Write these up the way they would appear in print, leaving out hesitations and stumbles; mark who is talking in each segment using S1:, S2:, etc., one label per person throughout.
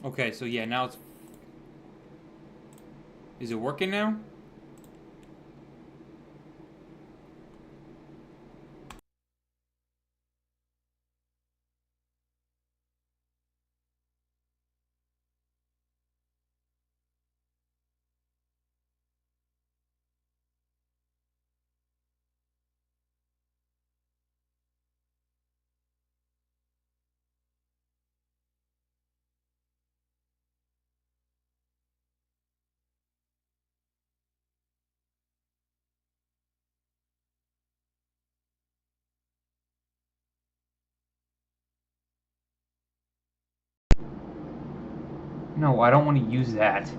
S1: Okay, so yeah, now it's... Is it working now? No, I don't want to use that.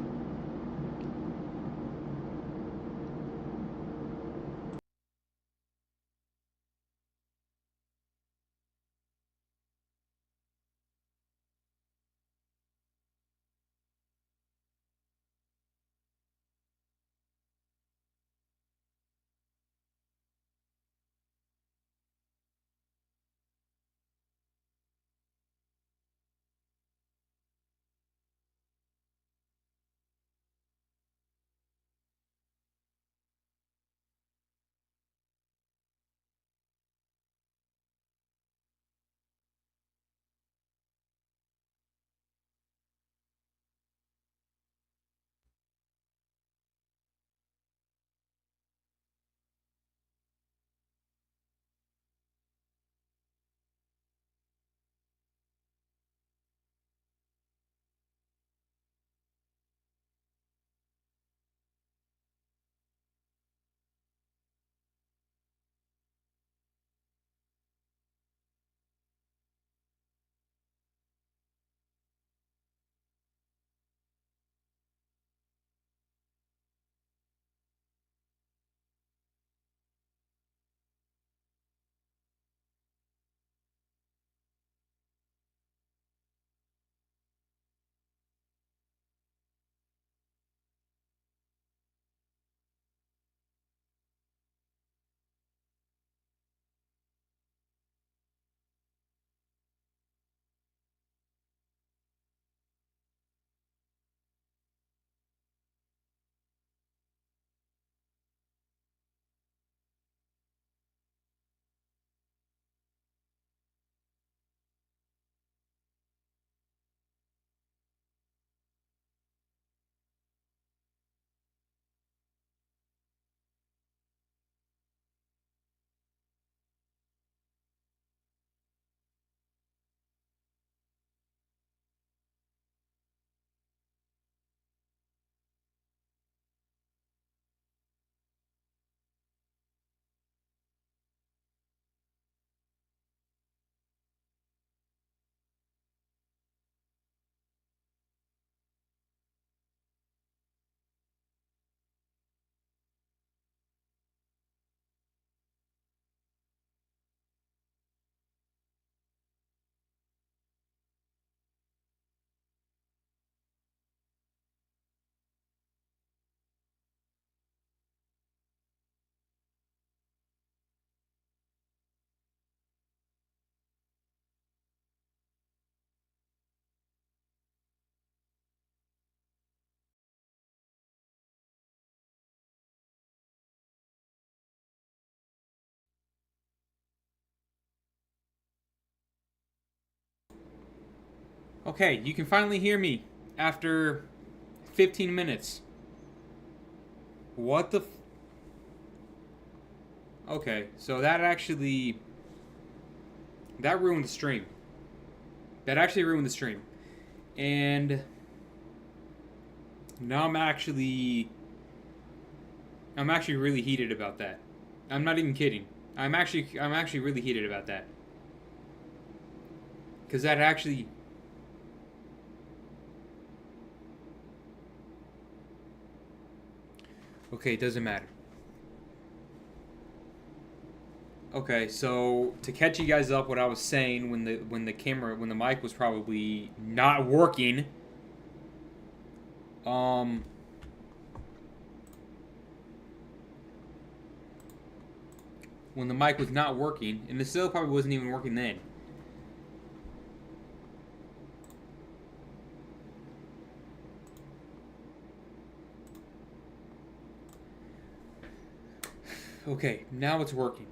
S1: Okay, you can finally hear me after 15 minutes. What the... Okay, so that actually... That ruined the stream. That actually ruined the stream. And... Now I'm actually really heated about that. I'm not even kidding. I'm actually really heated about that. Cuz that actually... Okay, it doesn't matter. Okay, so to catch you guys up, what I was saying when the mic was probably not working, um, when the mic was not working, and it still probably wasn't even working then. Okay, now it's working.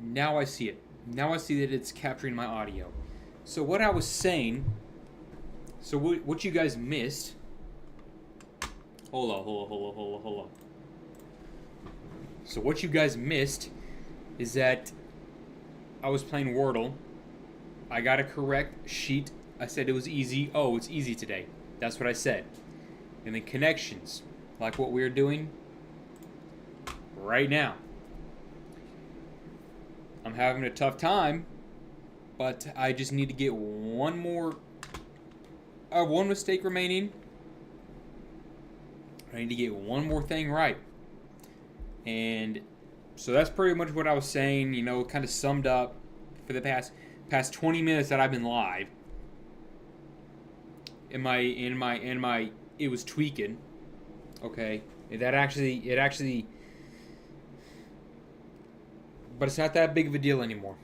S1: Now I see it. Now I see that it's capturing my audio. So what I was saying, so what you guys missed, hold on. So what you guys missed is that I was playing Wordle. I got a correct sheet. I said it was easy. Oh, it's easy today. That's what I said. And then connections, like what we're doing right now. I'm having a tough time, but I just need to get one mistake remaining. I need to get one more thing right. And so that's pretty much what I was saying, you know, kind of summed up for the past 20 minutes that I've been live. It was tweaking. Okay. It actually but it's not that big of a deal anymore.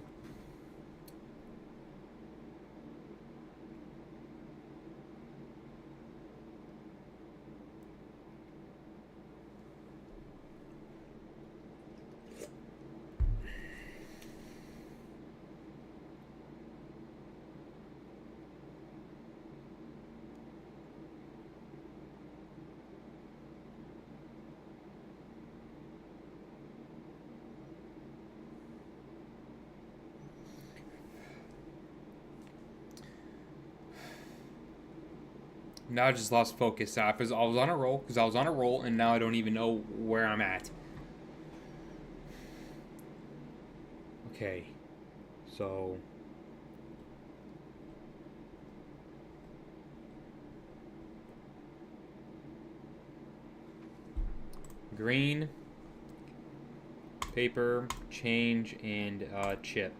S1: Now I just lost focus. I was on a roll, and now I don't even know where I'm at. Okay, so green, paper, change, and chip.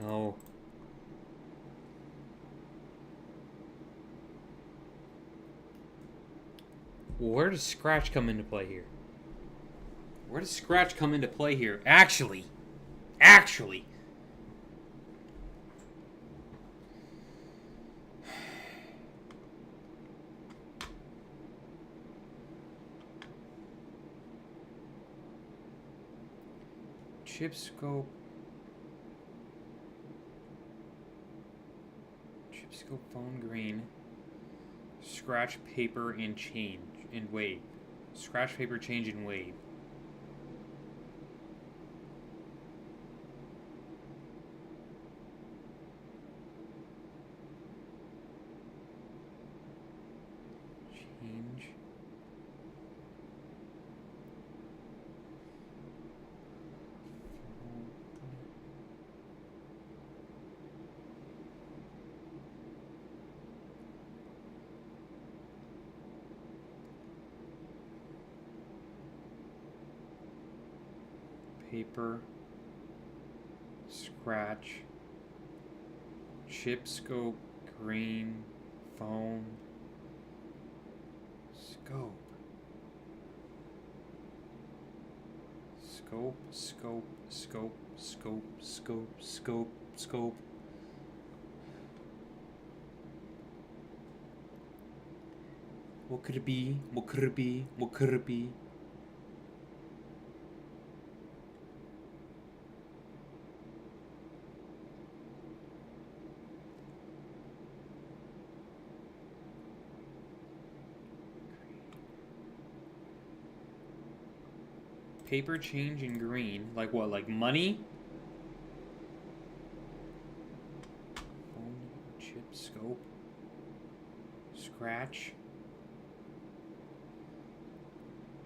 S1: No. Well, where does Scratch come into play here? Where does Scratch come into play here? Actually. Chip scope, phone green, scratch paper and change and wave. Scratch paper, change and wave. Change. Paper, scratch, chip scope, green, phone, scope, scope. What could it be? Paper, change, and green. Like what? Like money? Phone, chip, scope, scratch.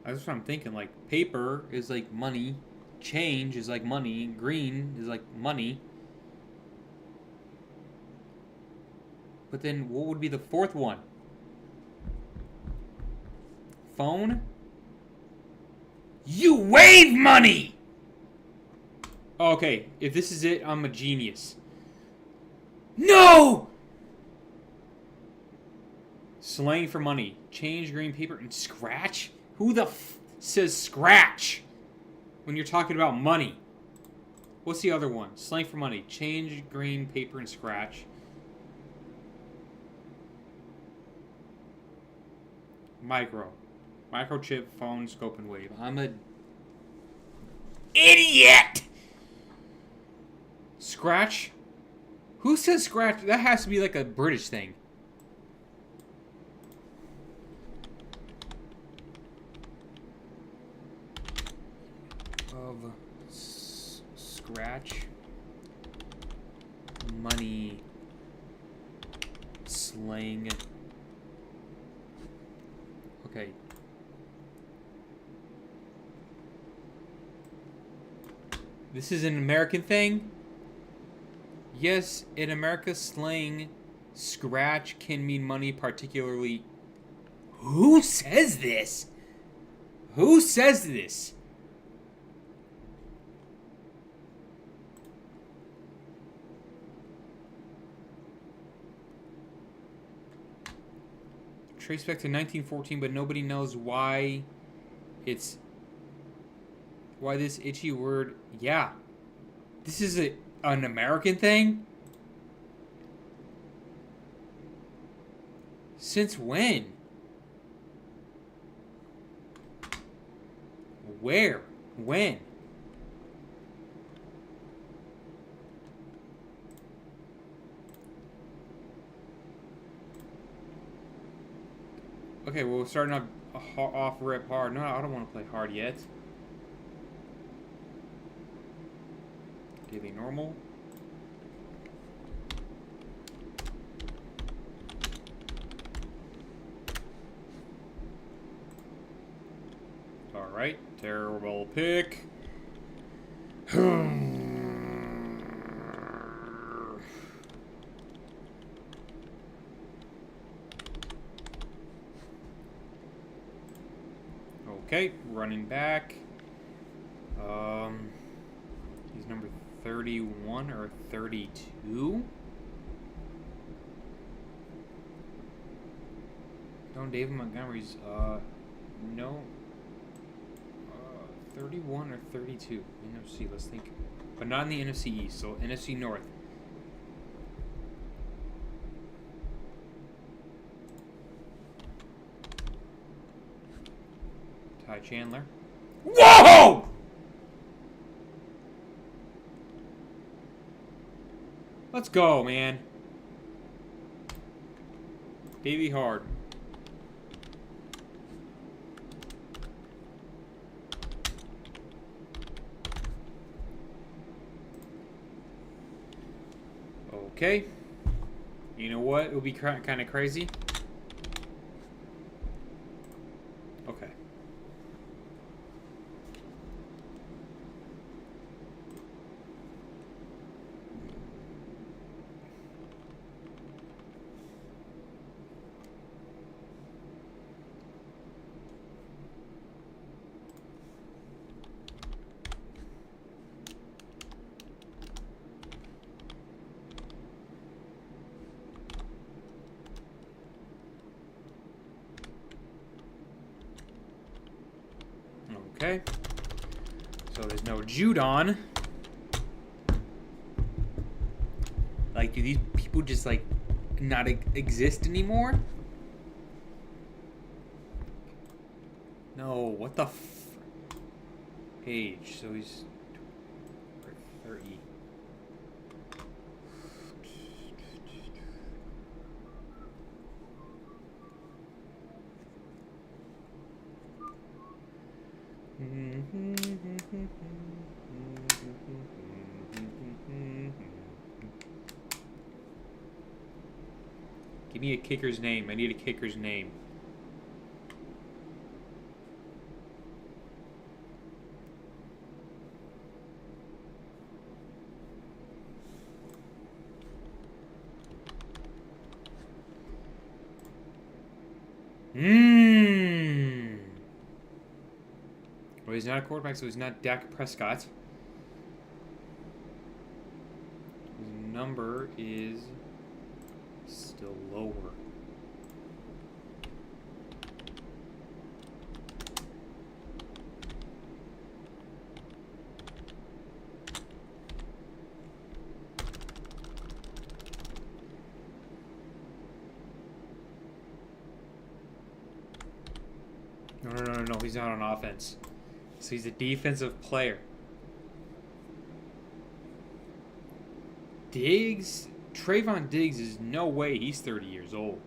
S1: That's what I'm thinking. Like paper is like money, change is like money, green is like money. But then what would be the fourth one? Phone? You wave money! Okay, if this is it, I'm a genius. No! Slang for money. Change, green paper, and scratch? Who the says scratch when you're talking about money? What's the other one? Slang for money. Change, green paper, and scratch. Micro. Microchip, phone, scope, and wave. I'm a idiot! Scratch? Who says scratch? That has to be like a British thing. Of scratch. Money. Slang. Okay. This is an American thing? Yes, in America, slang, scratch can mean money, particularly. Who says this? Who says this? Trace back to 1914, but nobody knows why it's. Why this itchy word. Yeah. This is an American thing? Since when? Where? When? Okay, well, we're starting off rip hard. No, I don't want to play hard yet. Daily normal. Alright, terrible pick. Okay, running back. He's number 31 or 32. No, David Montgomery's, no. 31 or 32. NFC, let's think. But not in the NFC East, so NFC North. Ty Chandler. Whoa! Let's go, man. Davey Hard. Okay. You know what? It would be kind of crazy. Okay. Okay. So there's no Judon. Like, do these people just, like, not exist anymore? No, what the age? So he's 30. Give me a kicker's name. I need a kicker's name. Well, he's not a quarterback, so he's not Dak Prescott. His number is still lower. No. He's not on offense. So he's a defensive player. Diggs? Trayvon Diggs is no way he's 30 years old.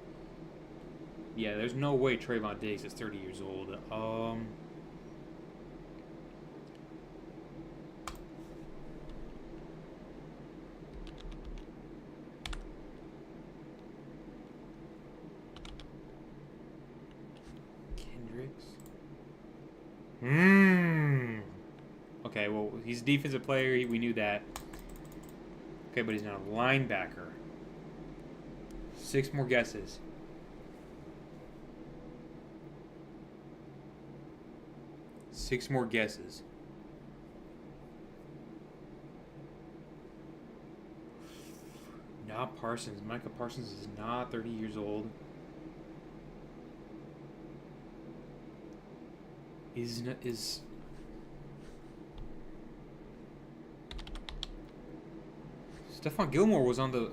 S1: Yeah, there's no way Trayvon Diggs is 30 years old. Kendricks? Okay, well, he's a defensive player. We knew that. Okay, but he's not a linebacker. 6 more guesses. Six more guesses. Not Parsons. Micah Parsons is not 30 years old. Is Stephon Gilmore was on the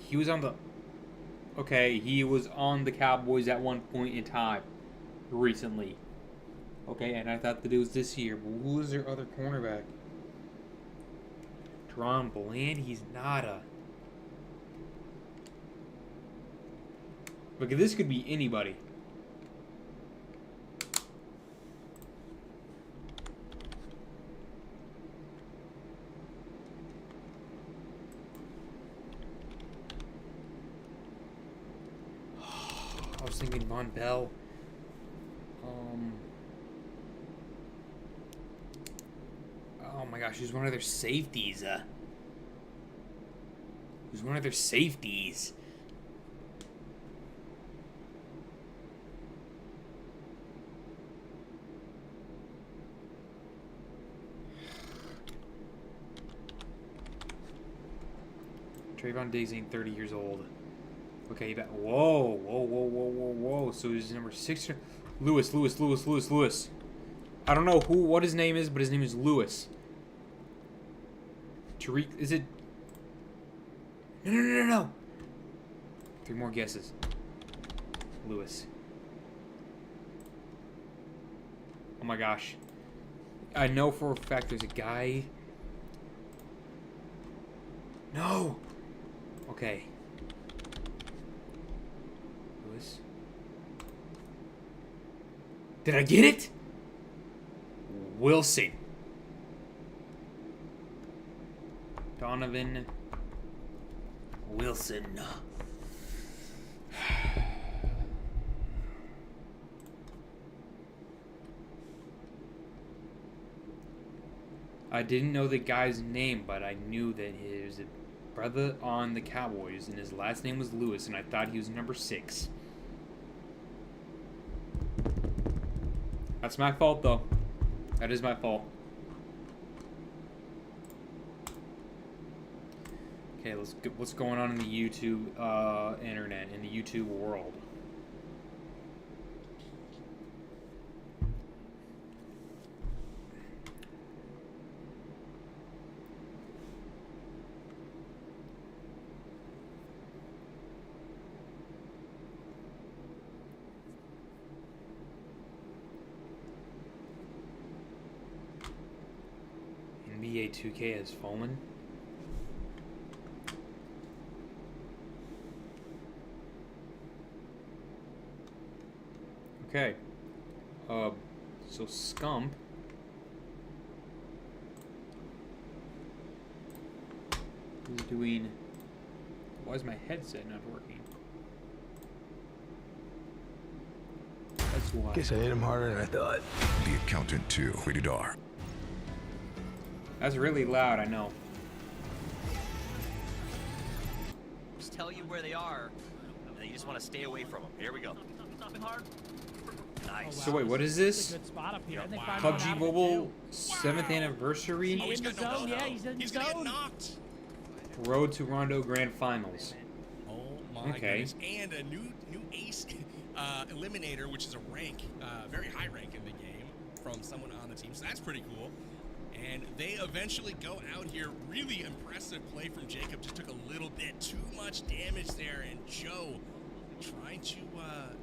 S1: he was on the okay, he was on the Cowboys at one point in time recently. Okay, and I thought that it was this year. But who is their other cornerback? Deron Bland? He's not a... Look, this could be anybody. I was thinking Von Bell. Oh my gosh, who's one of their safeties? Who's one of their safeties? Trayvon Diggs ain't 30 years old. Okay, whoa. So he's number 6. Lewis. I don't know what his name is, but his name is Lewis. Tariq, is it? No. 3 more guesses. Lewis. Oh my gosh. I know for a fact there's a guy. No. Okay. Lewis. Did I get it? Wilson. Donovan Wilson. I didn't know the guy's name, but I knew that he was a brother on the Cowboys, and his last name was Lewis, and I thought he was number 6. That's my fault, though. That is my fault. Okay, let's get what's going on in the YouTube internet, in the YouTube world. NBA 2K has fallen. Okay. So Scump. Is doing... Why is my headset not working? That's why.
S2: Guess I hit him harder than I thought.
S3: The Accountant 2, rated R.
S1: That's really loud, I know.
S4: Just tell you where they are, and then you just want to stay away from them. Here we go. Nice.
S1: So wait, what is this?
S5: Good spot up here. I think
S1: PUBG Mobile 7th anniversary?
S5: He's in the zone. Yeah, he's in the
S6: He's gonna get
S5: zone.
S6: knocked.
S1: Road to Rondo Grand Finals.
S6: Oh my
S1: Okay.
S6: goodness! And a new ace eliminator, which is a rank, very high rank in the game from someone on the team. So that's pretty cool. And they eventually go out here. Really impressive play from Jacob. Just took a little bit too much damage there, and Joe trying to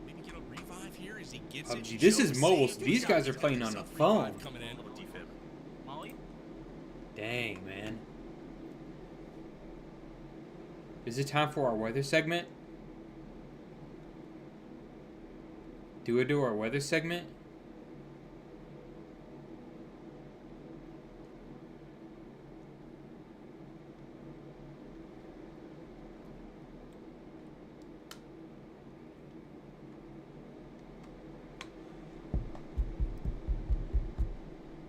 S6: maybe to get a revive here as he gets
S1: PUBG.
S6: it.
S1: This is
S6: Joe
S1: mobile,
S6: saves
S1: so
S6: the
S1: these
S6: shot.
S1: guys
S6: He's
S1: are
S6: got
S1: playing on a
S6: himself
S1: phone.
S6: revive coming in.
S4: Little defib. Molly?
S1: Dang, man. Is it time for our weather segment? Do we do our weather segment?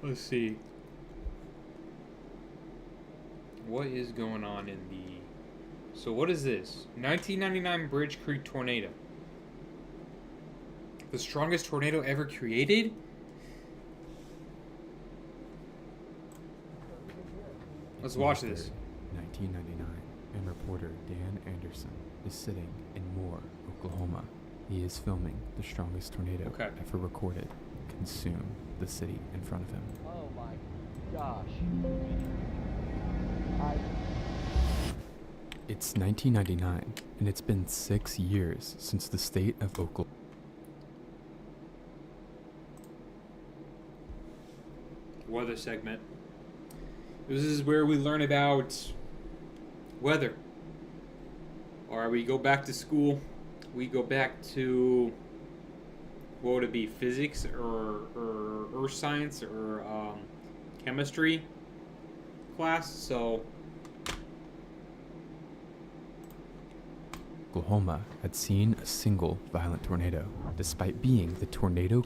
S1: Let's see. What is going on in the... So what is this? 1999 Bridge Creek tornado. The strongest tornado ever created? Let's watch this.
S2: 1999, and reporter Dan Anderson is sitting in Moore, Oklahoma. He is filming the strongest tornado
S1: Okay.
S2: ever recorded consume the city in front of him.
S7: Oh my gosh.
S2: It's 1999, and it's been 6 years since the state of Oklahoma.
S1: Weather segment. This is where we learn about weather. Or we go back to school. We go back to, what would it be, physics or earth science or chemistry class. So
S2: Oklahoma had seen a single violent tornado, despite being the tornado.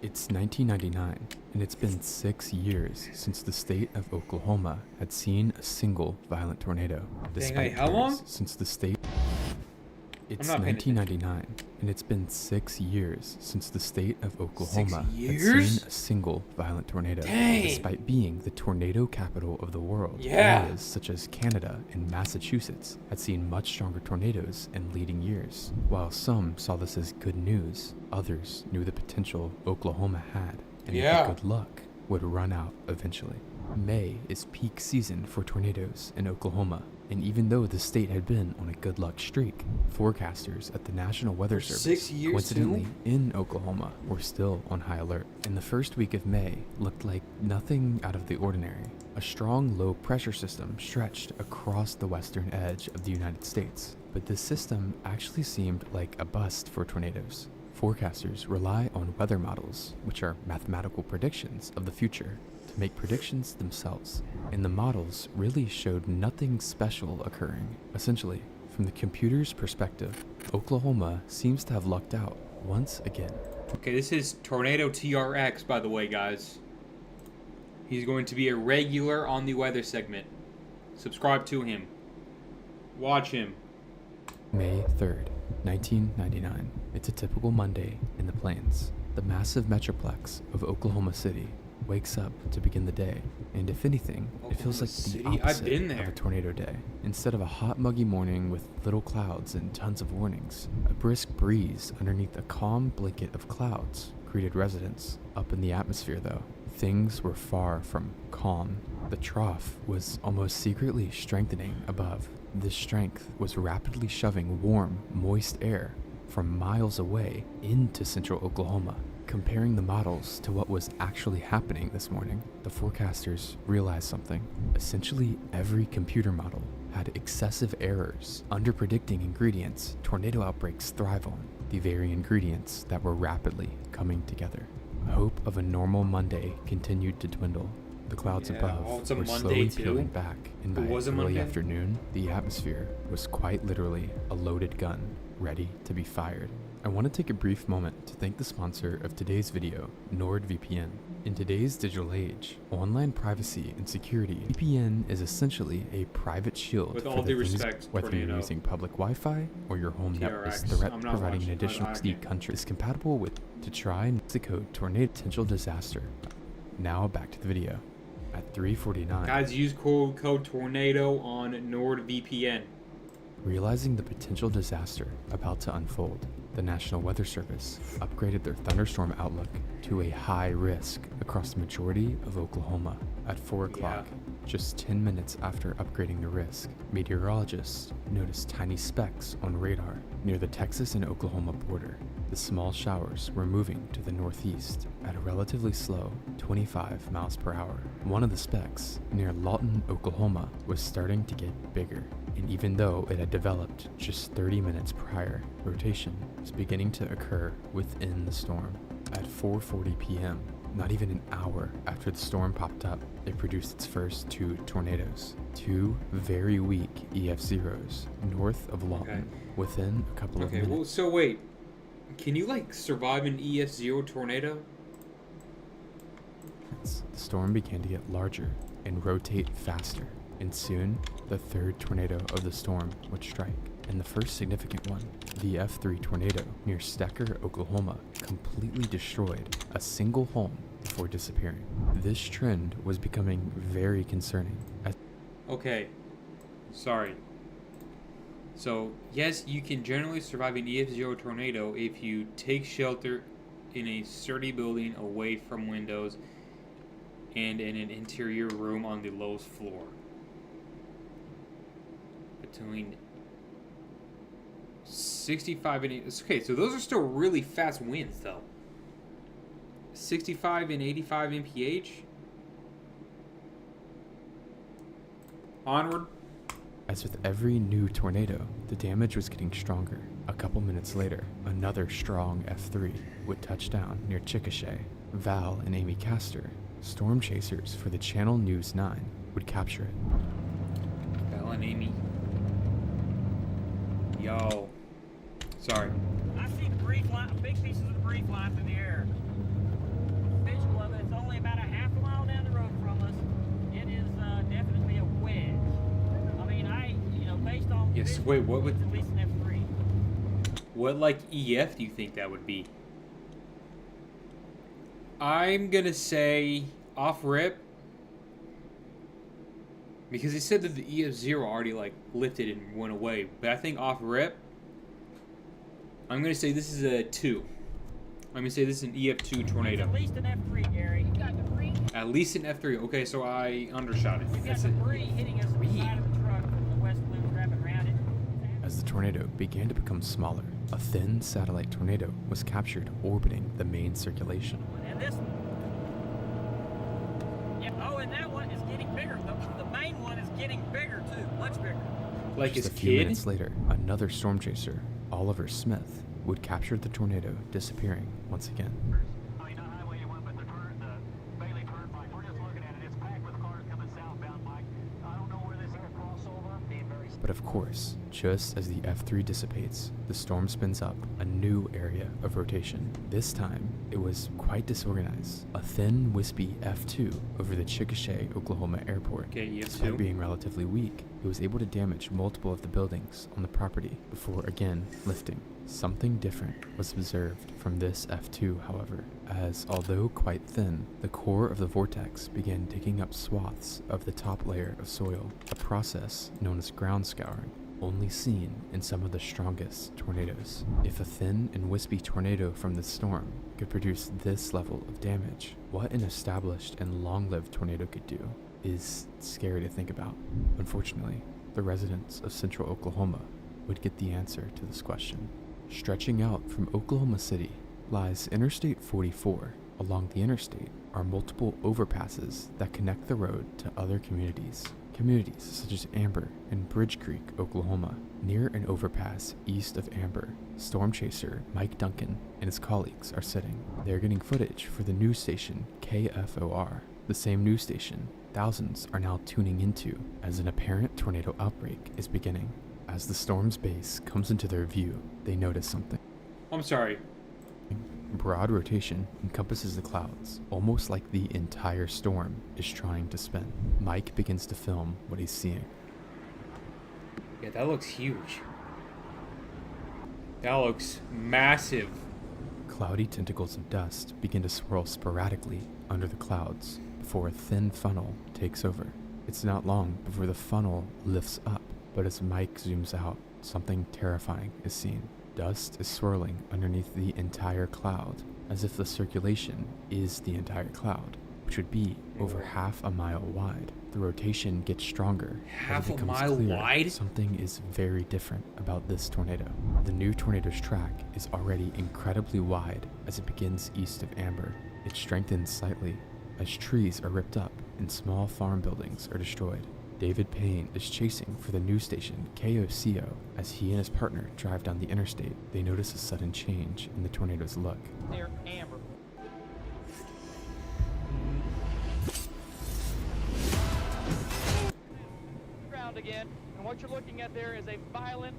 S2: It's 1999, and it's been 6 years since the state of Oklahoma had seen a single violent tornado. Despite
S1: how long?
S2: years since the state. It's
S1: not paying attention.
S2: 1999, and it's been 6 years since the state of Oklahoma had
S1: years?
S2: seen a single violent tornado.
S1: Dang.
S2: Despite being the tornado capital of the world,
S1: Yeah.
S2: areas such as Canada and Massachusetts had seen much stronger tornadoes in leading years. While some saw this as good news, others knew the potential Oklahoma had, and
S1: Yeah.
S2: the good luck would run out eventually. May is peak season for tornadoes in Oklahoma, and even though the state had been on a good luck streak, forecasters at the National Weather
S1: For
S2: Service,
S1: 6 years,
S2: coincidentally
S1: too?
S2: in Oklahoma, were still on high alert. And the first week of May looked like nothing out of the ordinary. A strong low pressure system stretched across the western edge of the United States, but this system actually seemed like a bust for tornadoes. Forecasters rely on weather models, which are mathematical predictions of the future, to make predictions themselves, and the models really showed nothing special occurring. Essentially, from the computer's perspective, Oklahoma seems to have lucked out once again.
S1: Okay, this is Tornado TRX, by the way, guys. He's going to be a regular on the weather segment. Subscribe to him. Watch him.
S2: May 3rd, 1999. It's a typical Monday in the plains. The massive metroplex of Oklahoma City wakes up to begin the day, and if anything, it feels like the
S1: Oklahoma City? I've
S2: opposite
S1: been
S2: of
S1: there.
S2: a tornado day. Instead of a hot, muggy morning with little clouds and tons of warnings, a brisk breeze underneath a calm blanket of clouds greeted residents. Up in the atmosphere, though, things were far from calm. The trough was almost secretly strengthening above. This strength was rapidly shoving warm, moist air from miles away into central Oklahoma. Comparing the models to what was actually happening this morning, the forecasters realized something. Essentially, every computer model had excessive errors, underpredicting ingredients tornado outbreaks thrive on, the very ingredients that were rapidly coming together. Hope of a normal Monday continued to dwindle. The clouds
S1: Yeah,
S2: above
S1: well, it's a
S2: were
S1: Monday
S2: slowly
S1: too.
S2: peeling back, and by
S1: It was a
S2: early
S1: Monday.
S2: afternoon, the atmosphere was quite literally a loaded gun, ready to be fired. I want to take a brief moment to thank the sponsor of today's video, NordVPN. In today's digital age, online privacy and security, VPN is essentially a private shield
S1: With
S2: for
S1: all
S2: the
S1: due
S2: things,
S1: respect,
S2: whether you're
S1: Tornado.
S2: using public Wi-Fi or your home network is
S1: TRX.
S2: threat
S1: I'm not
S2: providing an
S1: watching.
S2: additional
S1: I
S2: 60
S1: can't.
S2: countries is compatible with to try and the code tornado potential disaster. Now back to the video. At 3:49.
S1: Guys, use code Tornado on NordVPN.
S2: Realizing the potential disaster about to unfold, the National Weather Service upgraded their thunderstorm outlook to a high risk across the majority of Oklahoma. At 4 o'clock, Just 10 minutes after upgrading the Risk, meteorologists noticed tiny specks on radar near the Texas and Oklahoma border. The small showers were moving to the northeast at a relatively slow 25 miles per hour. One of the specks, near Lawton, Oklahoma, was starting to get bigger, and even though it had developed just 30 minutes prior, rotation was beginning to occur within the storm. At 4:40 p.m., not even an hour after the storm popped up, it produced its first two tornadoes. Two very weak EF0s north of Lawton within a couple of
S1: Okay,
S2: minutes.
S1: well, so wait. Can you, like, survive an EF0 tornado?
S2: The storm began to get larger and rotate faster, and soon the third tornado of the storm would strike. And the first significant one, the F3 tornado near Stecker, Oklahoma, completely destroyed a single home before disappearing. This trend was becoming very concerning as
S1: Okay. Sorry. So, yes, you can generally survive an EF0 tornado if you take shelter in a sturdy building away from windows and in an interior room on the lowest floor. Between 65 and 80. Okay, so those are still really fast winds, though. 65 and 85 mph. Onward.
S2: As with every new tornado, the damage was getting stronger. A couple minutes later, another strong F3 would touch down near Chickasha. Val and Amy Castor, storm chasers for the Channel News 9, would capture it.
S1: Val and Amy. Yo. Sorry.
S5: I see big pieces of debris flying through the air. Visual of it, it's only about a half a mile down the road from us. It is definitely a wedge. I mean, based on
S1: Yes,
S5: visual,
S1: wait, what would-
S5: it's at least an F3.
S1: What, like, EF do you think that would be? I'm gonna say off rip. Because he said that the EF0 already, like, lifted and went away. But I think off rip, I'm gonna say this is a 2. I'm gonna say this is an EF2
S5: It's
S1: tornado.
S5: at least an F3, Gary. You got debris.
S1: At least an F3. Okay, so I undershot it.
S5: We've got
S1: That's it.
S5: debris hitting us from the side of the truck from the west loop wrapping around it.
S2: As the tornado began to become smaller, a thin satellite tornado was captured orbiting the main circulation.
S5: And this one. Yeah, oh, and that one is getting bigger. The main one is getting bigger, too. Much bigger.
S1: Like
S2: Just
S1: his
S2: a few
S1: kid?
S2: minutes later, another storm chaser, Oliver Smith, would capture the tornado, disappearing once again. But of course, just as the F3 dissipates, the storm spins up a new area of rotation. This time, it was quite disorganized. A thin, wispy F2 over the Chickasha, Oklahoma airport.
S1: Okay,
S2: Despite
S1: EF2.
S2: being relatively weak, it was able to damage multiple of the buildings on the property before again lifting. Something different was observed from this F2, however, as although quite thin, the core of the vortex began digging up swaths of the top layer of soil, a process known as ground scouring, only seen in some of the strongest tornadoes. If a thin and wispy tornado from the storm could produce this level of damage, what an established and long-lived tornado could do is scary to think about. Unfortunately, the residents of central Oklahoma would get the answer to this question. Stretching out from Oklahoma City lies Interstate 44. Along the interstate are multiple overpasses that connect the road to other communities. Communities such as Amber and Bridge Creek, Oklahoma. Near an overpass east of Amber, storm chaser Mike Duncan and his colleagues are sitting. They're getting footage for the news station KFOR, the same news station thousands are now tuning into as an apparent tornado outbreak is beginning. As the storm's base comes into their view, they notice something.
S1: I'm sorry.
S2: Broad rotation encompasses the clouds, almost like the entire storm is trying to spin. Mike begins to film what he's seeing.
S1: Yeah, that looks huge. That looks massive.
S2: Cloudy tentacles of dust begin to swirl sporadically under the clouds before a thin funnel takes over. It's not long before the funnel lifts up, but as Mike zooms out, something terrifying is seen. Dust is swirling underneath the entire cloud, as if the circulation is the entire cloud, which would be over half a mile wide. The rotation gets stronger as
S1: Half
S2: it
S1: a
S2: becomes
S1: mile
S2: clear
S1: wide?
S2: something is very different about this tornado. The new tornado's track is already incredibly wide as it begins east of Amber. It strengthens slightly as trees are ripped up and small farm buildings are destroyed. David Payne is chasing for the news station KOCO as he and his partner drive down the interstate. They notice a sudden change in the tornado's look.
S5: Near Amber. Ground again, and what you're looking at there is a violent,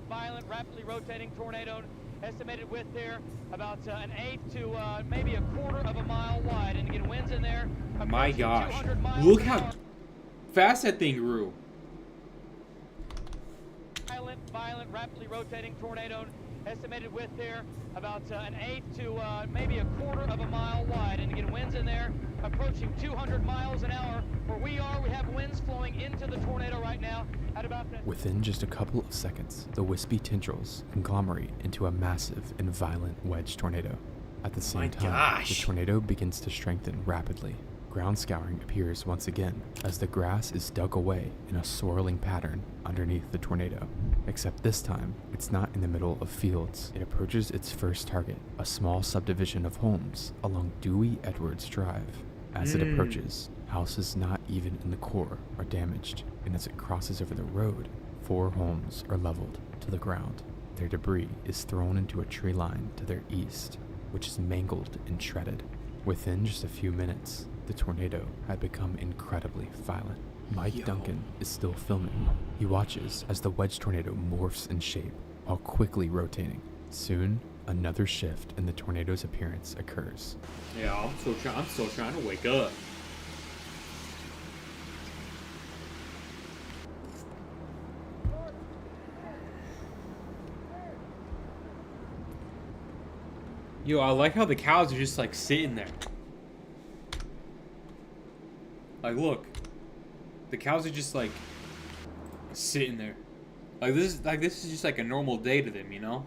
S5: rapidly rotating tornado. Estimated width there about an eighth to maybe a quarter of a mile wide, and again winds in there.
S1: My
S5: approaching
S1: gosh.
S5: 200 miles
S1: Look
S5: an
S1: how
S5: hour.
S1: fast that thing grew.
S5: Violent, rapidly rotating tornado. Estimated width there about an eighth to maybe a quarter of a mile wide, and again winds in there approaching 200 miles an hour. Where we are, we have winds flowing into the tornado right now at about that.
S2: Within just a couple of seconds, the wispy tendrils conglomerate into a massive and violent wedge tornado. At the same
S1: My
S2: time,
S1: gosh.
S2: the tornado begins to strengthen rapidly. Ground scouring appears once again as the grass is dug away in a swirling pattern underneath the tornado. Except this time, it's not in the middle of fields. It approaches its first target, a small subdivision of homes along Dewey Edwards Drive. As it approaches, houses not even in the core are damaged, and as it crosses over the road, 4 homes are leveled to the ground. Their debris is thrown into a tree line to their east, which is mangled and shredded. Within just a few minutes, the tornado had become incredibly violent. Mike Duncan is still filming. He watches as the wedge tornado morphs in shape while quickly rotating. Soon, another shift in the tornado's appearance occurs.
S1: Yeah, I'm still trying to wake up. Yo, I like how the cows are just like sitting there. Like, look, the cows are just like sitting there. Like this is just like a normal day to them, you know?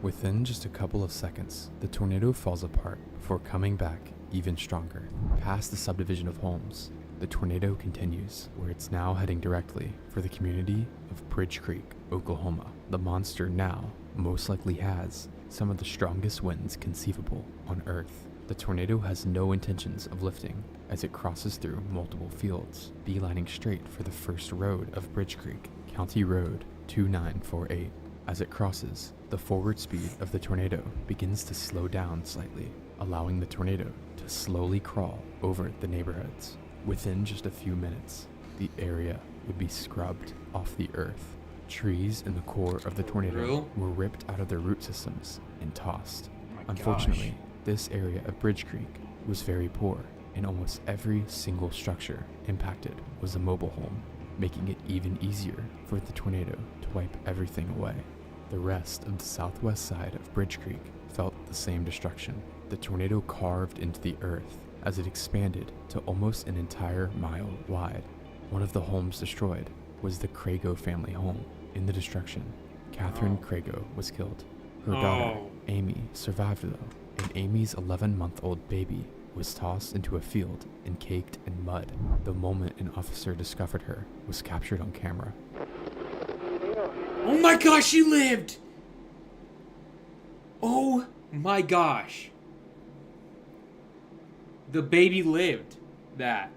S2: Within just a couple of seconds, the tornado falls apart before coming back even stronger. Past the subdivision of homes, the tornado continues, where it's now heading directly for the community of Bridge Creek, Oklahoma. The monster now most likely has some of the strongest winds conceivable on Earth. The tornado has no intentions of lifting as it crosses through multiple fields, beelining straight for the first road of Bridge Creek, County Road 2948. As it crosses, the forward speed of the tornado begins to slow down slightly, allowing the tornado to slowly crawl over the neighborhoods. Within just a few minutes, the area would be scrubbed off the earth. Trees in the core of the tornado
S1: Real?
S2: were ripped out of their root systems and tossed.
S1: my
S2: Unfortunately,
S1: gosh.
S2: this area of Bridge Creek was very poor, and almost every single structure impacted was a mobile home, making it even easier for the tornado to wipe everything away. The rest of the southwest side of Bridge Creek felt the same destruction. The tornado carved into the earth as it expanded to almost an entire mile wide. One of the homes destroyed was the Crago family home. In the destruction, Catherine Crago was killed. Her daughter,
S1: Oh.
S2: Amy, survived though, and Amy's 11-month-old baby was tossed into a field and caked in mud. The moment an officer discovered her was captured on camera.
S1: Oh my gosh, she lived! Oh my gosh. The baby lived that.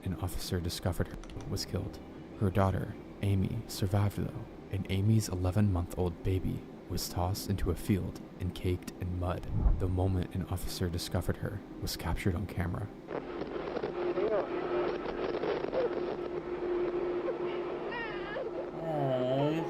S2: An officer discovered her was killed. Her daughter, Amy, survived though, and Amy's 11-month-old baby was tossed into a field and caked in mud. The moment an officer discovered her was captured on camera.
S1: Oh.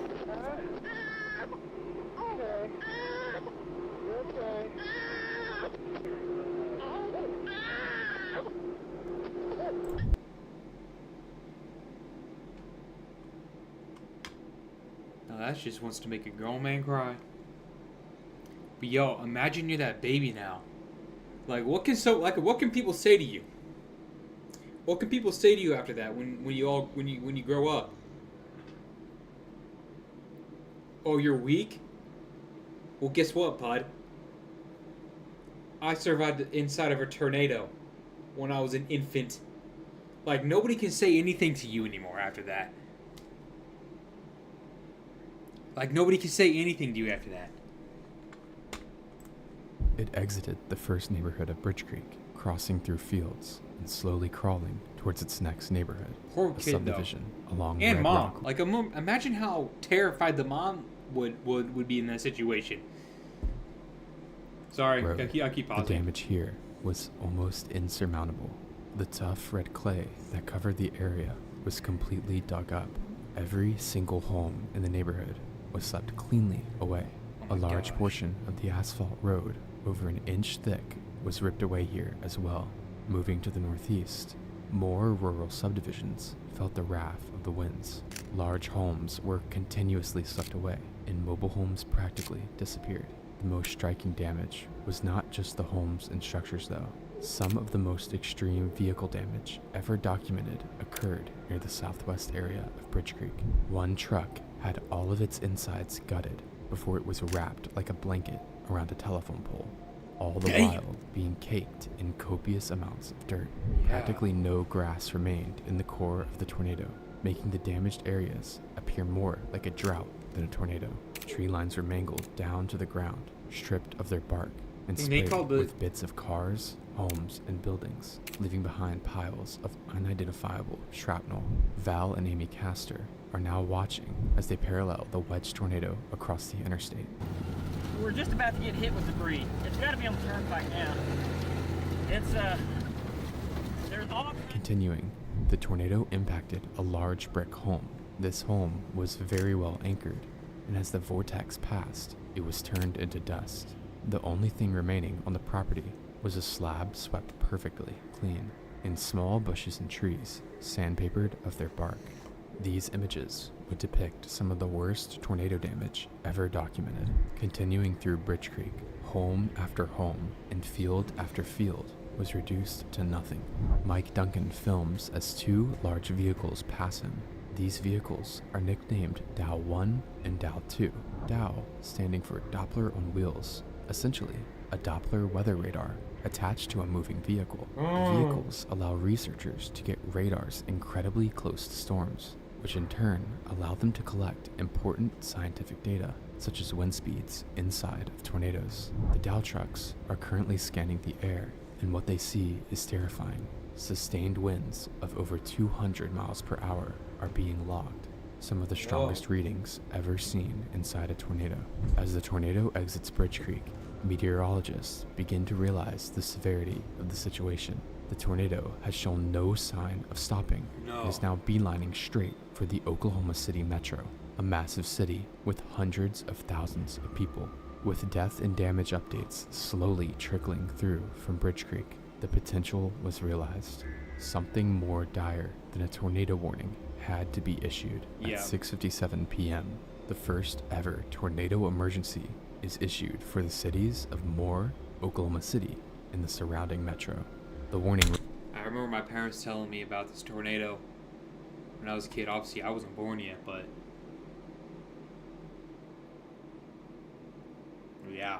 S1: Now that just wants to make a grown man cry. But yo, imagine you're that baby now. Like, what can people say to you? What can people say to you after that when you grow up? Oh, you're weak? Well, guess what, bud? I survived inside of a tornado when I was an infant. Like, nobody can say anything to you anymore after that. Like, nobody can say anything to you after that.
S2: It exited the first neighborhood of Bridge Creek, crossing through fields and slowly crawling towards its next neighborhood,
S1: Poor
S2: a
S1: kid,
S2: subdivision along
S1: And
S2: Red
S1: mom.
S2: Rock.
S1: Like, imagine how terrified the mom would be in that situation. Sorry,
S2: Road.
S1: I keep
S2: The
S1: pausing.
S2: damage here was almost insurmountable. The tough red clay that covered the area was completely dug up. Every single home in the neighborhood was swept cleanly away.
S1: Oh
S2: A
S1: my
S2: large
S1: gosh.
S2: portion of the asphalt road, over an inch thick, was ripped away here as well. Moving to the northeast, more rural subdivisions felt the wrath of the winds. Large homes were continuously swept away, and mobile homes practically disappeared. The most striking damage was not just the homes and structures though. Some of the most extreme vehicle damage ever documented occurred near the southwest area of Bridge Creek. One truck had all of its insides gutted before it was wrapped like a blanket around a telephone pole, all the
S1: Damn.
S2: while being caked in copious amounts of dirt.
S1: Yeah.
S2: Practically no grass remained in the core of the tornado, making the damaged areas appear more like a drought than a tornado. Tree lines were mangled down to the ground, stripped of their bark, and
S1: And they
S2: sprayed
S1: called the-
S2: with bits of cars, homes, and buildings, leaving behind piles of unidentifiable shrapnel. Val and Amy Castor are now watching as they parallel the wedge tornado across the interstate.
S5: We're just about to get hit with debris. It's got to be on the turnpike now. It's there's all.
S2: Continuing, the tornado impacted a large brick home. This home was very well anchored, and as the vortex passed, it was turned into dust. The only thing remaining on the property was a slab swept perfectly clean, and small bushes and trees sandpapered of their bark. These images would depict some of the worst tornado damage ever documented. Continuing through Bridge Creek, home after home and field after field was reduced to nothing. Mike Duncan films as two large vehicles pass him. These vehicles are nicknamed Dow 1 and Dow 2. Dow standing for Doppler on wheels, essentially a Doppler weather radar attached to a moving vehicle. The vehicles allow researchers to get radars incredibly close to storms, which in turn allow them to collect important scientific data, such as wind speeds inside of tornadoes. The Dow trucks are currently scanning the air, and what they see is terrifying. Sustained winds of over 200 miles per hour are being logged, some of the strongest readings ever seen inside a tornado. As the tornado exits Bridge Creek, meteorologists begin to realize the severity of the situation. The tornado has shown no sign of stopping.
S1: No.
S2: It is now beelining straight for the Oklahoma City metro, a massive city with hundreds of thousands of people. With death and damage updates slowly trickling through from Bridge Creek, the potential was realized. Something more dire than a tornado warning had to be issued.
S1: Yeah.
S2: At 6:57 p.m., the first ever tornado emergency is issued for the cities of Moore, Oklahoma City, and the surrounding metro. The warning
S1: I remember my parents telling me about this tornado when I was a kid. Obviously, I wasn't born yet, but yeah.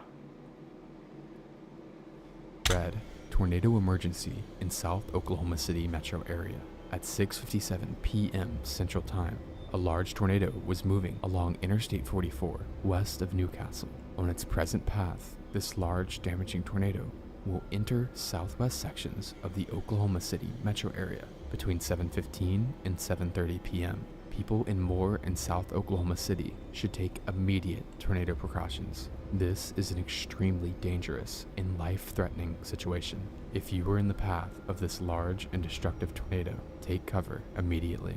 S2: read tornado emergency in South Oklahoma City metro area. At 6:57 p.m. Central Time, a large tornado was moving along Interstate 44 west of Newcastle. On its present path, this large damaging tornado will enter southwest sections of the Oklahoma City metro area between 7:15 and 7:30 p.m. People in Moore and South Oklahoma City should take immediate tornado precautions. This is an extremely dangerous and life-threatening situation. If you were in the path of this large and destructive tornado, take cover immediately.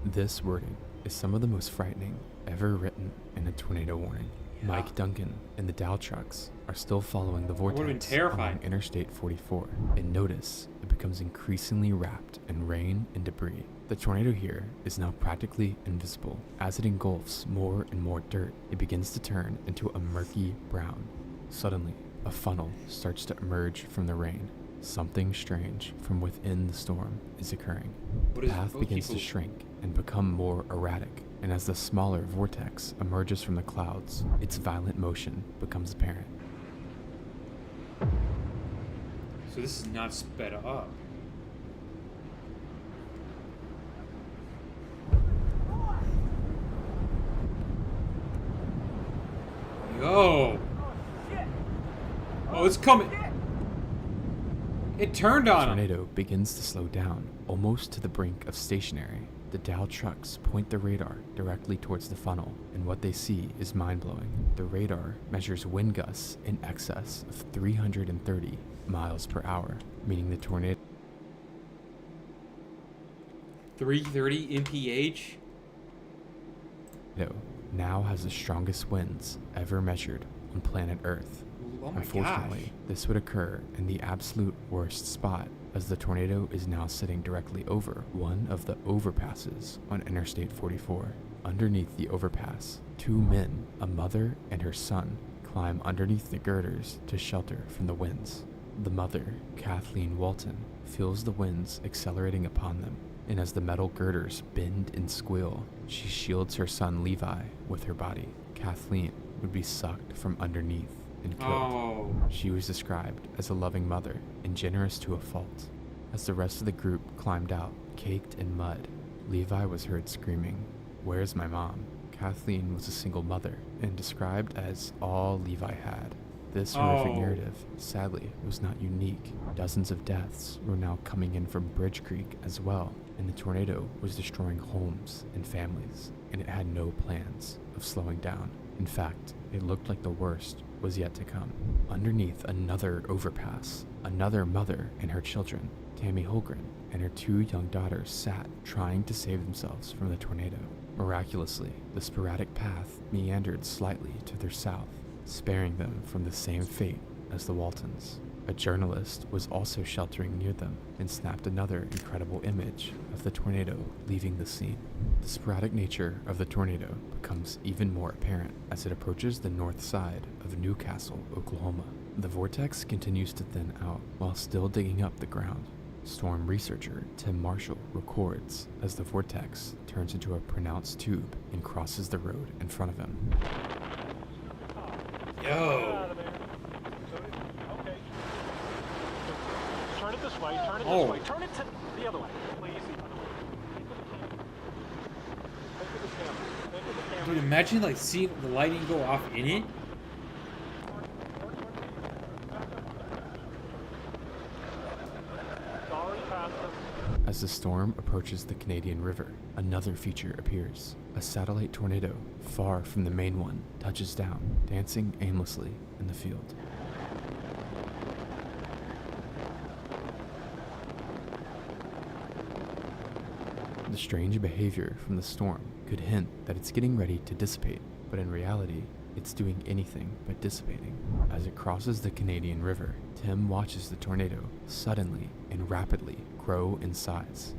S2: This wording is some of the most frightening ever written in a tornado warning. Mike Duncan and the Dow trucks are still following the
S1: would've been
S2: vortex
S1: terrified.
S2: along Interstate 44, and notice it becomes increasingly wrapped in rain and debris. The tornado here is now practically invisible. As it engulfs more and more dirt, it begins to turn into a murky brown. Suddenly, a funnel starts to emerge from the rain. Something strange from within the storm is occurring.
S1: What
S2: The
S1: is
S2: path
S1: both
S2: begins to
S1: people-
S2: shrink and become more erratic, and as the smaller vortex emerges from the clouds, its violent motion becomes apparent.
S1: So this is not sped up. Yo! Oh, it's coming! It turned
S2: The
S1: on him!
S2: tornado begins to slow down, almost to the brink of stationary. The Dow trucks point the radar directly towards the funnel, and what they see is mind-blowing. The radar measures wind gusts in excess of 330 miles per hour, meaning the tornado
S1: 330 mph?
S2: now has the strongest winds ever measured on planet Earth.
S1: Oh my
S2: Unfortunately,
S1: gosh.
S2: this would occur in the absolute worst spot, as the tornado is now sitting directly over one of the overpasses on Interstate 44. Underneath the overpass, two men, a mother and her son, climb underneath the girders to shelter from the winds. The mother, Kathleen Walton, feels the winds accelerating upon them, and as the metal girders bend and squeal, she shields her son Levi with her body. Kathleen would be sucked from underneath and killed.
S1: Oh.
S2: She was described as a loving mother and generous to a fault. As the rest of the group climbed out, caked in mud, Levi was heard screaming, "Where's my mom?" Kathleen was a single mother and described as all Levi had. This horrific
S1: Oh.
S2: narrative, sadly, was not unique. Dozens of deaths were now coming in from Bridge Creek as well, and the tornado was destroying homes and families, and it had no plans of slowing down. In fact, it looked like the worst was yet to come. Underneath another overpass, another mother and her children, Tammy Holgren, and her two young daughters sat trying to save themselves from the tornado. Miraculously, the sporadic path meandered slightly to their south, sparing them from the same fate as the Waltons. A journalist was also sheltering near them and snapped another incredible image of the tornado leaving the scene. The sporadic nature of the tornado becomes even more apparent as it approaches the north side of Newcastle, Oklahoma. The vortex continues to thin out while still digging up the ground. Storm researcher Tim Marshall records as the vortex turns into a pronounced tube and crosses the road in front of him.
S1: Yo.
S8: Okay. Turn it this way, turn it
S1: Oh.
S8: this way, turn it to the other way, please. Think of the camera. Think of the camera.
S1: Dude, imagine like seeing the lighting go off in it.
S8: Sorry, Pastor.
S2: As the storm approaches the Canadian River, another feature appears. A satellite tornado, far from the main one, touches down, dancing aimlessly in the field. The strange behavior from the storm could hint that it's getting ready to dissipate, but in reality, it's doing anything but dissipating. As it crosses the Canadian River, Tim watches the tornado suddenly and rapidly grow in size.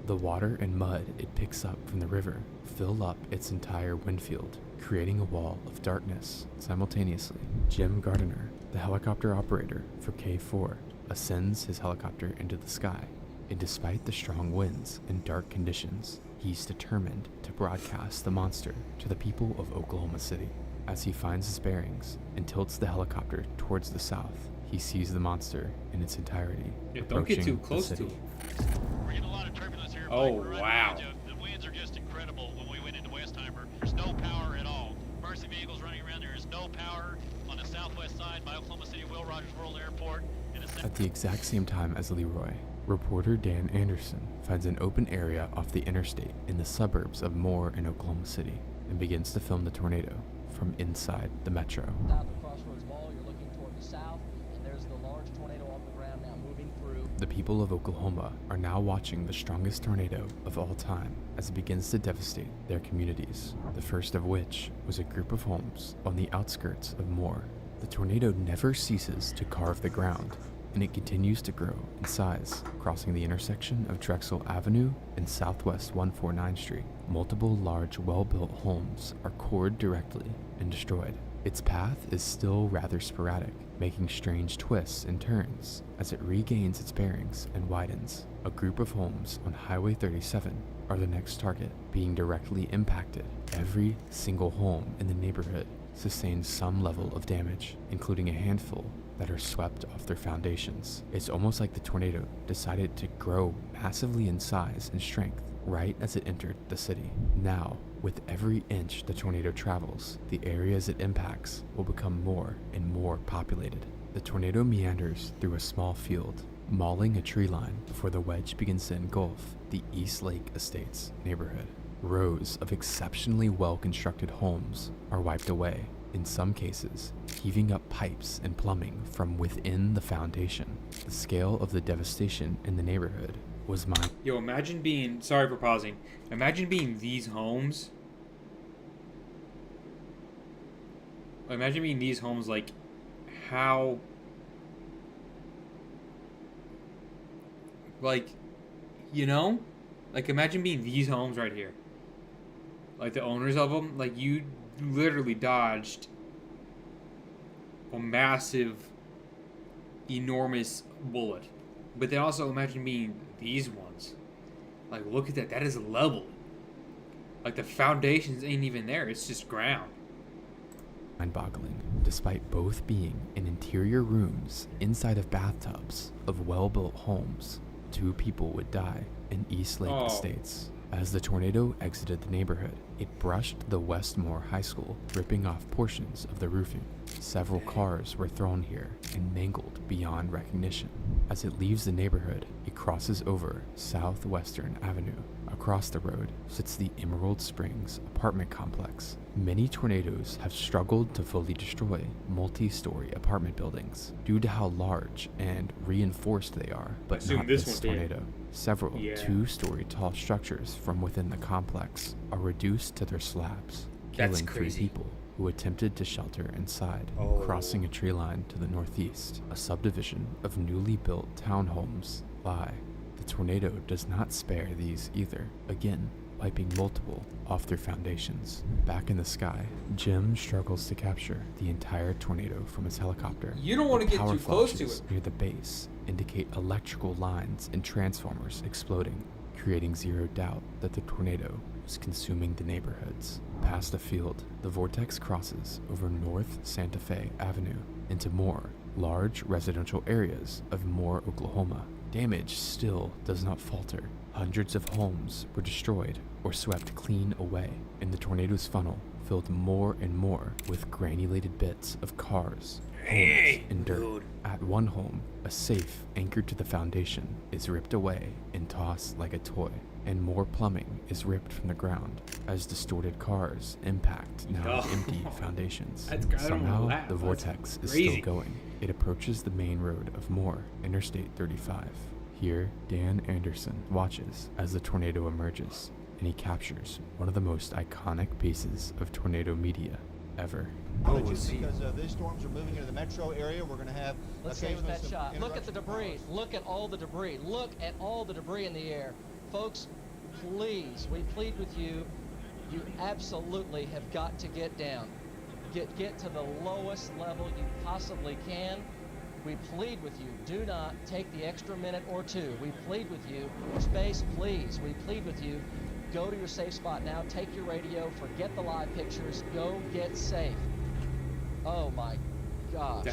S2: The water and mud it picks up from the river fill up its entire windfield, creating a wall of darkness. Simultaneously, Jim Gardiner, the helicopter operator for K4, ascends his helicopter into the sky, and despite the strong winds and dark conditions, he's determined to broadcast the monster to the people of Oklahoma City. As he finds his bearings and tilts the helicopter towards the south, he sees the monster in its entirety.
S1: Yeah, don't get too
S2: approaching the
S1: close to
S2: city.
S1: it.
S9: We're getting a lot of turbulence here.
S1: Oh,
S9: Mike. We're right
S1: wow.
S9: on the edge of- The winds are just incredible. When we went into Westheimer, there's no power at all. Mercy vehicles running around. There is no power on the southwest side by Oklahoma City Will Rogers World Airport. And it's
S2: At the exact same time as Leroy, reporter Dan Anderson finds an open area off the interstate in the suburbs of Moore in Oklahoma City and begins to film the tornado from inside the metro.
S7: South of Crossroads Mall, you're looking toward the south, and there's the large tornado on the ground now moving through.
S2: The people of Oklahoma are now watching the strongest tornado of all time as it begins to devastate their communities, the first of which was a group of homes on the outskirts of Moore. The tornado never ceases to carve the ground, and it continues to grow in size, crossing the intersection of Drexel Avenue and Southwest 149th Street. Multiple large, well-built homes are cored directly and destroyed. Its path is still rather sporadic, making strange twists and turns as it regains its bearings and widens. A group of homes on Highway 37 are the next target, being directly impacted. Every single home in the neighborhood sustains some level of damage, including a handful that are swept off their foundations. It's almost like the tornado decided to grow massively in size and strength right as it entered the city. Now, with every inch the tornado travels, the areas it impacts will become more and more populated. The tornado meanders through a small field, mauling a tree line before the wedge begins to engulf the East Lake Estates neighborhood. Rows of exceptionally well-constructed homes are wiped away, in some cases, heaving up pipes and plumbing from within the foundation. The scale of the devastation in the neighborhood was mind.
S1: Yo, imagine being, sorry for pausing, imagine being these homes. Imagine being these homes, like, how, like, you know? Like, imagine being these homes right here. Like, the owners of them, like, you literally dodged a massive, enormous bullet. But then also imagine being these ones. Like, look at that. That is level. Like, the foundations ain't even there. It's just ground.
S2: Mind-boggling, despite both being in interior rooms inside of bathtubs of well-built homes. 2 people would die in East Lake Estates. As the tornado exited the neighborhood, it brushed the Westmore High School, ripping off portions of the roofing. Several cars were thrown here and mangled beyond recognition. As it leaves the neighborhood, it crosses over Southwestern Avenue. Across the road sits the Emerald Springs apartment complex. Many tornadoes have struggled to fully destroy multi-story apartment buildings due to how large and reinforced they are, but not this tornado. Several 2-story tall structures from within the complex are reduced to their slabs, killing 3 people who attempted to shelter inside. Crossing a tree line to the northeast, a subdivision of newly built townhomes lie. The tornado does not spare these either, again wiping multiple off their foundations. Back in the sky, Jim struggles to capture the entire tornado from his helicopter.
S1: You don't want to get
S2: Power
S1: too close to
S2: flashes
S1: it.
S2: near the base indicate electrical lines and transformers exploding, creating zero doubt that the tornado was consuming the neighborhoods. Past a field, the vortex crosses over North Santa Fe Avenue into more large residential areas of Moore, Oklahoma. Damage still does not falter. Hundreds of homes were destroyed or swept clean away, and the tornado's funnel filled more and more with granulated bits of cars, homes, and dirt. At one home, a safe anchored to the foundation is ripped away and tossed like a toy, and more plumbing is ripped from the ground as distorted cars impact now empty foundations. Somehow, the vortex is still going. It approaches the main road of Moore, Interstate 35. Here, Dan Anderson watches as the tornado emerges, and he captures one of the most iconic pieces of tornado media ever.
S10: Because these storms are moving into the metro area, we're going to have.
S7: Let's stay with that shot. Look at the debris. Look at all the debris. Look at all the debris in the air. Folks, please, we plead with you. You absolutely have got to get down. Get to the lowest level you possibly can. We plead with you, do not take the extra minute or 2. We plead with you. Space, please. We plead with you. Go to your safe spot now. Take your radio. Forget the live pictures. Go get safe. Oh my gosh.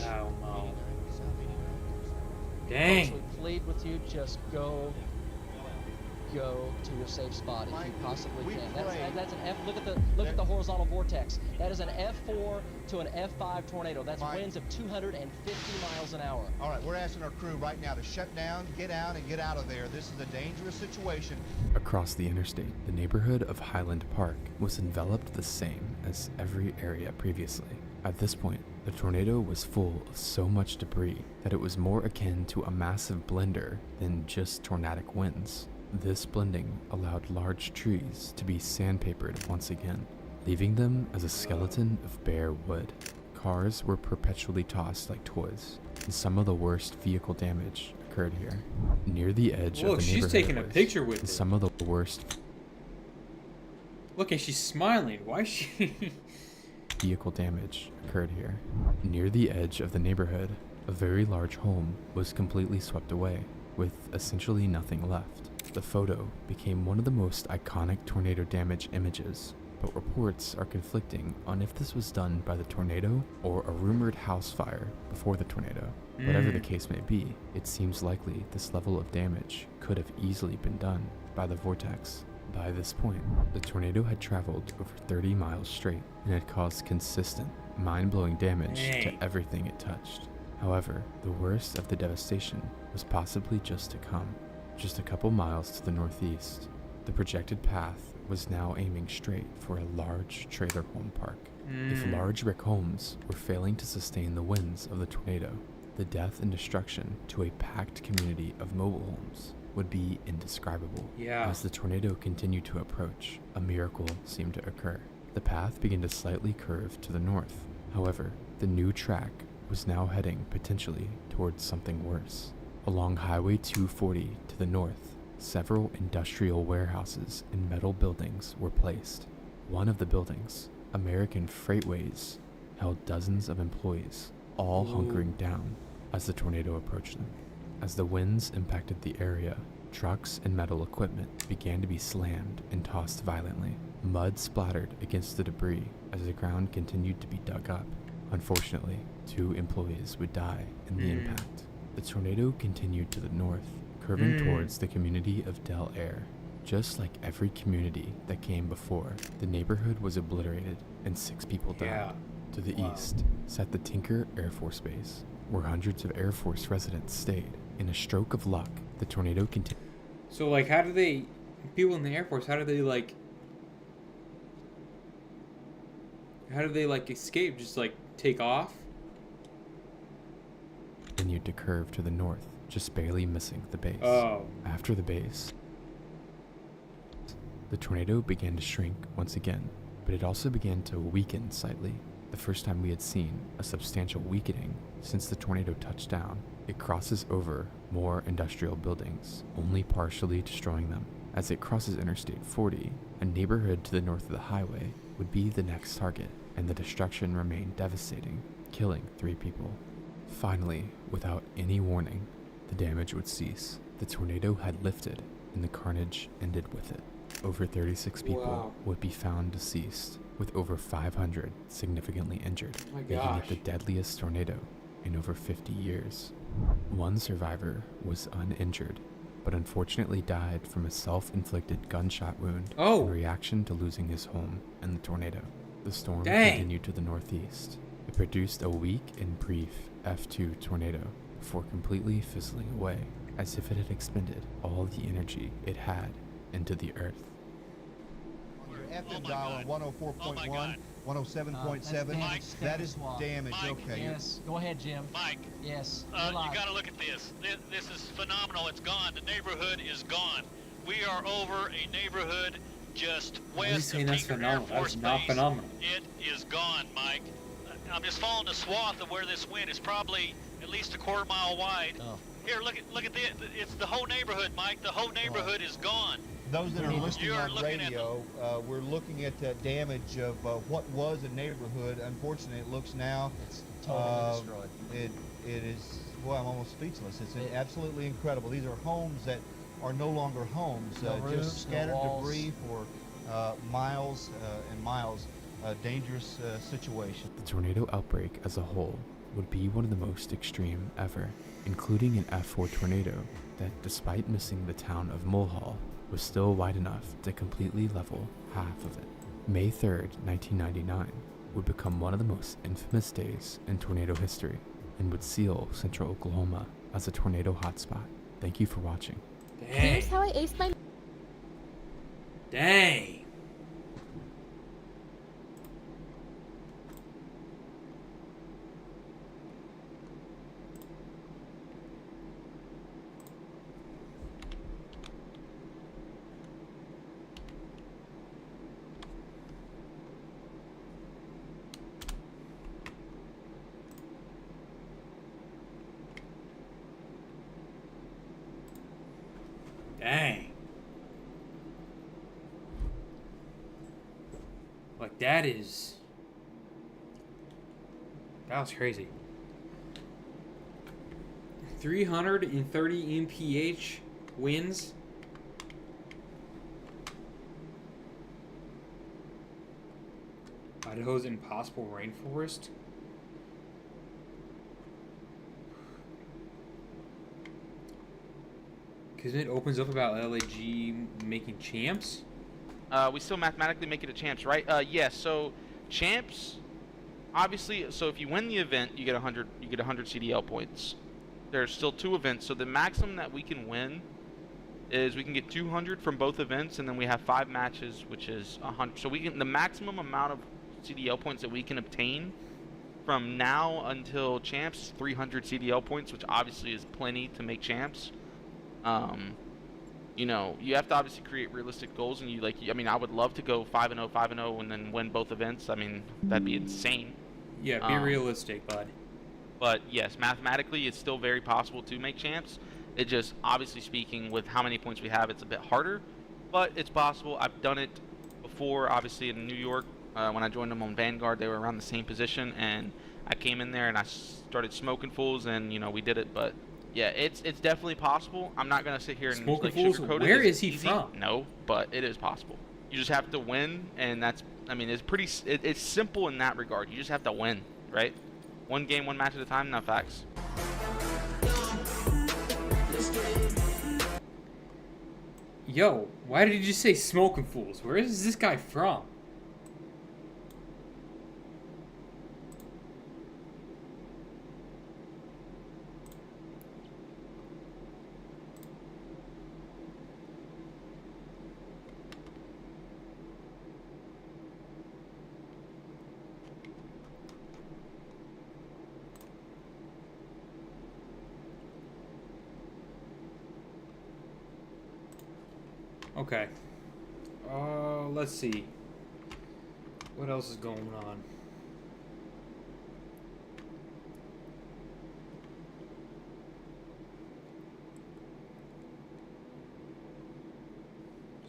S1: Dang.
S7: Folks, we plead with you. Just go to your safe spot if you possibly can. That's an F. Look at the horizontal vortex. That is an F4 to an F5 tornado. That's winds of 250 miles an hour.
S10: All right, we're asking our crew right now to shut down, get out, and get out of there. This is a dangerous situation.
S2: Across the interstate, the neighborhood of Highland Park was enveloped the same as every area previously. At this point, the tornado was full of so much debris that it was more akin to a massive blender than just tornadic winds. This blending allowed large trees to be sandpapered once again, leaving them as a skeleton of bare wood. Cars were perpetually tossed like toys, and some of the worst vehicle damage occurred here. Near the edge
S1: Look,
S2: of the
S1: she's
S2: neighborhood
S1: taking a
S2: was-
S1: picture with
S2: and
S1: it.
S2: some of the worst
S1: Look, and she's smiling. Why is she?
S2: vehicle damage occurred here. Near the edge of the neighborhood, a very large home was completely swept away, with essentially nothing left. The photo became one of the most iconic tornado damage images, but reports are conflicting on if this was done by the tornado or a rumored house fire before the tornado. Whatever the case may be, it seems likely this level of damage could have easily been done by the vortex. By this point, the tornado had traveled over 30 miles straight and had caused consistent, mind-blowing damage to everything it touched. However, the worst of the devastation was possibly just to come. Just a couple miles to the northeast, the projected path was now aiming straight for a large trailer home park. If large brick homes were failing to sustain the winds of the tornado, the death and destruction to a packed community of mobile homes would be indescribable.
S1: Yeah.
S2: As the tornado continued to approach, a miracle seemed to occur. The path began to slightly curve to the north. However, the new track was now heading potentially towards something worse. Along Highway 240 to the north, several industrial warehouses and metal buildings were placed. One of the buildings, American Freightways, held dozens of employees, all hunkering down as the tornado approached them. As the winds impacted the area, trucks and metal equipment began to be slammed and tossed violently. Mud splattered against the debris as the ground continued to be dug up. Unfortunately, 2 employees would die in the impact. The tornado continued to the north, curving towards the community of Del Air. Just like every community that came before, the neighborhood was obliterated and 6 people died.
S1: Yeah.
S2: To the east sat the Tinker Air Force Base, where hundreds of Air Force residents stayed. In a stroke of luck, the tornado continued.
S1: So, like, how do they, people in the Air Force, how do they escape? Just like take off?
S2: Continued to curve to the north, just barely missing the base.
S1: Oh.
S2: After the base, the tornado began to shrink once again, but it also began to weaken slightly. The first time we had seen a substantial weakening since the tornado touched down. It crosses over more industrial buildings, only partially destroying them. As it crosses Interstate 40, a neighborhood to the north of the highway would be the next target, and the destruction remained devastating, killing 3 people. Finally, without any warning, the damage would cease. The tornado had lifted, and the carnage ended with it. Over 36 people would be found deceased, with over 500 significantly injured,
S1: My
S2: making
S1: gosh.
S2: it the deadliest tornado in over 50 years. One survivor was uninjured, but unfortunately died from a self-inflicted gunshot wound in reaction to losing his home in the tornado. The storm continued to the northeast. It produced a weak and brief F2 tornado before completely fizzling away, as if it had expended all the energy it had into the earth.
S10: FM dial on 104.1, 107.7. That is damage. Okay.
S7: Yes. Go ahead, Jim.
S9: Mike.
S7: Yes.
S9: You got to look at this. This is phenomenal. It's gone. The neighborhood is gone. We are over a neighborhood just west of
S1: that's
S9: Tinker Air
S1: phenomenal.
S9: Force
S1: That's not
S9: Base.
S1: phenomenal.
S9: It is gone, Mike. I'm just following the swath of where this went. It's probably at least a quarter-mile wide.
S7: Oh.
S9: Here, look at this. It's the whole neighborhood, Mike. The whole neighborhood is gone.
S10: Those that are listening
S9: You're
S10: on
S9: looking at
S10: radio, we're looking at damage of what was a neighborhood. Unfortunately, it looks now.
S7: It's totally destroyed.
S10: It is. Well, I'm almost speechless. It's absolutely incredible. These are homes that are no longer homes.
S7: No roofs,
S10: just scattered
S7: no walls.
S10: debris for miles and miles. A dangerous situation.
S2: The tornado outbreak as a whole would be one of the most extreme ever, including an F4 tornado that, despite missing the town of Mulhall, was still wide enough to completely level half of it. May 3rd, 1999 would become one of the most infamous days in tornado history and would seal central Oklahoma as a tornado hotspot. Thank you for watching.
S11: Here's how I aced my...
S1: Dang. Dang. Like, that was crazy. 330 mph winds. Idaho's impossible rainforest. Because it opens up about LAG making champs.
S12: We still mathematically make it a champs, right? Yes. So champs, obviously. So if you win the event, you get 100. You get 100 CDL points. There's still 2 events, so the maximum that we can win is we can get 200 from both events, and then we have 5 matches, which is 100. So we can the maximum amount of CDL points that we can obtain from now until champs is 300 CDL points, which obviously is plenty to make champs. You know, you have to obviously create realistic goals, and I mean, I would love to go 5-0, 5-0, and then win both events. I mean, that'd be insane.
S1: Yeah, be realistic, bud.
S12: But yes, mathematically, it's still very possible to make champs. It just, obviously speaking, with how many points we have, it's a bit harder. But it's possible. I've done it before, obviously, in New York. When I joined them on Vanguard, they were around the same position. And I came in there and I started smoking fools, and, you know, we did it. But, yeah, it's definitely possible. I'm not going to sit here and
S1: Smoking
S12: like,
S1: fools?
S12: sugarcoat it.
S1: Where
S12: It's
S1: is he
S12: easy.
S1: from?
S12: No, but it is possible. You just have to win, and that's, I mean, it's pretty, it's simple in that regard. You just have to win, right? One game, one match at a time, not facts.
S1: Yo, why did you just say smoking fools? Where is this guy from? Okay. Let's see. What else is going on?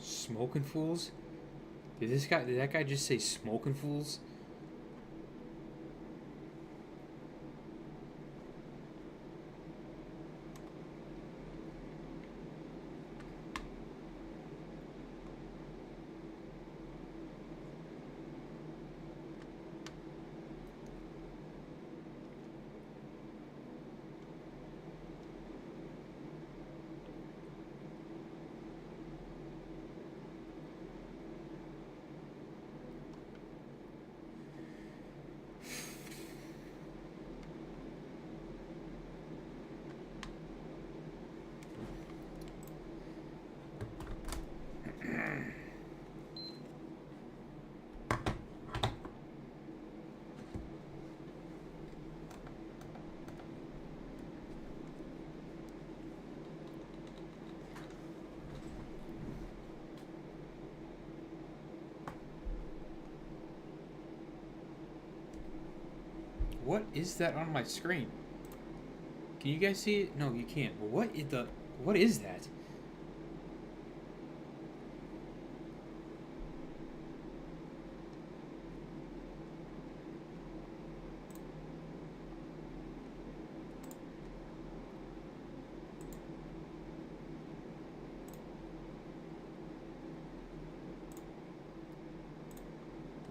S1: Smoking fools? Did that guy just say smoking fools? What is that on my screen? Can you guys see it? No, you can't. But what is that?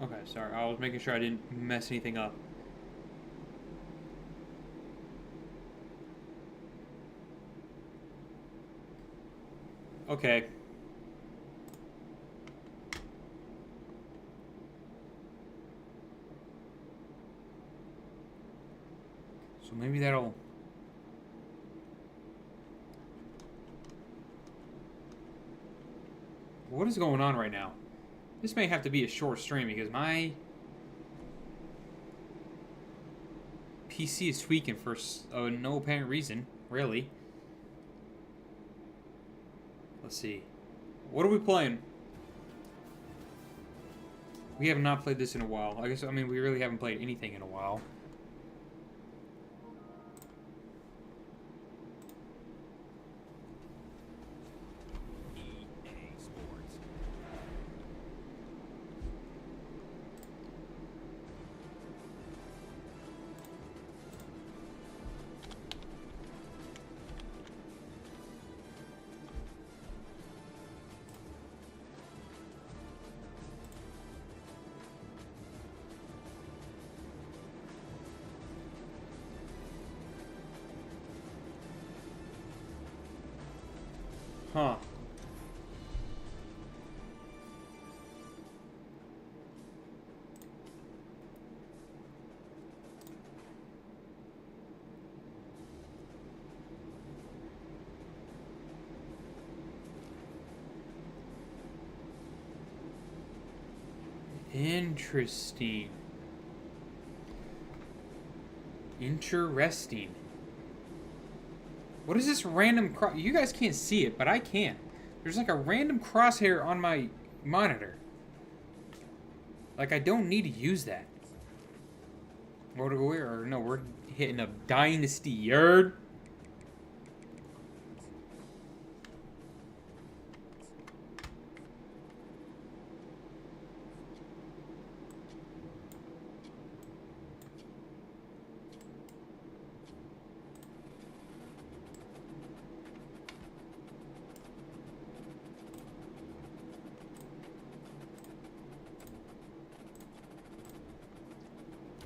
S1: Okay, sorry. I was making sure I didn't mess anything up. Okay. So maybe that'll... What is going on right now? This may have to be a short stream because my PC is tweaking for no apparent reason, really. Let's see. What are we playing? We have not played this in a while. I mean, we really haven't played anything in a while. Huh. Interesting. Interesting. What is this random cross? You guys can't see it, but I can. There's like a random crosshair on my monitor. Like, I don't need to use that. What are we? Or no, we're hitting a dynasty yard.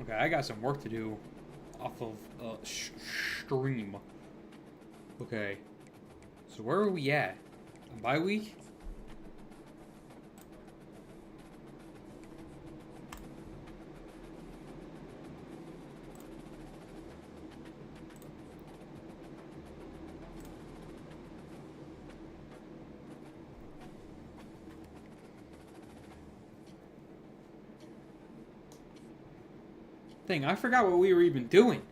S1: Okay, I got some work to do off of stream. Okay, so where are we at? A bye week? Thing, I forgot what we were even doing.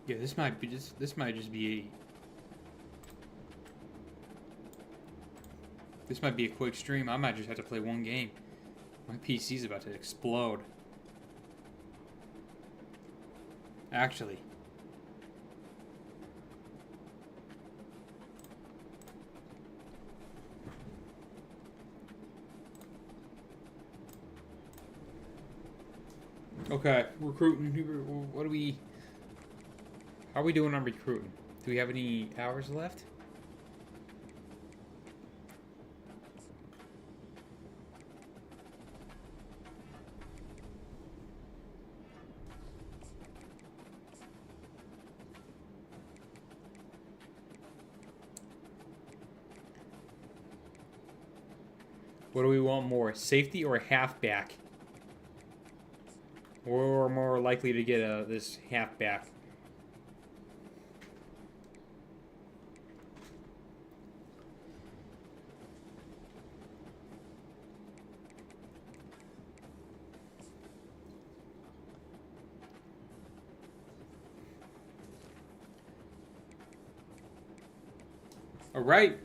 S1: Yeah, this might just be a quick stream. I might just have to play one game. My PC's about to explode. Actually. Okay, recruiting. What do we... How are we doing on recruiting? Do we have any hours left? What do we want more? Safety or halfback? We're more likely to get this halfback. All right.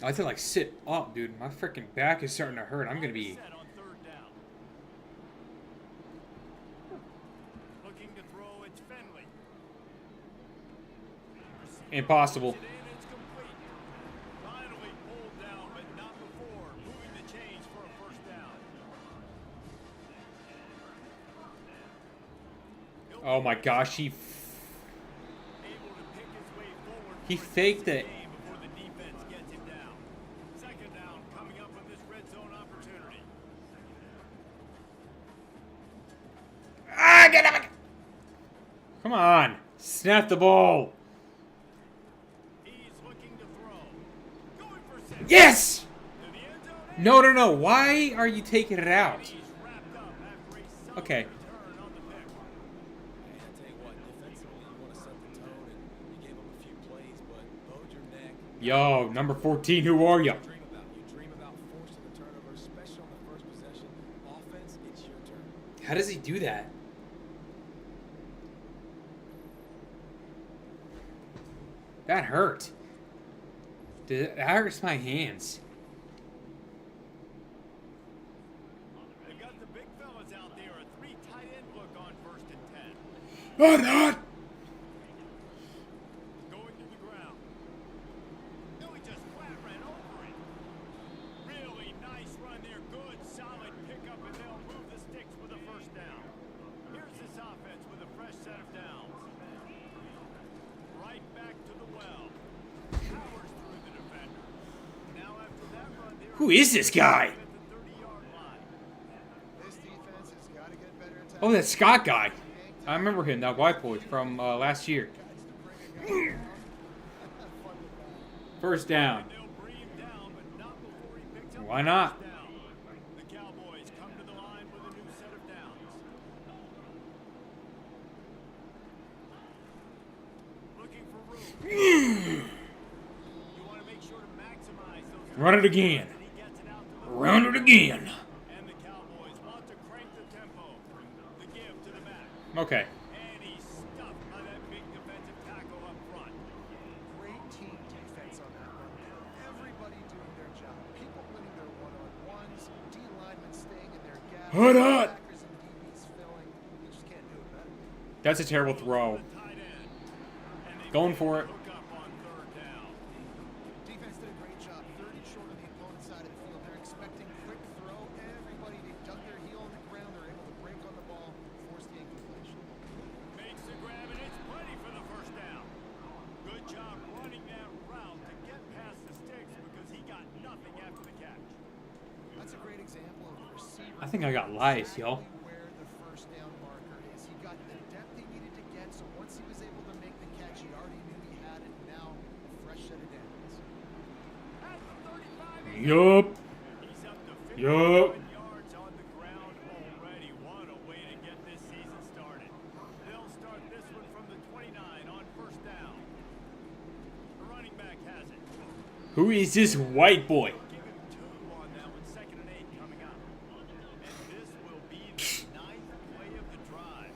S1: I have to like sit up, dude. My freaking back is starting to hurt. I'm gonna be. Impossible. Oh my gosh, he faked it. Ah, get him! Come on, snap the ball. Yes! No, no, no. Why are you taking it out? Okay. Yo, number 14, who are you? How does he do that? That hurt. That hurts my hands.
S6: They've got
S13: let the big fellas out there a 3 tight end look on 1st and 10.
S1: Hot, hot.
S13: Going to the ground. No, he just flat ran over it. Really nice run there. Good, solid pickup, and they'll move the sticks with a 1st down. Here's this offense with a fresh set of downs. Right back to the well. Powers through the defender. Now after that run there.
S1: Who is this guy? Oh, that Scott guy. I remember him, that white boy from last year. 1st down. Why not?
S13: The Cowboys come to the line with a new set of downs. Looking for room. You want to make sure to maximize those.
S1: Run it again. Run it again.
S13: And the Cowboys want to crank the tempo. The give to the back.
S1: Okay.
S13: And he's stuffed by that big defensive tackle up front.
S14: Great team defense on that run. Everybody doing their job. People winning their one-on-ones. D linemen staying in their gaps.
S1: Hot, hot.
S14: Backers and DBs filling. You just can't do it better.
S1: That's a terrible throw. Going for it.
S14: Defense did a great job. 30 short on the opponent's side of the field. They're expecting quick throw. Everybody, they dug their heel on the ground. They're able to break on the ball, force the incompletion.
S13: Makes the grab, and it's plenty for the 1st down. Good job running that route to get past the sticks because he got nothing after the catch.
S14: That's a great example of the receiver.
S1: I think I got lice, yo.
S14: Where the 1st down marker is. He got the depth he needed to get, so once he was able to make the catch, he already knew he had it. Now, a fresh set of downs.
S13: At the 35,
S1: Yup.
S13: he's up to 51
S1: Yup.
S13: yards on the ground already. What a way to get this season started. They'll start this one from the 29 on 1st down. The running back has it.
S1: Who is this white boy?
S13: Give him 2 on that one. 2nd and 8 coming up. And this will be the 9th play of the drive.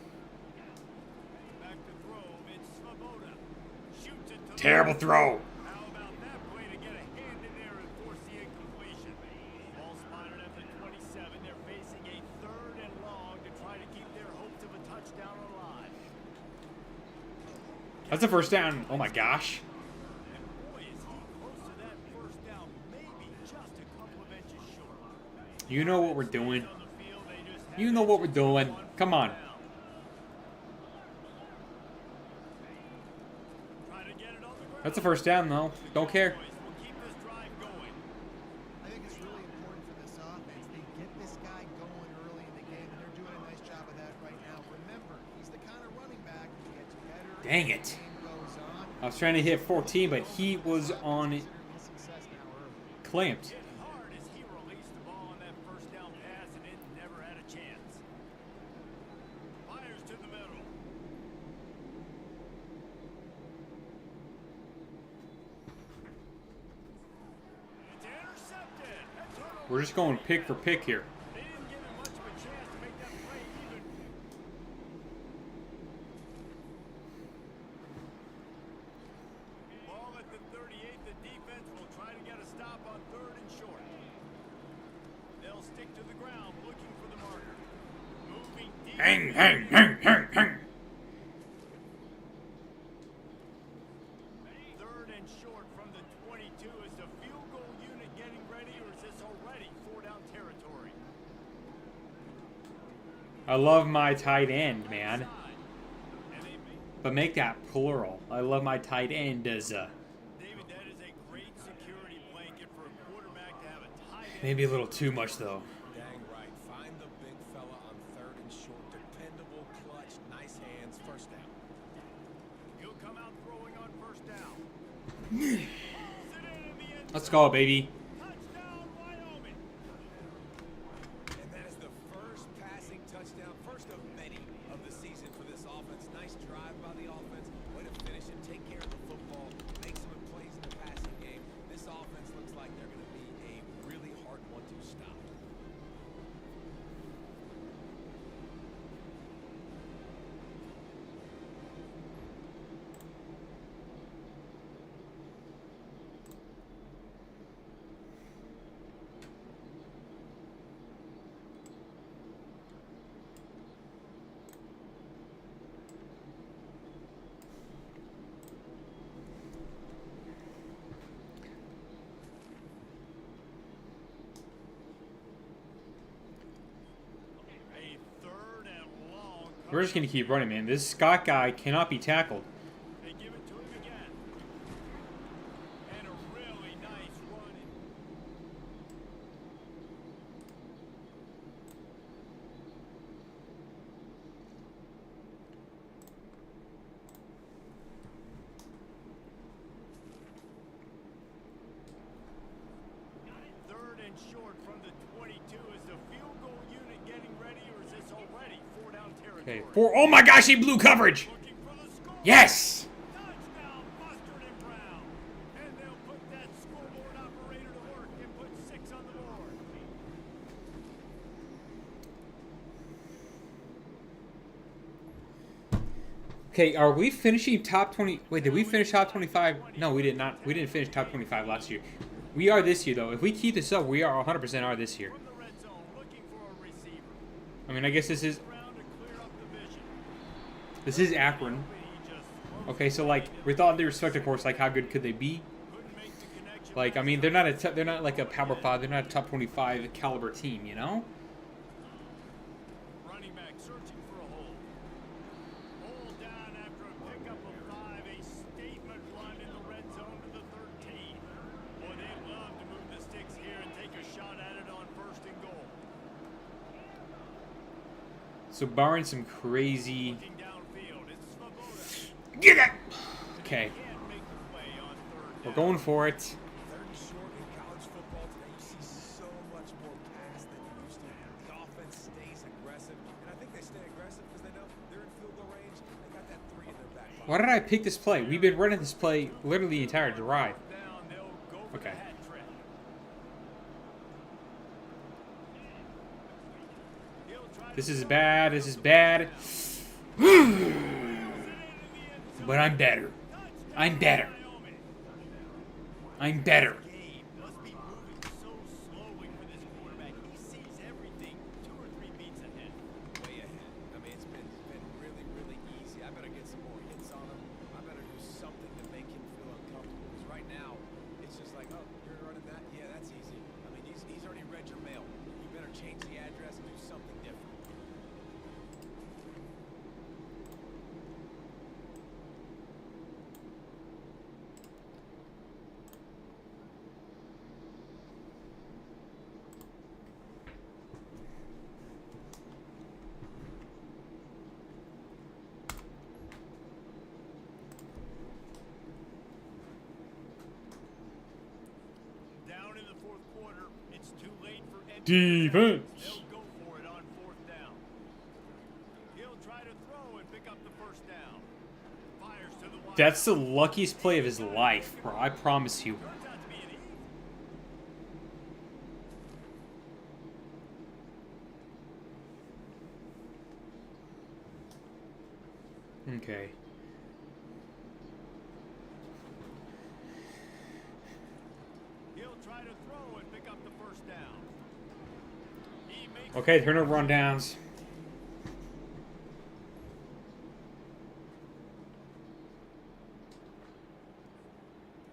S13: Back to throw. It's Svoboda. Shoots it to the
S1: Terrible throw.
S13: How about that play to get a hand in there and force the incompletion? Ball spotted at the 27. They're facing a 3rd and long to try to keep their hopes of a touchdown alive.
S1: That's a 1st down. Oh my gosh.
S13: And boy, is he close to that 1st down. Maybe just a couple of inches short.
S1: You know what we're doing.
S13: On the field, they just have
S1: You know what we're doing. Come on.
S13: try to get it on the ground.
S1: That's a 1st down though. Don't care.
S13: Boys will keep this drive going.
S14: I think it's really important for this offense. They get this guy going early in the game, and they're doing a nice job of that right now. Remember, he's the kind of running back who gets better
S1: Dang
S14: as
S1: it.
S14: the game goes on.
S1: I was trying to hit 14, but he was on it.
S14: Consider his success now early.
S1: Clamped.
S13: Hit hard as he released the ball on that 1st down pass, and it never had a chance. Fires to the middle. It's intercepted. That turnover.
S1: We're just going pick for pick here.
S13: They didn't give him much of a chance to make that play even. Ball at the 38. The defense will try to get a stop on 3rd and short. They'll stick to the ground looking for the marker. Moving deep.
S1: Hang, hang, hang, hang, hang.
S13: 3rd and short from the 22. Is the field goal unit getting ready, or is this already 4-down territory?
S1: I love my tight end, man.
S13: And they make
S1: But make that plural. I love my tight end as
S13: David, that is a great security blanket for a quarterback to have a tight end.
S1: maybe a little too much though.
S6: Dang right. Find the big fella on 3rd and short. Dependable, clutch, nice hands. 1st down.
S13: He'll come out throwing on 1st down.
S1: Let's go, baby.
S13: Touchdown, Wyoming.
S6: And that is the 1st passing touchdown, 1st of many of the season for this offense. Nice drive by the offense. Way to finish and take care of the football. Make some plays in the passing game. This offense looks like they're going to be a really hard one to stop.
S1: We're just gonna keep running, man. This Scott guy cannot be tackled.
S13: They give it to him again. And a really nice run. Third and short from the 22. Is the field goal unit getting ready, or is this already 4-down territory?
S1: Okay, 4. Oh my gosh, he blew coverage! Yes!
S13: Touchdown, Mustard and Brown. And they'll put that scoreboard operator to work and put 6 on the board.
S1: Okay, are we finishing top 20? Wait, did we finish top 25? No, we did not. We didn't finish top 25 last year. We are this year, though. If we keep this up, we are 100% are this year. I mean, I guess this is Akron. Okay, so like with all due respect, of course, like how good could they be? Like, I mean, they're not like a Power 5. They're not a top 25 caliber team, you know?
S13: Running back searching for a hole. Hole down after a pickup of 5. A statement run in the red zone to the 13. Boy, they love to move the sticks here and take a shot at it on 1st and goal.
S1: So barring some crazy.
S13: Looking downfield, it's Svoboda.
S1: Get it! Okay. We're going for it. Why did I pick this play? We've been running this play literally the entire drive. Okay. This is bad. This is bad. But I'm better. I'm better. I'm better. Defense.
S13: They'll go for it on 4th down. He'll try to throw and pick up the 1st down. Fires to the wide.
S1: That's the luckiest play of his life, bro. I promise you. Okay.
S13: He'll try to throw and pick up the 1st down.
S1: Okay, turnover on downs.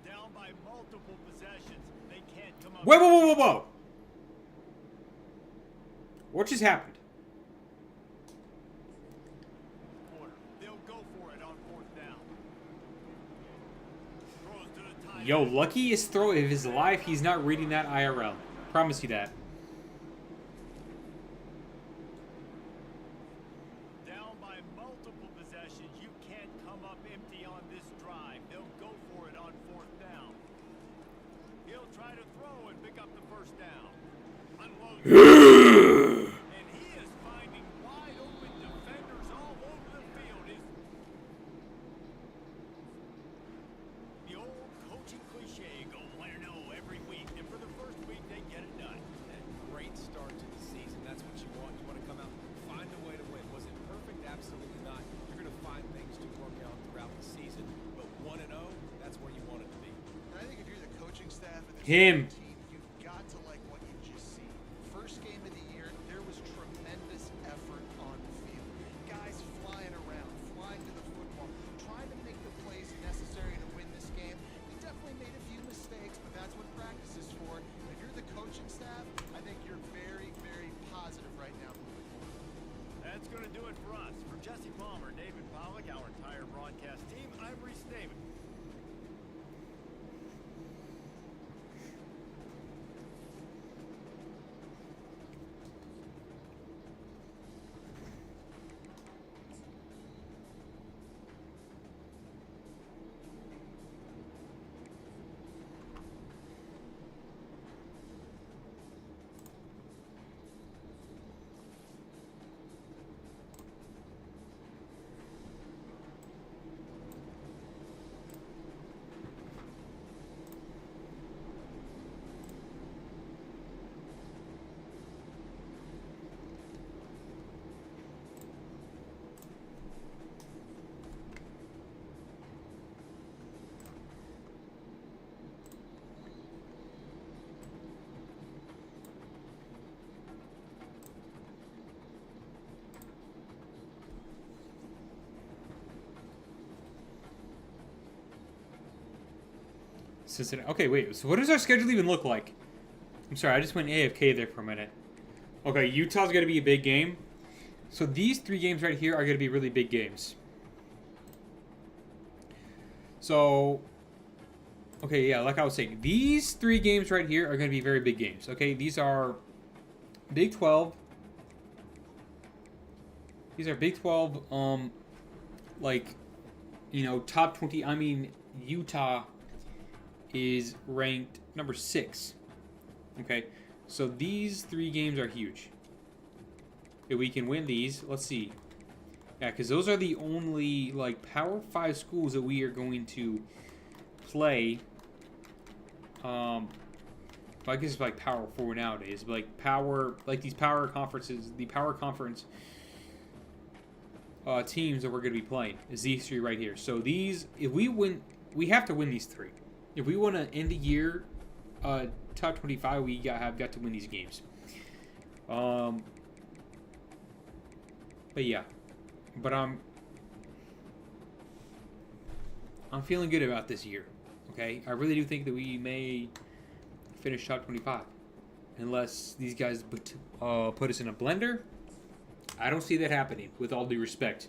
S13: Down by multiple possessions. They can't come up.
S1: Whoa, whoa, whoa, whoa, whoa! What just happened?
S13: They'll go for it on 4th down. Throws to the tight.
S1: Yo, luckiest throw of his life. He's not reading that IRL. Promise you that.
S13: Down by multiple possessions. You can't come up empty on this drive. They'll go for it on 4th down. He'll try to throw and pick up the 1st down. Unload. And he is finding wide open defenders all over the field. The old coaching cliche, go win or no every week. And for the first week, they get it done.
S15: And great start to the season. That's what you want. You want to come out and find a way to win. Was it perfect? Absolutely not. You're going to find things to work out throughout the season. But 1-0, that's where you want it to be.
S14: And I think if you're the coaching staff of this
S1: Him.
S14: team, you've got to like what you just see. First game of the year, there was tremendous effort on the field. Guys flying around, flying to the football, trying to make the plays necessary to win this game. We definitely made a few mistakes, but that's what practice is for. And if you're the coaching staff, I think you're very, very positive right now moving forward.
S13: That's going to do do it for us. For Jesse Palmer, David Pollock, our entire broadcast team, I'm Reese Davis.
S1: Cincinnati. Okay, wait. So what does our schedule even look like? I'm sorry, I just went AFK there for a minute. Okay, Utah's going to be a big game. So these 3 games right here are going to be really big games. So, okay, yeah, like I was saying, these 3 games right here are going to be very big games. Okay, these are Big 12. These are Big 12, like, you know, top 20. I mean, Utah is ranked number 6. Okay, so these 3 games are huge. If we can win these, let's see. Yeah, because those are the only, like, Power 5 schools that we are going to play. I guess it's like Power 4 nowadays, but like these power conferences, the power conference teams that we're going to be playing is these 3 right here. So these, if we win, we have to win these 3. If we want to end the year top 25, we have got to win these games. But yeah, but I'm feeling good about this year. Okay, I really do think that we may finish top 25, unless these guys put us in a blender. I don't see that happening, with all due respect.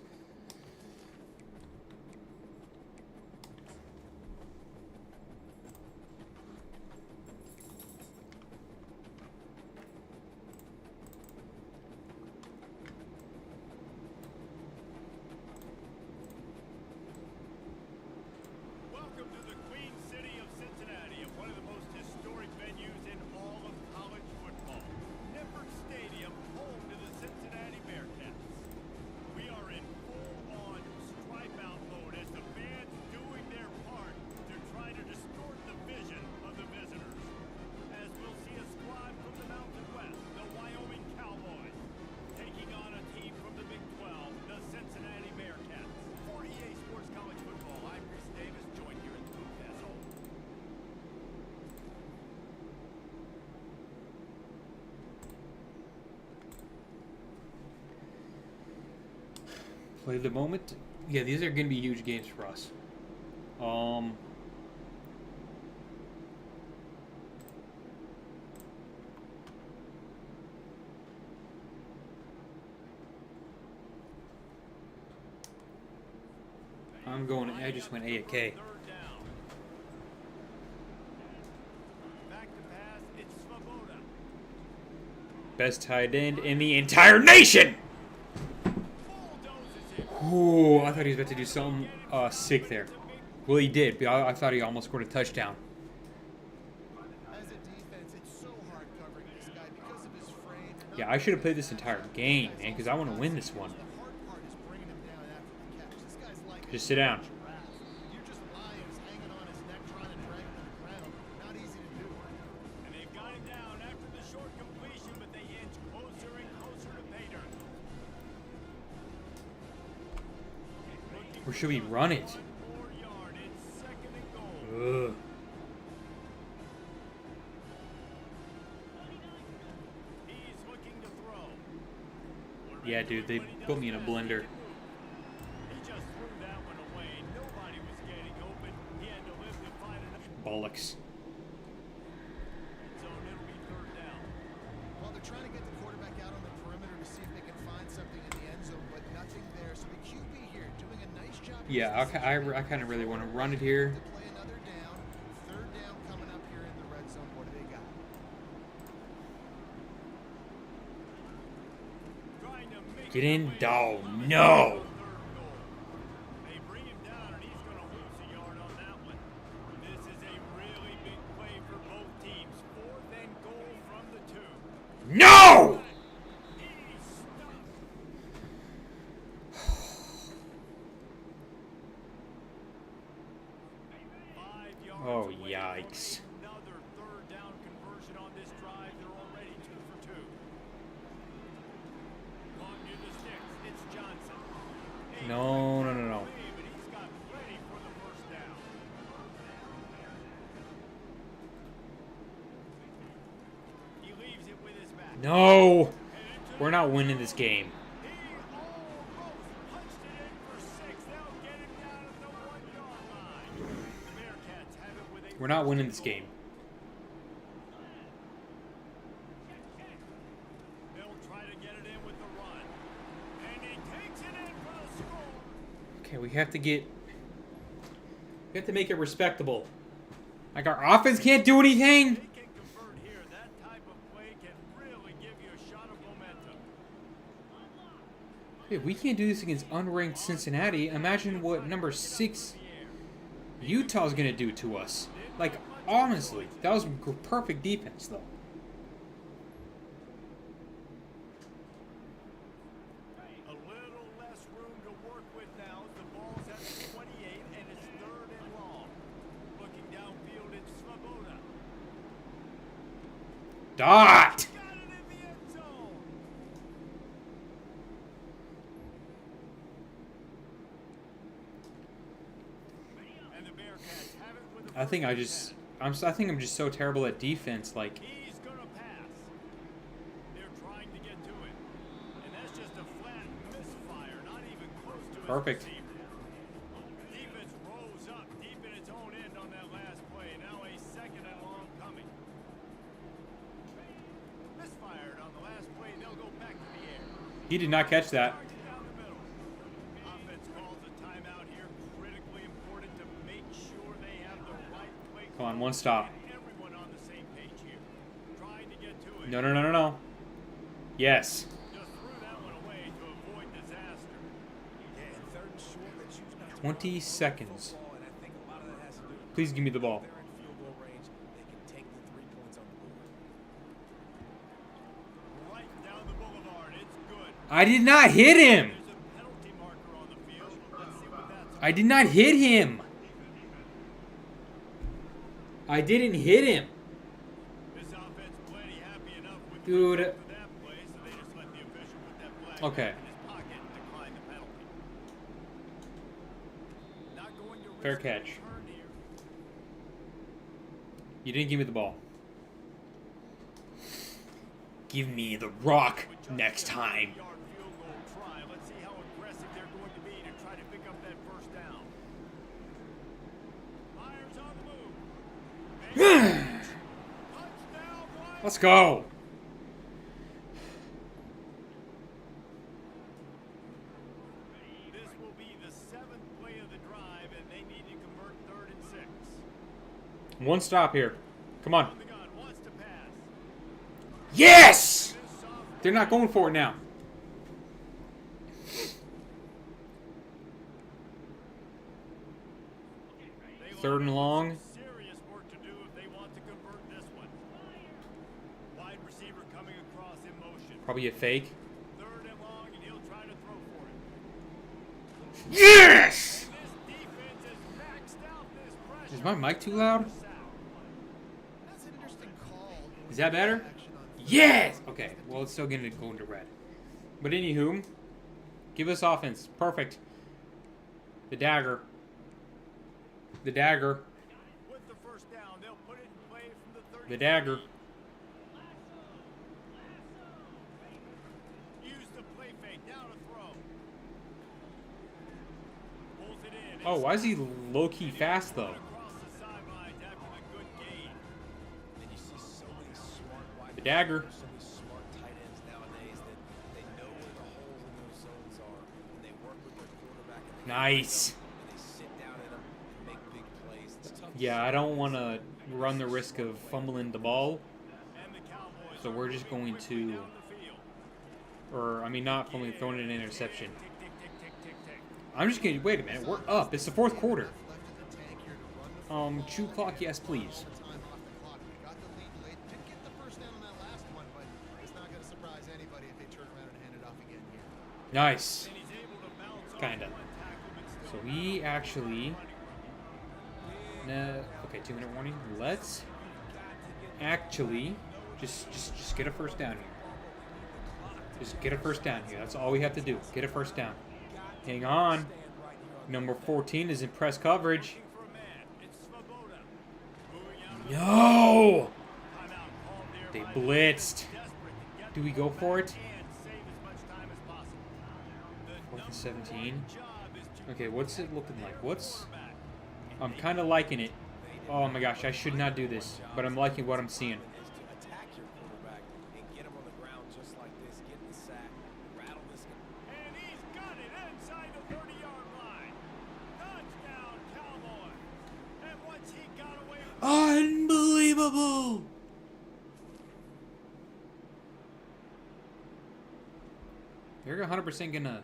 S13: Welcome to the Queen City of Cincinnati, and one of the most historic venues in all of college football. Nippert Stadium, home to the Cincinnati Bearcats. We are in full-on stripe-out mode as the fans doing their part to try to distort the vision of the visitors. As we'll see a squad from the Mountain West, the Wyoming Cowboys, taking on a team from the Big 12, the Cincinnati Bearcats. For EA Sports College Football, I'm Reese Davis, joined here in the booth as always.
S1: Play the moment. Yeah, these are going to be huge games for us. I'm going. I just went AFK.
S13: Third down. Back to pass, it's Svoboda.
S1: Best tight end in the entire nation. Ooh, I thought he was about to do something sick there. Well, he did, but I thought he almost scored a touchdown.
S14: As a defense, it's so hard covering this guy because of his frame.
S1: Yeah, I should have played this entire game, man, because I want to win this one.
S14: The hard part is bringing him down after the catch. This guy's like
S1: Just sit down.
S14: You're just lions hanging on his neck trying to drag him to the ground. Not easy to do.
S13: And they've got him down after the short completion, but they inch closer and closer to pay dirt.
S1: Or should we run it?
S13: More yard, it's second and goal.
S1: Ugh.
S13: He's looking to throw.
S1: Yeah, dude, they put me in a blender.
S13: He just threw that one away. Nobody was getting open. He had to live to find it.
S1: Bollocks.
S13: So it'll be third down.
S14: Well, they're trying to get the quarterback out on the perimeter to see if they can find something in the end zone, but
S1: Yeah, I kind of really want to run it here.
S14: Play another down. Third down coming up here in the red zone. What do they got?
S13: Trying to make
S1: Get in, dog. No.
S13: They bring him down, and he's going to lose a yard on that one. This is a really big play for both teams. 4th and goal from the 2.
S1: No!
S13: He's stuck.
S1: Oh, yikes.
S13: Another third down conversion on this drive. They're already 2 for 2. Long near the sticks. It's Johnson.
S1: No, no, no, no.
S13: But he's got plenty for the first down. He leaves it with his back.
S1: No! We're not winning this game.
S13: He almost punched it in for 6. They'll get him down at the 1-yard line. The Bearcats have it with a
S1: We're not winning this game.
S13: They'll try to get it in with the run. And he takes it in for the score.
S1: Okay, we have to make it respectable. Like, our offense can't do anything?
S13: They can convert here. That type of play can really give you a shot of momentum.
S1: If we can't do this against unranked Cincinnati, imagine what number 6 Utah's gonna do to us. Like, honestly, that was perfect defense, though.
S13: A little less room to work with now. The ball's at the 28, and it's 3rd and long. Looking downfield, it's Svoboda.
S1: Dot!
S13: Got it in the end zone. And the Bearcats have it with a
S1: I think
S13: first
S1: I think I'm just so terrible at defense. Like,
S13: He's gonna pass. They're trying to get to it. And that's just a flat misfire, not even close to his
S1: perfect.
S13: receiver. Defense rose up deep in its own end on that last play. Now a 2nd and long coming. Misfired on the last play. They'll go back to the air.
S1: He did not catch that.
S13: Down the middle. Offense calls a timeout here. Critically important to make sure they have the right play.
S1: Come on, one stop.
S13: Everyone on the same page here. Trying to get to it.
S1: No, no, no, no, no. Yes.
S13: Just threw that one away to avoid disaster.
S15: Yeah, and 3rd and short, they choose not to
S1: 20 seconds.
S15: ball, and I think a lot of that has to do with
S1: Please give me the ball.
S15: they're in field goal range. They can take the 3 points on the board.
S13: Right down the boulevard. It's good.
S1: I did not hit him.
S13: There's a penalty marker on the field. Let's see what that's
S1: I did not hit him. I didn't hit him.
S13: This offense plenty happy enough with
S1: Dude.
S13: the for that play, so they just let the official put that flag
S1: Okay.
S13: in his pocket and decline the penalty. Not going to
S1: Fair
S13: risk a
S1: catch.
S13: return here.
S1: You didn't give me the ball. Give me the rock next time.
S13: Yard field goal try. Let's see how aggressive they're going to be to try to pick up that first down. Myers on the move. Touchdown, Lions.
S1: Let's go.
S13: This will be the 7th play of the drive, and they need to convert 3rd and 6.
S1: One stop here. Come on.
S13: On the gun, wants to pass.
S1: Yes! They're not going for it now.
S13: They
S1: 3rd and long.
S13: serious work to do if they want to convert this one. Wide receiver coming across in motion.
S1: Probably a fake.
S13: 3rd and long, and he'll try to throw for it.
S1: Yes!
S13: This defense is maxed out this pressure.
S1: Is my mic too loud?
S14: That's an interesting call.
S1: Is that better? Yes! Okay, well, it's still going to go into red. But anywho, give us offense. Perfect. The dagger. The dagger.
S13: With the first down, they'll put it in play from the 30.
S1: The dagger.
S13: Use the play fake, now to throw. Pulls it in.
S1: Oh, why is he low-key fast, though?
S13: Across the sidelines after the good gain.
S15: And you see so many smart wide
S1: The dagger.
S15: receivers, so many smart tight ends nowadays that they know where the holes in those zones are, and they work with their quarterback. And they
S1: Nice.
S15: and
S1: Yeah, I don't want to run the risk of fumbling the ball. So we're just going to, or I mean not fumbling, throwing an interception. I'm just kidding. Wait a minute, we're up. It's the fourth quarter. Chew clock, yes, please. Nice. Kinda. So we actually. Okay, 2-minute warning. Let's actually just get a first down here. Just get a first down here. That's all we have to do. Get a first down. Hang on. Number 14 is in press coverage. No! They blitzed. Do we go for it? 4th and 17. Okay, what's it looking like? I'm kind of liking it. Oh my gosh, I should not do this, but I'm liking what I'm seeing. Unbelievable! They're 100% gonna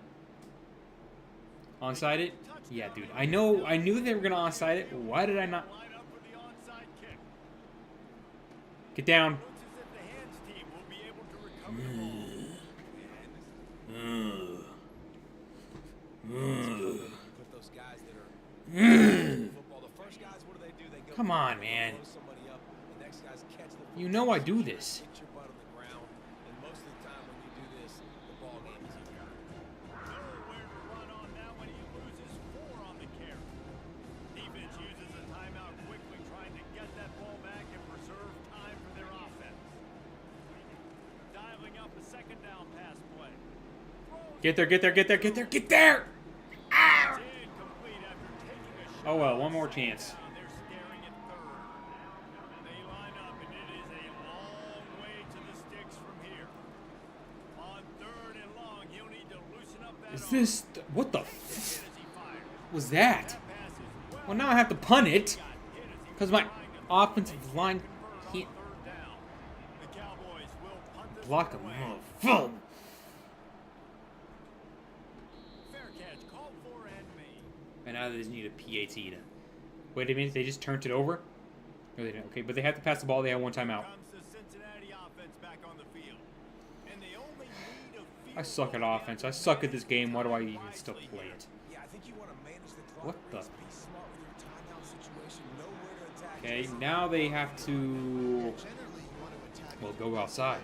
S1: onside it. Yeah, dude. I knew they were gonna onside it. Why did I not? Get down. Come on, man. You know I do this. Get there, get there, get there, get there, get there! Ah! Oh well, one more chance. Is this... What the f... was that? Well, now I have to punt it. Because my offensive line can't... block him. Oh, and now they just need a PAT to... Wait a minute, they just turned it over? No, they didn't. Okay, but they have to pass the ball. They have one timeout. I suck at offense. I suck at this game. Why do I even still play it? What the... Okay, now they have to... well, go outside.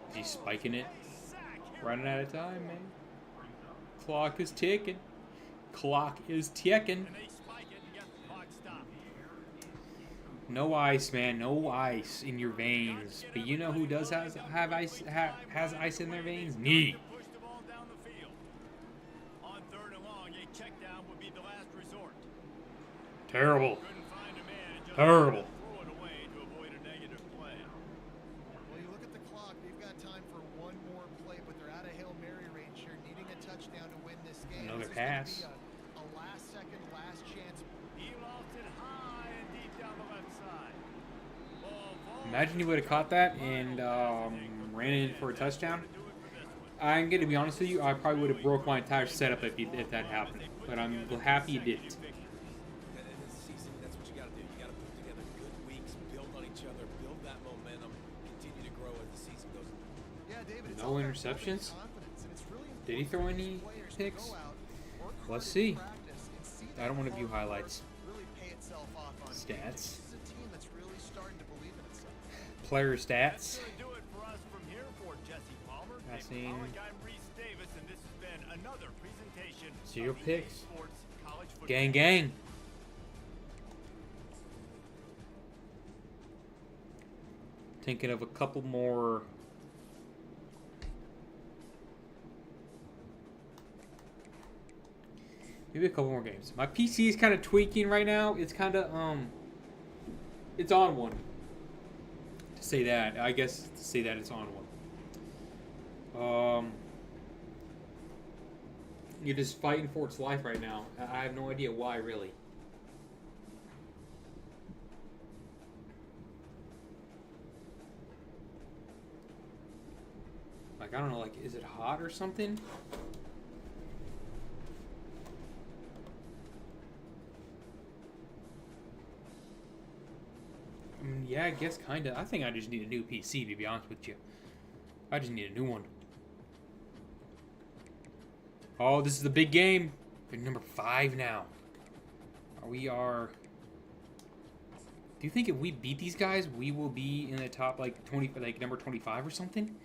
S1: Is he spiking it? Running out of time, man. Clock is ticking. Clock is ticking. No ice, man. No ice in your veins. But you know who does has ice in their veins? Me. Terrible. Terrible. Another pass. Imagine you would have caught that and ran in for a touchdown. I'm going to be honest with you, I probably would have broke my entire setup if that happened. But I'm happy it didn't. No interceptions? Did he throw any picks? Let's see. I don't want to view highlights. Stats. Player stats. Passing. Zero picks. Gang, gang. Thinking of a couple more. Maybe a couple more games. My PC is kind of tweaking right now. It's kind of, it's on one. say that. I guess to say that it's on one. You're just fighting for its life right now. I have no idea why, really. Like, I don't know, like, is it hot or something? I mean, yeah, I guess kinda. I think I just need a new PC, to be honest with you. I just need a new one. Oh, this is the big game. We're number 5 now. We are... Do you think if we beat these guys, we will be in the top, like, 20, like, number 25 or something?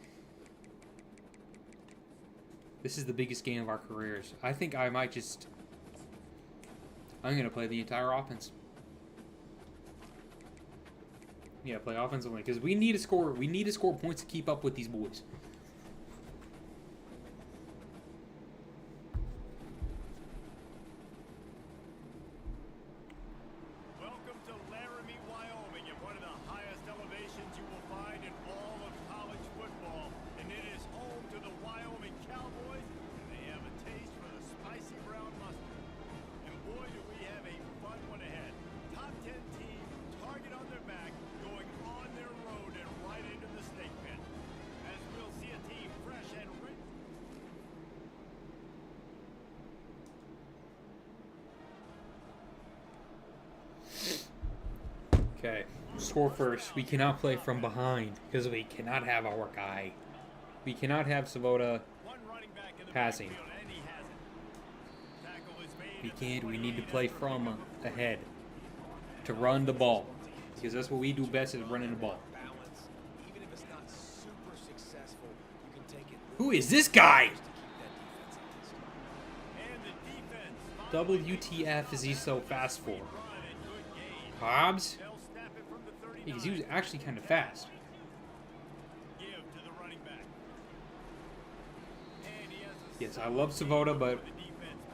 S1: This is the biggest game of our careers. I think I might just... I'm going to play the entire offense. Yeah, play offensively, because we need to score. We need to score points to keep up with these boys.
S13: Welcome to Laramie, Wyoming, at one of the highest elevations you will find in all of college football. And it is home to the Wyoming Cowboys, and they have a taste for the spicy brown mustard. And boy, do we have a fun one ahead. Top 10 team, target on their back, going on their road and right into the snake pit. As we'll see a team fresh and rich.
S1: Okay, score first. We cannot play from behind because we cannot have our guy. We cannot have Svoboda passing. We can't. We need to play from ahead to run the ball because that's what we do best is running the ball.
S15: Even if it's not super successful, you can take it.
S1: Who is this guy? WTF is he so fast for? Hobbs? Because he was actually kind of fast. Yes, I love Svoboda, but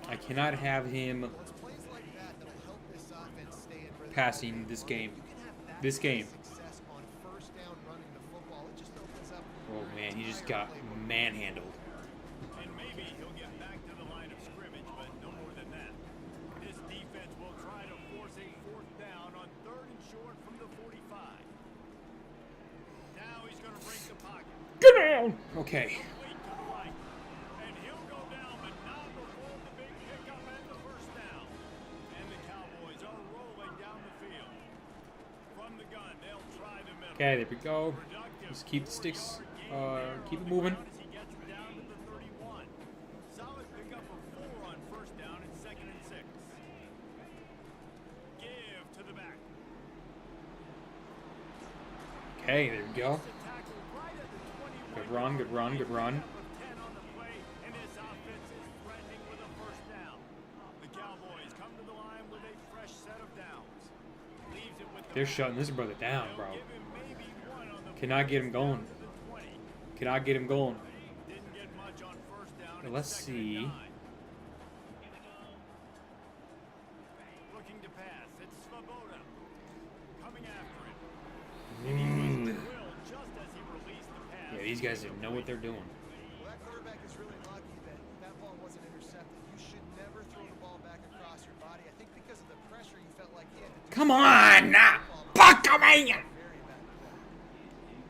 S1: I cannot have him passing this game. This game. Oh man, he just got manhandled.
S13: And maybe he'll get back to the line of scrimmage, but no more than that. This defense will try to force a 4th down on 3rd and short from the 45. Now he's going to break the pocket.
S1: Get down! Okay.
S13: And he'll go down, but not before the big pickup and the 1st down. And the Cowboys are rolling down the field. From the gun, they'll try the middle.
S1: Okay, there we go. Just keep the sticks, keep it moving.
S13: Solid pickup of 4 on 1st down and 2nd and 6. Give to the back.
S1: Okay, there we go. Good run, good run, good run.
S13: And his offense is threatening with a 1st down. The Cowboys come to the line with a fresh set of downs. Leaves it with the
S1: They're shutting this brother down, bro. Cannot get him going. Cannot get him going.
S13: Didn't get much on 1st down.
S1: Well, let's see.
S13: Looking to pass. It's Svoboda. Coming after it. Just as he released the pass.
S1: Yeah, these guys know what they're doing.
S14: Well, that quarterback is really lucky that that ball wasn't intercepted. You should never throw the ball back across your body. I think because of the pressure, you felt like he had to do
S1: Come on! Fuck me!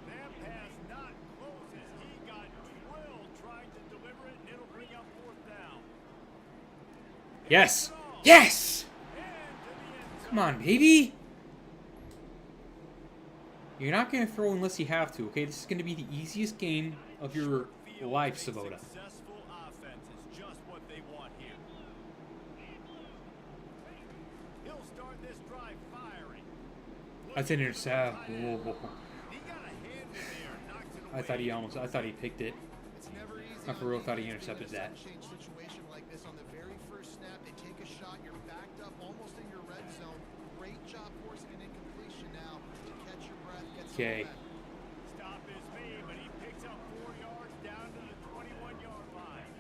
S13: That pass not close as he got drilled trying to deliver it, and it'll bring up 4th down.
S1: Yes! Yes! Come on, baby! You're not going to throw unless you have to, okay? This is going to be the easiest game of your life, Svoboda.
S13: Successful offense is just what they want here. He'll start this drive firing.
S1: That's an intercept. Whoa. I thought he picked it. I for real thought he intercepted that.
S14: Situation like this on the very first snap, they take a shot, you're backed up almost in your red zone. Great job forcing an incompletion now to catch your breath.
S1: Okay.
S13: Stop is made, but he picks up 4 yards down to the 21-yard line.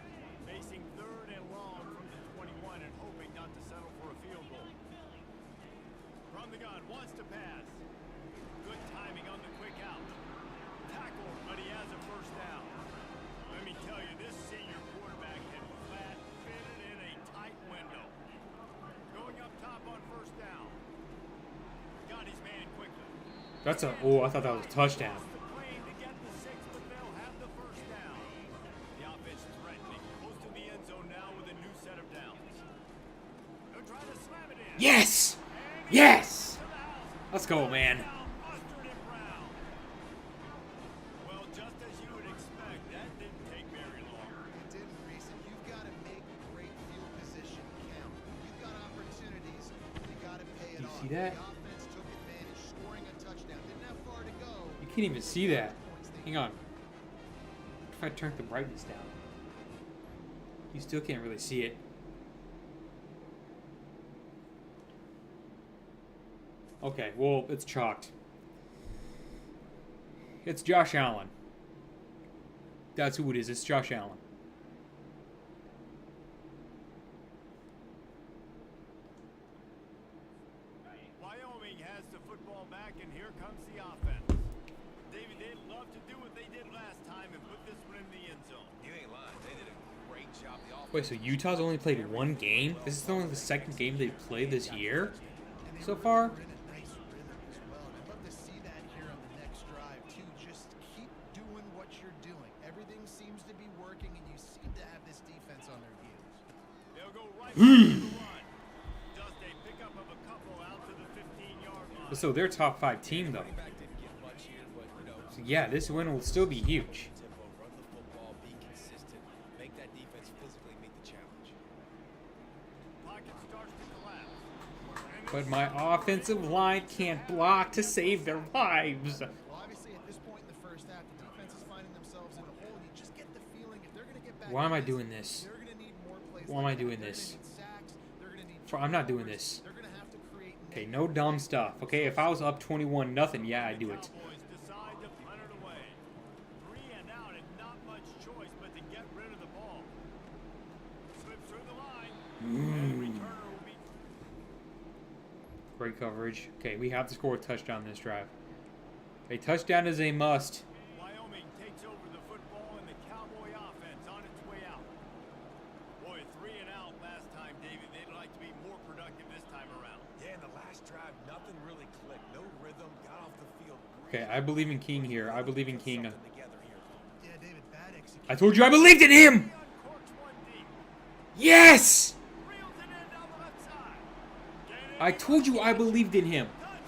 S13: Facing 3rd and long from the 21 and hoping not to settle for a field goal. From the gun, wants to pass. Good timing on the quick out. for it, but he has a first down. Let me tell you, this senior quarterback can flat fit it in a tight window. Going up top on first down. Got his man quickly.
S1: That's a. Oh, I thought that was a touchdown.
S13: The plane to get the 6, but they'll have the first down. The offense threatening. Close to the end zone now with a new set of downs. They'll try to slam it in.
S1: Yes! Yes! Let's go, man.
S13: Well, just as you would expect, that didn't take very long.
S14: It didn't, Reese, and you've got to make great field position count. You've got opportunities. You got to pay it
S1: You
S14: off.
S1: see that?
S14: The offense took advantage, scoring a touchdown. Didn't have far to go.
S1: You can't even see that. Hang on. If I turn the brightness down, you still can't really see it. Okay, well, it's chalked. It's Josh Allen. That's who it is. It's Josh Allen.
S13: Wyoming has the football back, and here comes the offense. David, they'd love to do what they did last time and put this one in the end zone.
S15: You ain't lying. They did a great job. The offense.
S1: Wait, so Utah's only played one game? This is only the second game they've played this year so far?
S14: Nice rhythm as well. And I'd love to see that here on the next drive, too. Just keep doing what you're doing. Everything seems to be working, and you seem to have this defense on their heels.
S13: They'll go right to the run. Just a pickup of a couple out to the 15-yard line.
S1: So they're top 5 team, though. So yeah, this win will still be huge.
S15: Tempo, run the football, be consistent, make that defense physically meet the challenge.
S13: Pocket starts to collapse.
S1: But my offensive line can't block to save their lives.
S14: Well, obviously, at this point in the first half, the defense is finding themselves in a hole. You just get the feeling if they're going to get back.
S1: Why am I
S14: in this,
S1: doing this?
S14: they're going to need more plays
S1: Why am I
S14: like that.
S1: doing
S14: They're
S1: this?
S14: gonna need sacks. They're gonna need
S1: I'm not doing
S14: turnovers.
S1: this.
S14: They're going to have to create
S1: Okay, no dumb stuff. Okay, if I was up 21-0, yeah, I'd do it.
S13: Cowboys decide to punt it away. 3 and out, and not much choice but to get rid of the ball. Slips through the line. And returner will be.
S1: Great coverage. Okay, we have to score a touchdown this drive. A touchdown is a must.
S13: Wyoming takes over the football, and the Cowboy offense on its way out. Boy, 3 and out last time, David. They'd like to be more productive this time around.
S15: Yeah, in the last drive, nothing really clicked. No rhythm. Got off the field.
S1: Okay, I believe in King here. I believe in King.
S15: Something together here.
S14: Yeah, David, bad execution.
S1: I told you I believed in him!
S13: Uncorks one deep.
S1: Yes!
S13: Reels it in down the left side.
S1: I told you I believed in him.
S13: Touchdown.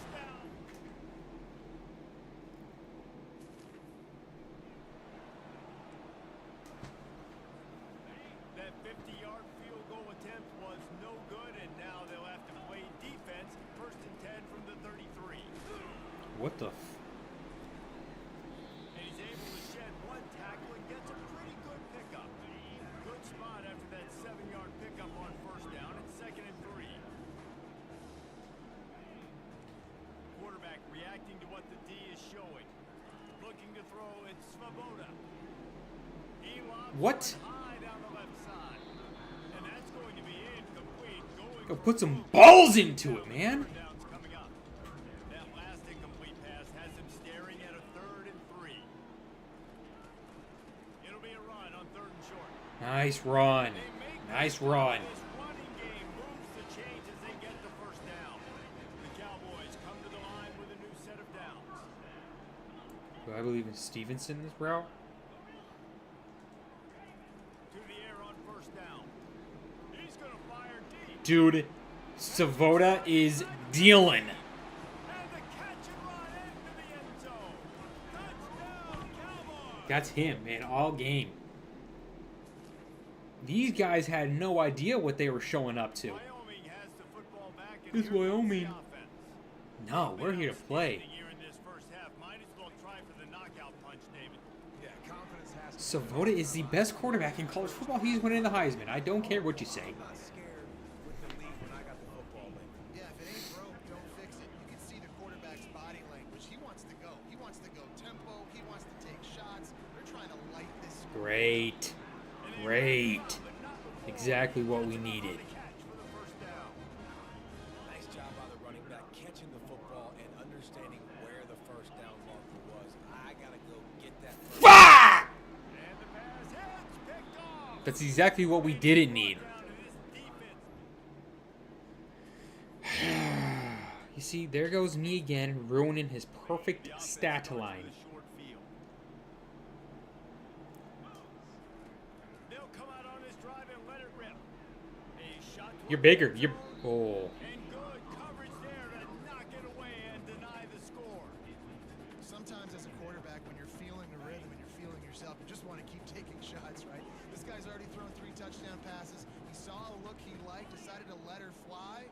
S13: That 50-yard field goal attempt was no good, and now they'll have to play defense. 1st and 10 from the 33.
S1: What the?
S13: And he's able to shed one tackle and gets a pretty good pickup. Good spot after that 7-yard pickup on first down. It's 2nd and 3. Quarterback reacting to what the D is showing. Looking to throw, it's Svoboda. He lobs
S1: What?
S13: one high down the left side. And that's going to be incomplete.
S1: Go put some balls into it, man.
S13: Downs coming up. That last incomplete pass has him staring at a 3rd and 3. It'll be a run on 3rd and short.
S1: Nice run. Nice run.
S13: This running game moves the chains as they get the first down. The Cowboys come to the line with a new set of downs.
S1: Do I believe in Stevenson this route?
S13: To the air on first down. He's going to fire deep.
S1: Dude, Svoboda is dealing.
S13: And the catch and run into the end zone. Touchdown, Cowboys.
S1: That's him, man, all game. These guys had no idea what they were showing up to.
S13: Wyoming has the football back, and
S1: It's
S13: here comes the
S1: Wyoming.
S13: offense.
S1: No, we're here to play.
S13: Here in this first half. Might as well try for the knockout punch, David.
S15: Yeah, confidence has to
S1: Svoboda is the best quarterback in college football. He's winning the Heisman. I don't care what you say.
S15: I'm not scared with the lead when I got the football late.
S14: Yeah, if it ain't broke, don't fix it. You can see the quarterback's body language. He wants to go. He wants to go tempo. He wants to take shots. They're trying to light this score.
S1: Great. Great. Exactly what we needed.
S15: Nice job by the running back catching the football and understanding where the first down marker was. I gotta go get that
S1: That's exactly what we didn't need. You see, there goes me again, ruining his perfect stat line. You're bigger. You're... Oh.
S14: Sometimes as a quarterback, when you're feeling the rhythm and you're feeling yourself, you just want to keep taking shots, right? This guy's already thrown 3 touchdown passes. He saw a look he liked, decided to let her fly.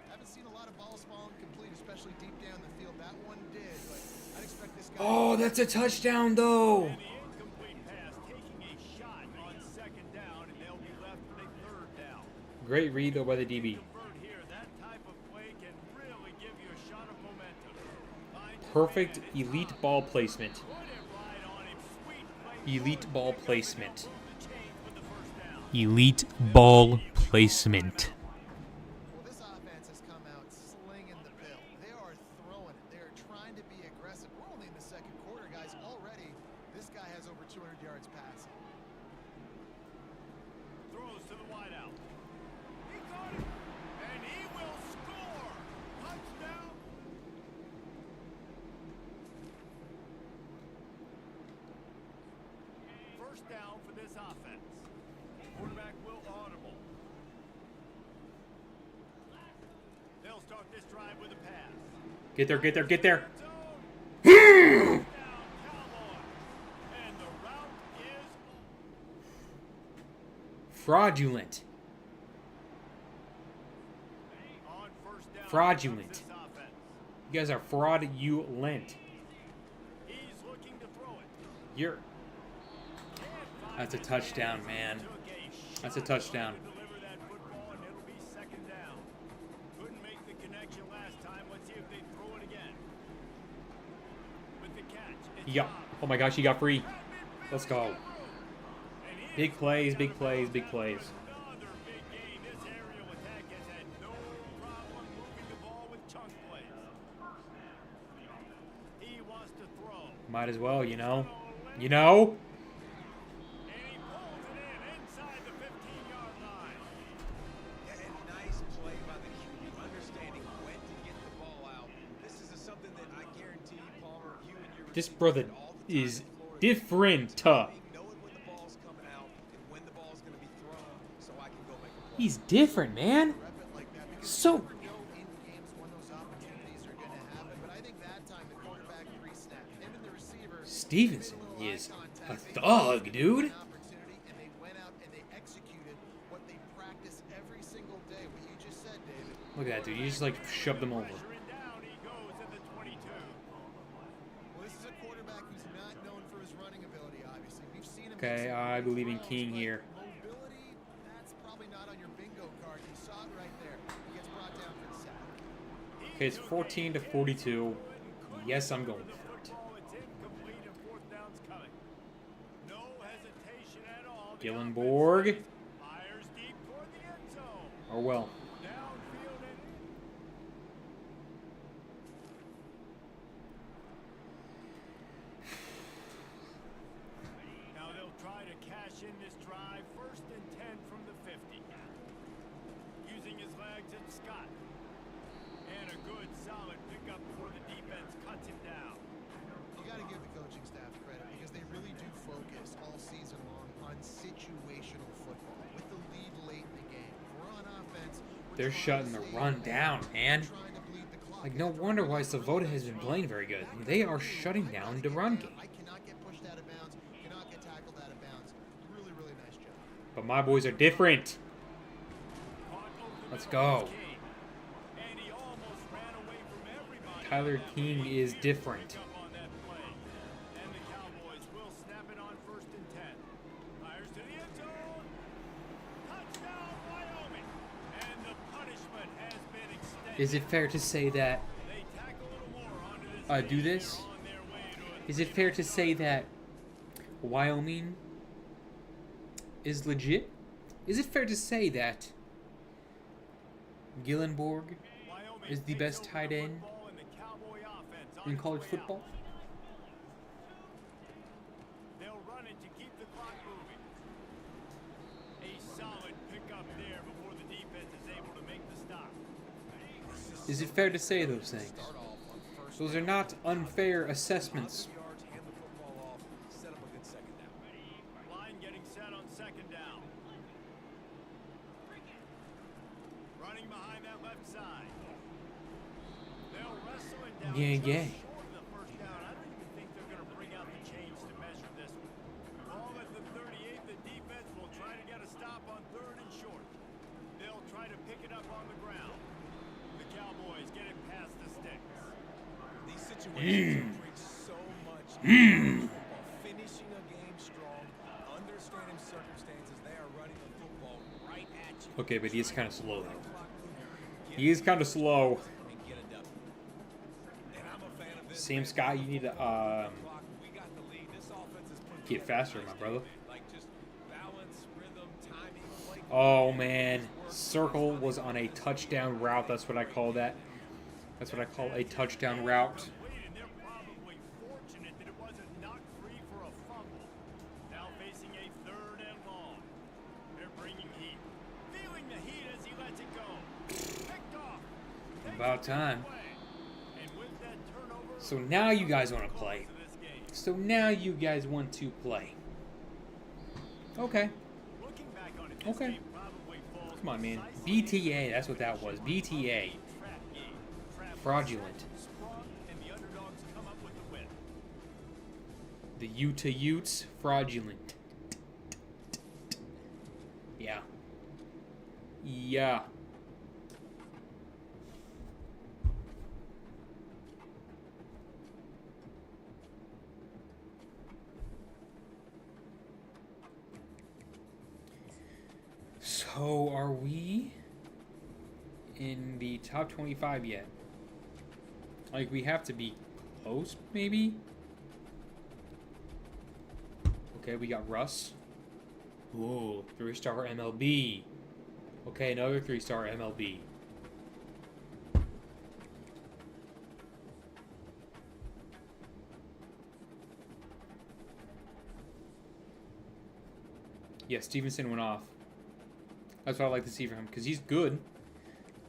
S14: Haven't seen a lot of balls falling complete, especially deep down the field. That one did, but I'd expect this guy...
S1: Oh, that's a touchdown, though.
S13: And the incomplete pass taking a shot on 2nd down, and they'll be left with a 3rd down.
S1: Great read, though, by the DB.
S13: Here, that type of play can really give you a shot of momentum.
S1: Perfect elite ball placement. Elite ball placement. Elite ball placement.
S14: Well, this offense has come out slinging the bill. They are throwing it. They are trying to be aggressive. We're only in the 2nd quarter, guys. Already, this guy has over 200 yards passing.
S13: Throws to the wideout. He got it, and he will score. Touchdown. First down for this offense. Quarterback will audible. They'll start this drive with a pass.
S1: Get there, get there, get there.
S13: And the route is
S1: Fraudulent.
S13: on first down.
S1: Fraudulent. You guys are fraudulent.
S13: He's looking to throw it.
S1: You're... That's a touchdown, man. That's a touchdown.
S13: Deliver that football, and it'll be 2nd down. Couldn't make the connection last time. Let's see if they throw it again. With the catch.
S1: Yeah. Oh my gosh, he got free. Let's go. Big plays, big plays, big plays.
S13: Another big game. This aerial attack has had no problem moving the ball with chunk plays. He wants to throw.
S1: Might as well, you know. You know?
S13: And he pulls it in inside the 15-yard line.
S15: Yeah, and nice play by the QB, understanding when to get the ball out. This is something that I guarantee, Palmer, you and your
S1: This brother is different. He's different, man. So... Stevenson is a thug, dude. Look at that, dude. You just like shoved them over. Okay, I believe in King here. Okay, it's 14-42. Yes, I'm going for it. Gillenborg. Or well.
S13: Now they'll try to cash in this drive. 1st and 10 from the 50. Using his legs, it's Scott. And a good, solid pickup before the defense cuts him down.
S14: You got to give the coaching staff credit because they really do focus all season long on situational football with the lead late in the game. If we're on offense,
S1: They're shutting the run down, man. Like, no wonder why Savota has been playing very good. They are shutting down the run game.
S14: I cannot get pushed out of bounds, cannot get tackled out of bounds. Really, really nice job.
S1: But my boys are different. Let's go. Tyler King is different. Is it fair to say that do this? Is it fair to say that Wyoming is legit? Is it fair to say that Gillenborg is the best tight end in college football? Is it fair to say those things? Those are not unfair assessments.
S13: Line getting set on second down. Running behind that left side. They'll wrestle it down.
S1: Yeah,
S13: just
S1: yeah.
S13: short of the first down. I don't even think they're going to bring out the chains to measure this one. Ball at the 38. The defense will try to get a stop on third and short. They'll try to pick it up on the ground. The Cowboys get it past the sticks.
S15: These situations preach so much. Finishing a game strong, understanding circumstances. They are running the football right at you.
S1: Okay, but he is kind of slow though. He is kind of slow. Sam Scott, you need to get faster, my brother. Oh man, circle was on a touchdown route. That's what I call that. That's what I call a touchdown route.
S13: They're probably fortunate that it wasn't knocked free for a fumble. Now facing a third and long. They're bringing heat. Feeling the heat as he lets it go. Picked off.
S1: About time.
S13: And with that turnover,
S1: So now you guys want to play. So now you guys want to play. Okay.
S13: looking back on it, this
S1: Okay.
S13: game probably falls
S1: Come on, man.
S13: precisely
S1: BTA, that's what that was. BTA.
S13: trap game. Trap
S1: Fraudulent.
S13: sprung, and the underdogs come up with the win.
S1: The Utah Utes, fraudulent. Yeah. Yeah. So, are we in the top 25 yet? Like, we have to be close, maybe? Okay, we got Russ. Ooh, 3-star MLB. Okay, another 3-star MLB. Yeah, Stevenson went off. That's what I like to see from him, because he's good.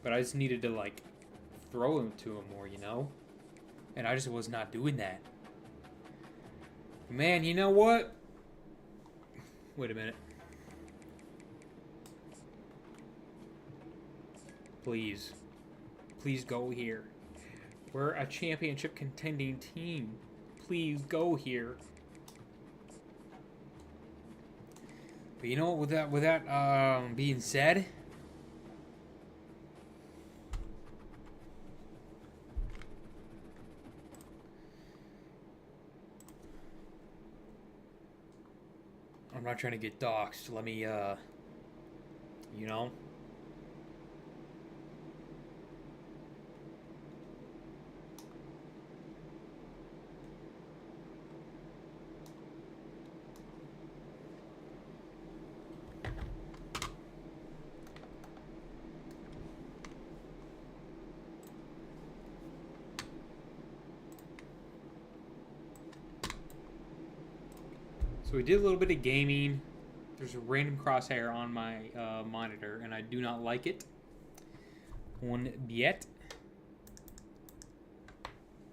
S1: But I just needed to, like, throw him to him more, you know? And I just was not doing that. Man, you know what? Wait a minute. Please. Please go here. We're a championship contending team. Please go here. But you know what, with that being said, I'm not trying to get doxxed. Let me, you know. So we did a little bit of gaming. There's a random crosshair on my monitor, and I do not like it. One bit.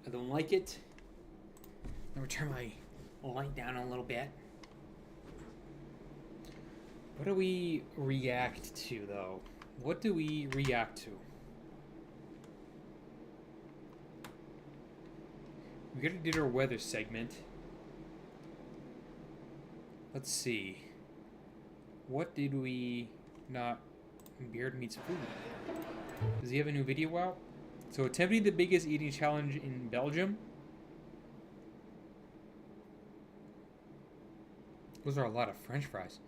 S1: I don't like it. Let me turn my light down a little bit. What do we react to, though? What do we react to? We gotta do our weather segment. Let's see. What did we not... Beard meets food. Does he have a new video out? So, attempting the biggest eating challenge in Belgium. Those are a lot of French fries.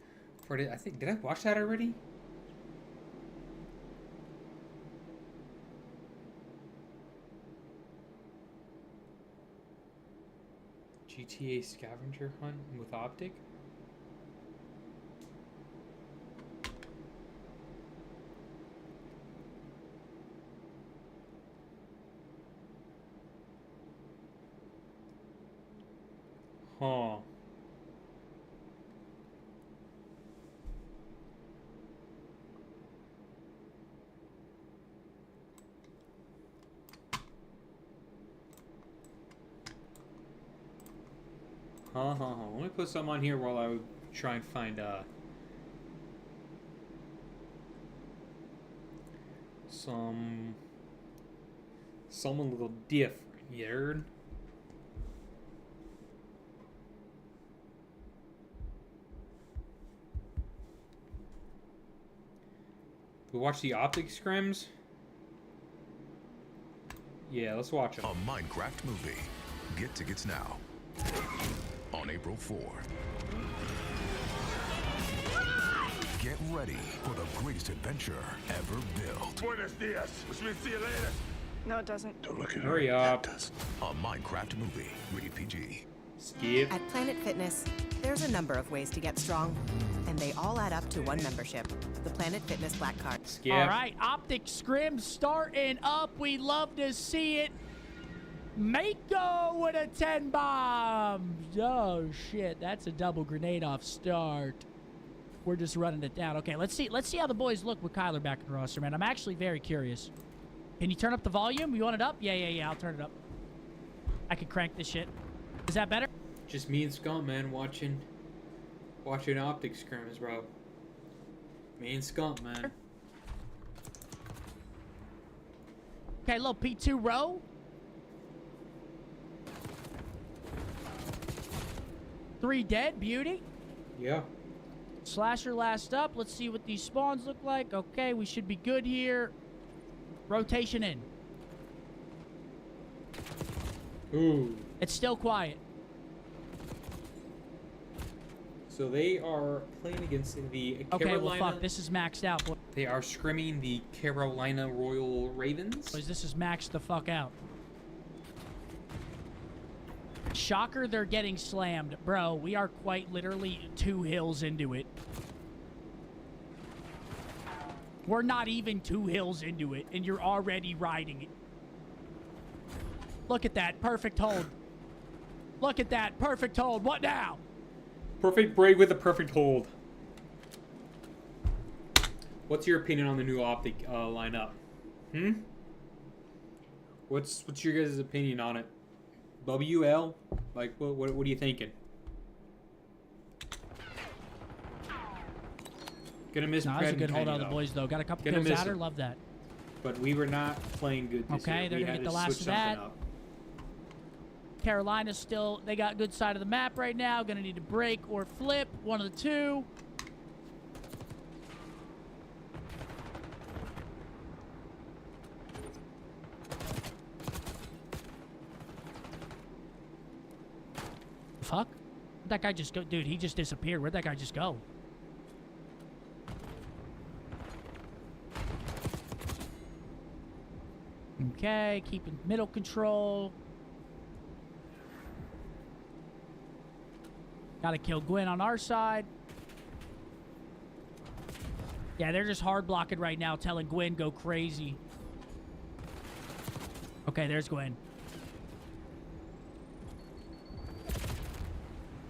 S1: I think, did I watch that already? GTA scavenger hunt with optic? Huh. Let me put some on here while I try and find some a little different. You heard? We watch the optic scrims. Yeah, let's watch them.
S3: A Minecraft movie. Get tickets now. On April 4. Get ready for the greatest adventure ever built.
S13: Buenos dias, which means see you later.
S11: No, it doesn't.
S3: Don't look at
S1: Hurry up.
S3: A Minecraft movie. Rated PG.
S1: Skip.
S16: At Planet Fitness, there's a number of ways to get strong, and they all add up to one membership, the Planet Fitness Black Card.
S1: Skip.
S5: All right, optic scrim starting up. We love to see it. Mako with a 10 bombs. Oh shit, that's a double grenade off start. We're just running it down. Okay, let's see how the boys look with Kyler back in the roster, man. I'm actually very curious. Can you turn up the volume? You want it up? Yeah, I'll turn it up. I can crank this shit. Is that better?
S1: Just me and Skunt, man, watching optic scrims, bro. Me and Skunt, man.
S5: Okay, little P2 row. Three dead, beauty.
S1: Yeah.
S5: Slasher last up. Let's see what these spawns look like. Okay, we should be good here. Rotation in.
S1: Ooh.
S5: It's still quiet.
S1: So they are playing against the
S5: Okay,
S1: Carolina.
S5: well, fuck. This is maxed out. Boys.
S1: They are scrimming the Carolina Royal Ravens.
S5: This is maxed the fuck out. Shocker, they're getting slammed. Bro, we are quite literally 2 hills into it. We're not even 2 hills into it, and you're already riding it. Look at that. Perfect hold. Look at that. Perfect hold. What now?
S1: Perfect break with a perfect hold. What's your opinion on the new optic lineup? What's your guys' opinion on it? WL? Like, what are you thinking? Gonna miss
S5: Nah,
S1: Brad
S5: that's a good
S1: and
S5: hold
S1: Kenny,
S5: on the
S1: though.
S5: boys, though. Got a couple
S1: Gonna
S5: kills
S1: miss
S5: out her.
S1: him.
S5: Love that.
S1: But we were not playing good this
S5: Okay,
S1: year.
S5: they're
S1: We
S5: gonna
S1: had
S5: get
S1: to
S5: the last
S1: switch
S5: of that.
S1: something up.
S5: Carolina's still, they got good side of the map right now. Gonna need to break or flip. One of the two. Fuck? Where'd that guy just go? Dude, he just disappeared. Where'd that guy just go? Okay, keeping middle control. Gotta kill Gwen on our side. Yeah, they're just hard blocking right now, telling Gwen go crazy. Okay, there's Gwen.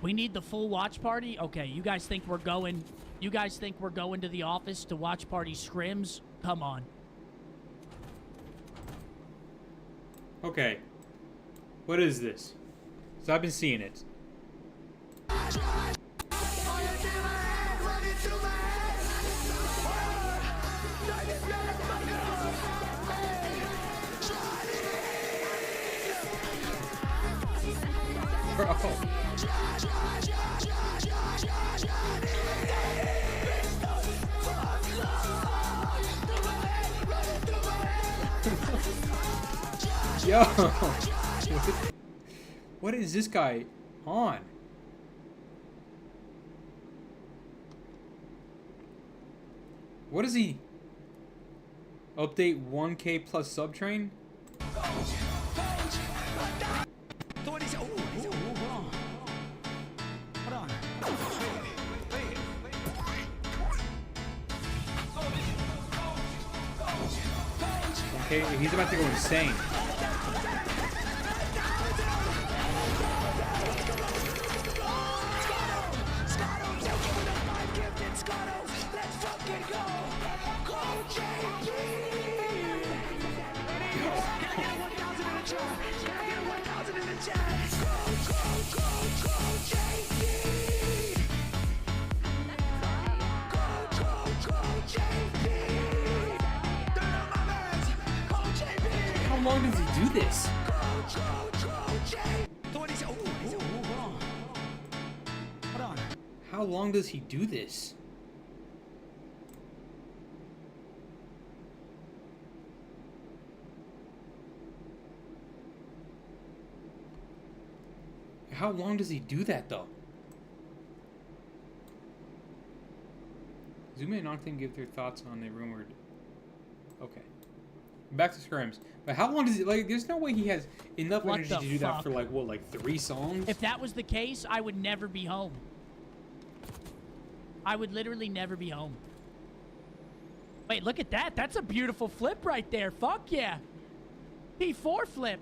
S5: We need the full watch party? Okay, you guys think we're going to the office to watch party scrims? Come on.
S1: Okay. What is this? So I've been seeing it. Bro. Yo. What is this guy on? What is he? Update 1K plus subtrain? Okay, he's about to go insane.
S13: Go, go, go, go,
S1: long does he do this? How long does he do this? How long does he do that though? Zuma and Octane give their thoughts on the rumored. Okay. Back to scrims. But how long does it, like, there's no way he has enough
S17: What
S1: energy
S17: the
S1: to do that
S17: fuck?
S1: for, like, what, like 3 songs?
S17: If that was the case, I would never be home. I would literally never be home. Wait, look at that. That's a beautiful flip right there. Fuck yeah. P4 flip.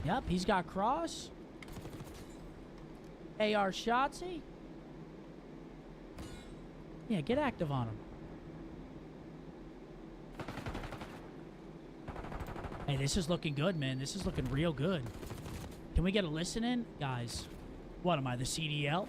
S17: Yep, he's got cross. AR Shotzi. Yeah, get active on him. Hey, this is looking good, man. This is looking real good. Can we get a listen in? Guys, what am I, the CDL?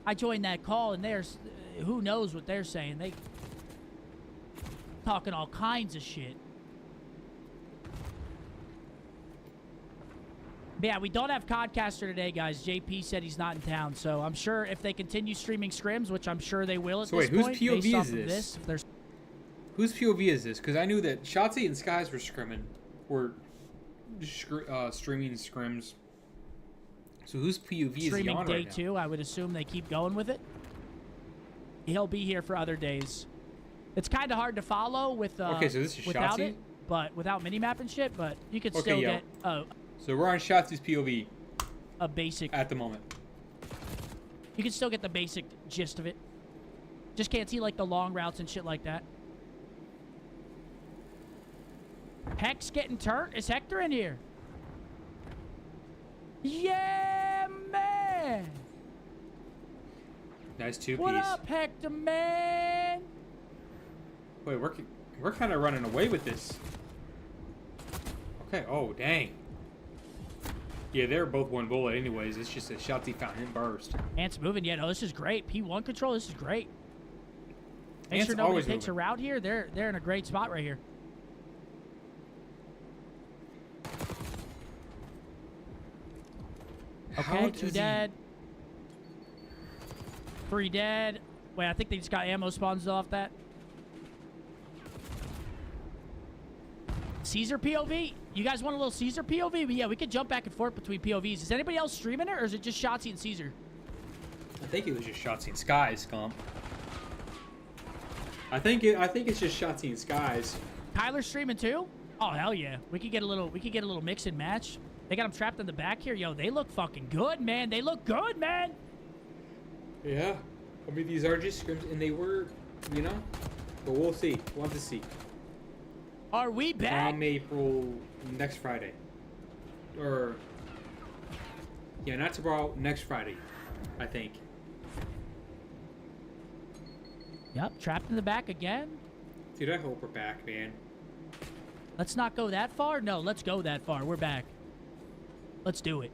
S17: I joined that call, and there's who knows what they're saying. They talking all kinds of shit. But yeah, we don't have Codcaster today, guys. JP said he's not in town, so I'm sure if they continue streaming scrims, which I'm sure they will at
S1: So
S17: this
S1: wait, whose
S17: point,
S1: POV
S17: based off
S1: is
S17: of
S1: this?
S17: if there's
S1: Whose POV is this? Because I knew that Shotzi and Skies were streaming scrims. So whose POV is he
S17: streaming
S1: on
S17: day
S1: right now?
S17: 2, I would assume they keep going with it. He'll be here for other days. It's kind of hard to follow with
S1: Okay, so this is
S17: without
S1: Shotzi?
S17: it, but without minimap and shit. But you could
S1: Okay,
S17: still
S1: yo.
S17: get
S1: So we're on Shotzi's POV
S17: a basic
S1: at the moment.
S17: You can still get the basic gist of it. Just can't see like the long routes and shit like that. Hex getting turned. Is Hector in here? Yeah, man.
S1: Nice 2-piece.
S17: What up, Hector, man?
S1: Wait, we're kind of running away with this. Okay. Oh, dang. Yeah, they're both one bullet anyways. It's just a Shotzi found him burst.
S17: Ant's moving. Yeah, no, this is great. P1 control, this is great. Make
S1: Ant's
S17: sure nobody
S1: always
S17: takes
S1: moving.
S17: a route here. They're in a great spot right here. Okay,
S1: How
S17: 2
S1: does he-
S17: dead. 3 dead. Wait, I think they just got ammo spawns off that. Caesar POV? You guys want a little Caesar POV? But yeah, we could jump back and forth between POVs. Is anybody else streaming it, or is it just Shotzi and Caesar?
S1: I think it was just Shotzi and Skies, Scump. I think it's just Shotzi and Skies.
S17: Tyler streaming too? Oh hell yeah. We could get a little mix and match. They got them trapped in the back here. Yo, they look fucking good, man. They look good, man.
S1: Yeah. I mean, these are just scrims, and they were, you know, but we'll see. We'll have to see.
S17: Are we back?
S1: April next Friday, or yeah, not tomorrow. Next Friday, I think.
S17: Yep, trapped in the back again.
S1: Dude, I hope we're back, man.
S17: Let's not go that far. No, let's go that far. We're back. Let's do it.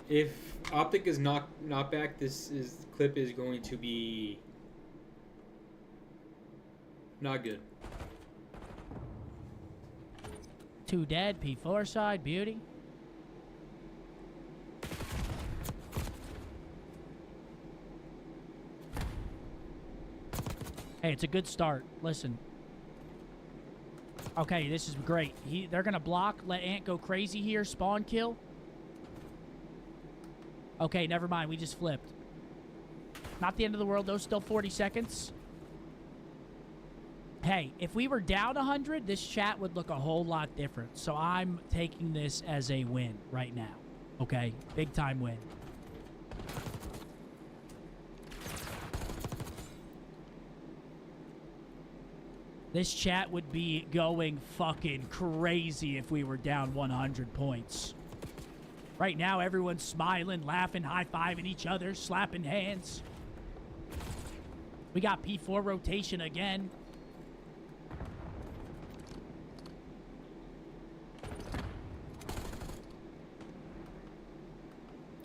S1: If Optic is not back, this clip is going to be not good.
S17: 2 dead. P4 side. Beauty. Hey, it's a good start. Listen. Okay, this is great. They're going to block. Let Ant go crazy here. Spawn kill. Okay, never mind. We just flipped. Not the end of the world, though. Still 40 seconds. Hey, if we were down 100, this chat would look a whole lot different. So I'm taking this as a win right now. Okay? Big time win. This chat would be going fucking crazy if we were down 100 points. Right now, everyone's smiling, laughing, high-fiving each other, slapping hands. We got P4 rotation again.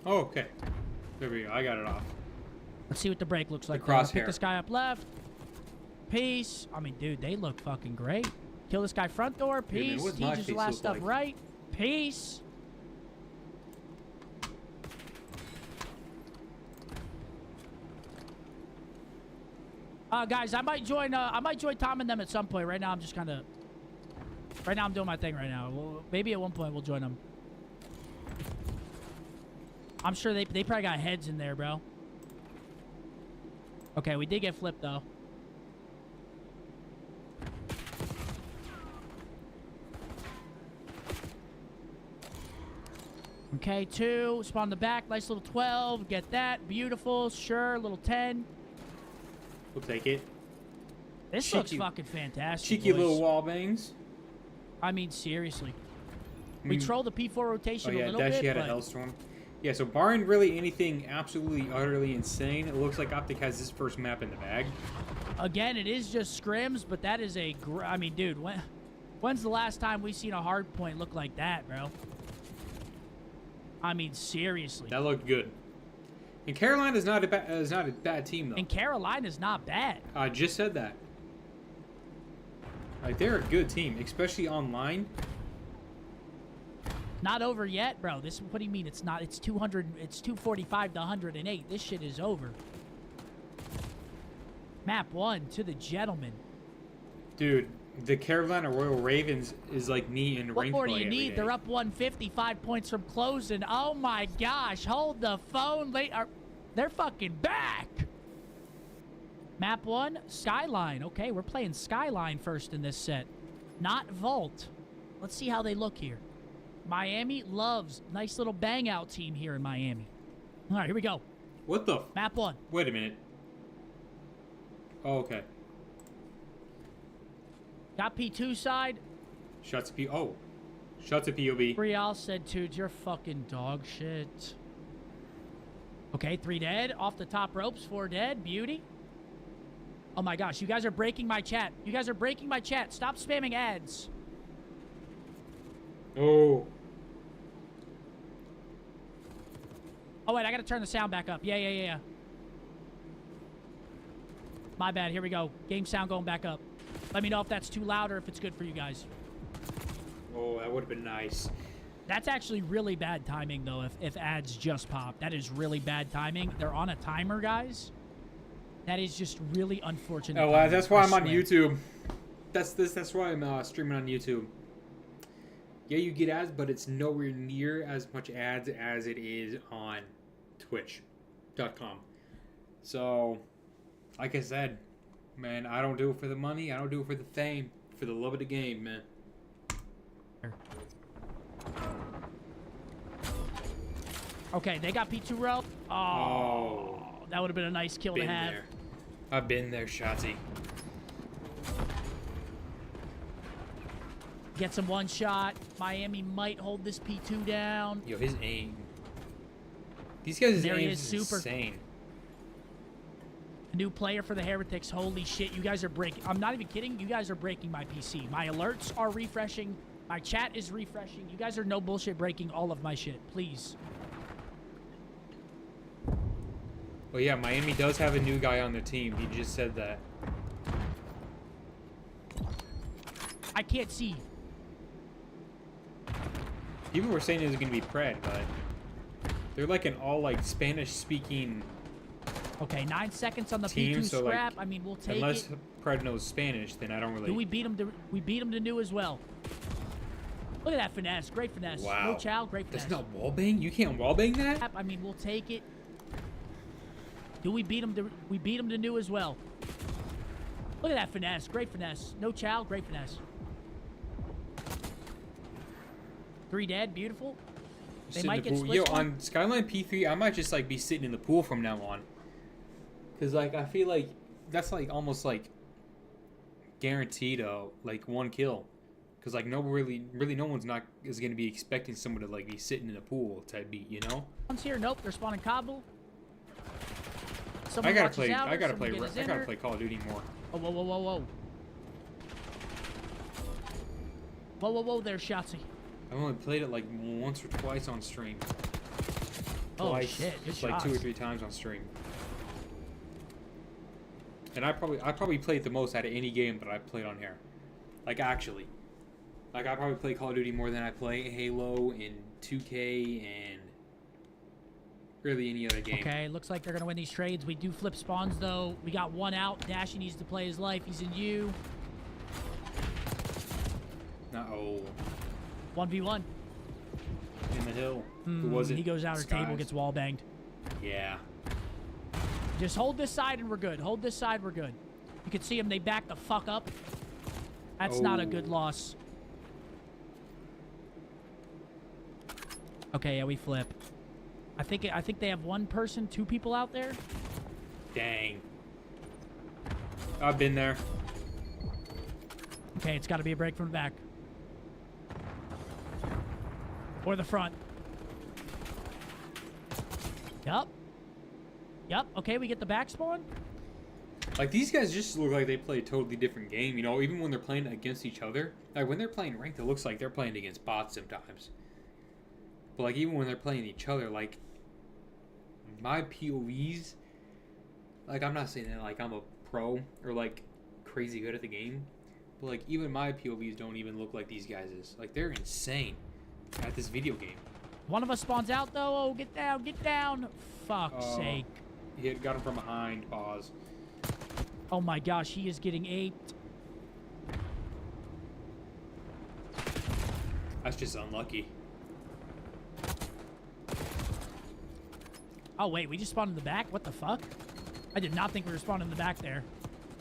S1: Oh, okay. There we go. I got it off.
S17: Let's see what the break looks like.
S1: crosshair.
S17: Pick this guy up left. Peace. I mean, dude, they look fucking great. Kill this guy front door.
S1: Yeah, man,
S17: Peace.
S1: what's my
S17: Teaches the
S1: face
S17: last
S1: look
S17: stuff
S1: like?
S17: right. Peace. Guys, I might join Tom and them at some point. Right now, I'm just kind of... Right now, I'm doing my thing right now. Maybe at one point, we'll join them. I'm sure they probably got heads in there, bro. Okay, we did get flipped, though. Okay, 2. Spawn in the back. Nice little 12. Get that. Beautiful. Sure. Little 10.
S1: We'll take it.
S17: This looks fucking fantastic.
S1: Cheeky
S17: boys.
S1: little wall bangs.
S17: I mean, seriously. We trolled the P4 rotation
S1: Oh yeah,
S17: a little bit,
S1: Dashi had a
S17: but
S1: Hellstorm. Yeah, so barring really anything absolutely, utterly insane, it looks like Optic has his first map in the bag.
S17: again, it is just scrims, but that is a... I mean, dude, when's the last time we seen a hard point look like that, bro? I mean, seriously.
S1: That looked good. And Carolina's not a bad team, though.
S17: And Carolina's not bad.
S1: I just said that. Like, they're a good team, especially online.
S17: Not over yet, bro. This, what do you mean it's not? It's 200, it's 245 to 108. This shit is over. Map 1 to the gentleman.
S1: Dude, the Carolina Royal Ravens is like me in
S17: What
S1: rank
S17: more do
S1: play
S17: you
S1: every
S17: need?
S1: day.
S17: They're up 155 points from closing. Oh my gosh. Hold the phone. They're fucking back. Map 1, Skyline. Okay, we're playing Skyline first in this set. Not Vault. Let's see how they look here. Miami loves. Nice little bang out team here in Miami. All right, here we go.
S1: What the?
S17: Map 1.
S1: Wait a minute. Oh, okay.
S17: Got P2 side.
S1: Shots to P. Oh. Shots to POV.
S17: Brial said, dude, you're fucking dog shit. Okay, 3 dead. Off the top ropes, 4 dead. Beauty. Oh my gosh, you guys are breaking my chat. You guys are breaking my chat. Stop spamming ads.
S1: Oh.
S17: Oh, wait, I gotta turn the sound back up. Yeah. My bad, here we go. Game sound going back up. Let me know if that's too loud or if it's good for you guys.
S1: Oh, that would have been nice.
S17: That's actually really bad timing, though, if ads just pop. That is really bad timing. They're on a timer, guys. That is just really unfortunate.
S1: Oh,
S17: timing,
S1: that's why
S17: I
S1: I'm on
S17: swear.
S1: YouTube. That's why I'm streaming on YouTube. Yeah, you get ads, but it's nowhere near as much ads as it is on Twitch.com. So, like I said, man, I don't do it for the money. I don't do it for the fame. For the love of the game, man.
S17: Okay, they got P2 row. Oh, that would have been a nice kill to
S1: Been
S17: have.
S1: there. I've been there, Shotzi.
S17: Gets him one shot. Miami might hold this P2 down.
S1: Yo, his aim. These guys'
S17: There he
S1: aim
S17: is,
S1: is
S17: super.
S1: insane.
S17: A new player for the Heretics. Holy shit, you guys are breaking. I'm not even kidding. You guys are breaking my PC. My alerts are refreshing. My chat is refreshing. You guys are no bullshit breaking all of my shit. Please.
S1: Well, yeah, Miami does have a new guy on their team. He just said that.
S17: I can't see.
S1: People were saying it was going to be Pred, but they're like an all like Spanish-speaking
S17: Okay, 9 seconds on the
S1: team.
S17: P2
S1: So
S17: scrap.
S1: like,
S17: I mean, we'll take
S1: unless
S17: it.
S1: Pred knows Spanish, then I don't really.
S17: Do we beat him to? We beat him to new as well. Look at that finesse. Great finesse.
S1: Wow.
S17: No chow. Great finesse.
S1: That's not wallbang. You can't wallbang that.
S17: I mean, we'll take it. Do we beat him to? We beat him to new as well. Look at that finesse. Great finesse. No chow. Great finesse. 3 dead. Beautiful. They
S1: Sit in
S17: might
S1: the
S17: get
S1: pool.
S17: split.
S1: Yo, on Skyline P3, I might just like be sitting in the pool from now on. Cause like I feel like that's like almost like guaranteed like 1 kill. Because like no one's not is gonna be expecting someone to like be sitting in a pool type beat, you know?
S17: One's here. Nope, they're spawning Kabul.
S1: I gotta play Call of Duty more.
S17: Oh, whoa, whoa, whoa, whoa. Whoa, whoa, whoa there, Shotzi.
S1: I've only played it like once or twice on stream.
S17: Oh shit, good
S1: Just like
S17: shots.
S1: 2 or 3 times on stream. And I probably played the most out of any game that I played on here. Like actually. Like I probably play Call of Duty more than I play Halo and 2K and really any other game.
S17: Okay, looks like they're gonna win these trades. We do flip spawns though. We got one out. Dashy needs to play his life. He's in U.
S1: Uh-oh.
S17: 1v1.
S1: In the hill. Who was it?
S17: He goes out our table, gets wall banged.
S1: Yeah.
S17: Just hold this side and we're good. Hold this side, we're good. You can see them, they back the fuck up. That's not a good loss. Okay, yeah, we flip. I think they have 1 person, 2 people out there.
S1: Dang. I've been there.
S17: Okay, it's got to be a break from the back. Or the front. Yup. Yup. Okay, we get the back spawn.
S1: Like, these guys just look like they play a totally different game, you know, even when they're playing against each other. Like, when they're playing ranked, it looks like they're playing against bots sometimes. But, like, even when they're playing each other, like, my POVs, like, I'm not saying that, like, I'm a pro or, like, crazy good at the game. But, like, even my POVs don't even look like these guys is. Like, they're insane at this video game.
S17: One of us spawns out, though. Oh, get down, get down. Fuck's sake.
S1: Got him from behind. Pause.
S17: Oh my gosh, he is getting aped.
S1: That's just unlucky.
S17: Oh wait, we just spawned in the back? What the fuck? I did not think we were spawning in the back there.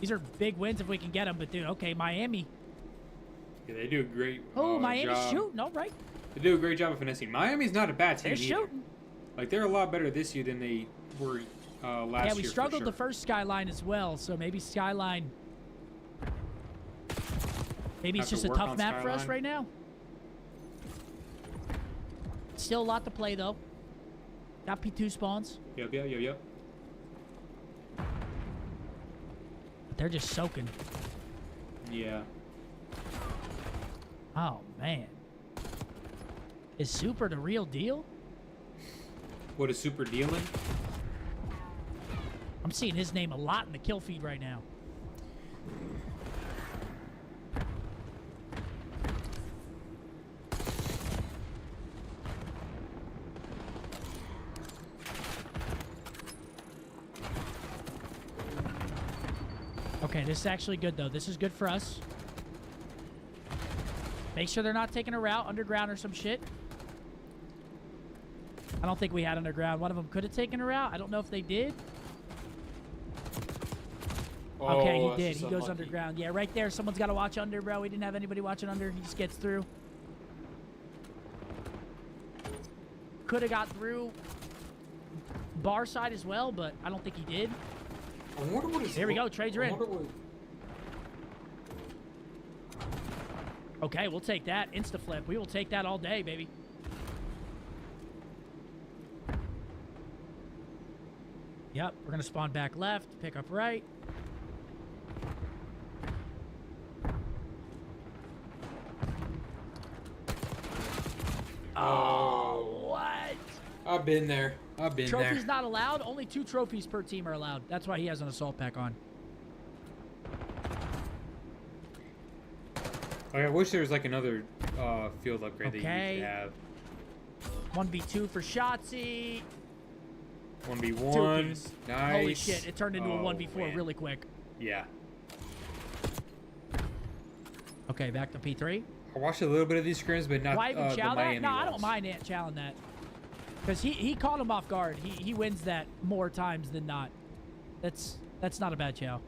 S17: These are big wins if we can get them, but dude, okay, Miami.
S1: Yeah, they do a great
S17: Miami's
S1: job.
S17: shooting, all right.
S1: They do a great job of finessing. Miami's not a bad team
S17: They're
S1: either.
S17: shooting.
S1: Like, they're a lot better this year than they were last year.
S17: Yeah, we struggled
S1: for
S17: the
S1: sure.
S17: first Skyline as well, so maybe Skyline... Maybe it's
S1: Have
S17: just
S1: to
S17: a
S1: work
S17: tough
S1: on
S17: map for us
S1: Skyline.
S17: right now. Still a lot to play, though. Got P2 spawns.
S1: Yep.
S17: But they're just soaking.
S1: Yeah.
S17: Oh, man. Is Super the real deal?
S1: What is Super dealing?
S17: I'm seeing his name a lot in the kill feed right now. Okay, this is actually good, though. This is good for us. Make sure they're not taking a route underground or some shit. I don't think we had underground. One of them could have taken a route. I don't know if they did. Okay, he did. He goes underground. Yeah, right there. Someone's got to watch under, bro. We didn't have anybody watching under. He just gets through. Could have got through bar side as well, but I don't think he did.
S1: I wonder what his...
S17: Here we go. Trades are in. Okay, we'll take that. Insta-flip. We will take that all day, baby. Yep, we're going to spawn back left, pick up right. Oh, what?
S1: I've been there.
S17: Trophies not allowed? Only 2 trophies per team are allowed. That's why he has an assault pack on.
S1: I wish there was like another field upgrade that you could have.
S17: 1v2 for Shotzi.
S1: 1v1. Nice.
S17: Holy shit, it turned into a 1v4 really quick.
S1: Yeah.
S17: Okay, back to P3.
S1: I watched a little bit of these scrims, but not
S17: Why even
S1: the
S17: chow
S1: Miami
S17: that? No, I
S1: ones.
S17: don't mind Ant chowing that. Because he caught him off guard. He wins that more times than not. That's not a bad chow.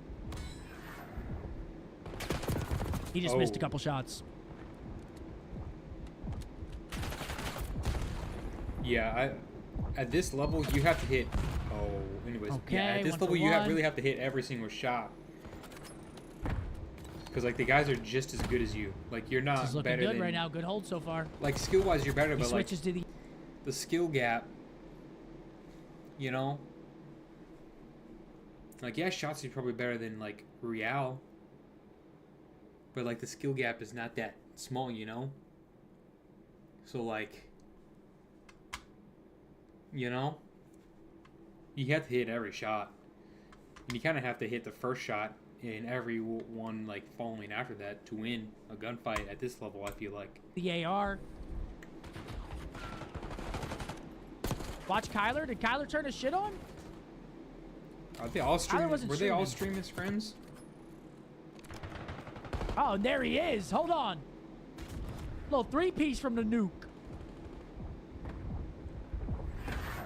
S17: He just missed a couple shots.
S1: Yeah, at this level, you have to hit... Oh, anyways.
S17: Okay,
S1: yeah, at this level, you really have to hit every single shot. Because like the guys are just as good as you. Like you're not
S17: This is looking
S1: better
S17: good
S1: than,
S17: right now. Good hold so far.
S1: Like skill wise, you're better,
S17: He
S1: but like
S17: switches to
S1: the skill gap. You know. Like yeah, Shotzi's probably better than like Real. But like the skill gap is not that small, you know. So like. You know. You have to hit every shot. And you kind of have to hit the first shot in every one like following after that to win a gunfight at this level, I feel like.
S17: the AR. Watch Kyler. Did Kyler turn his shit on?
S1: Are they all streaming?
S17: wasn't
S1: Were they all
S17: streaming.
S1: streaming scrims?
S17: Oh, and there he is. Hold on. Little three-piece from the nuke.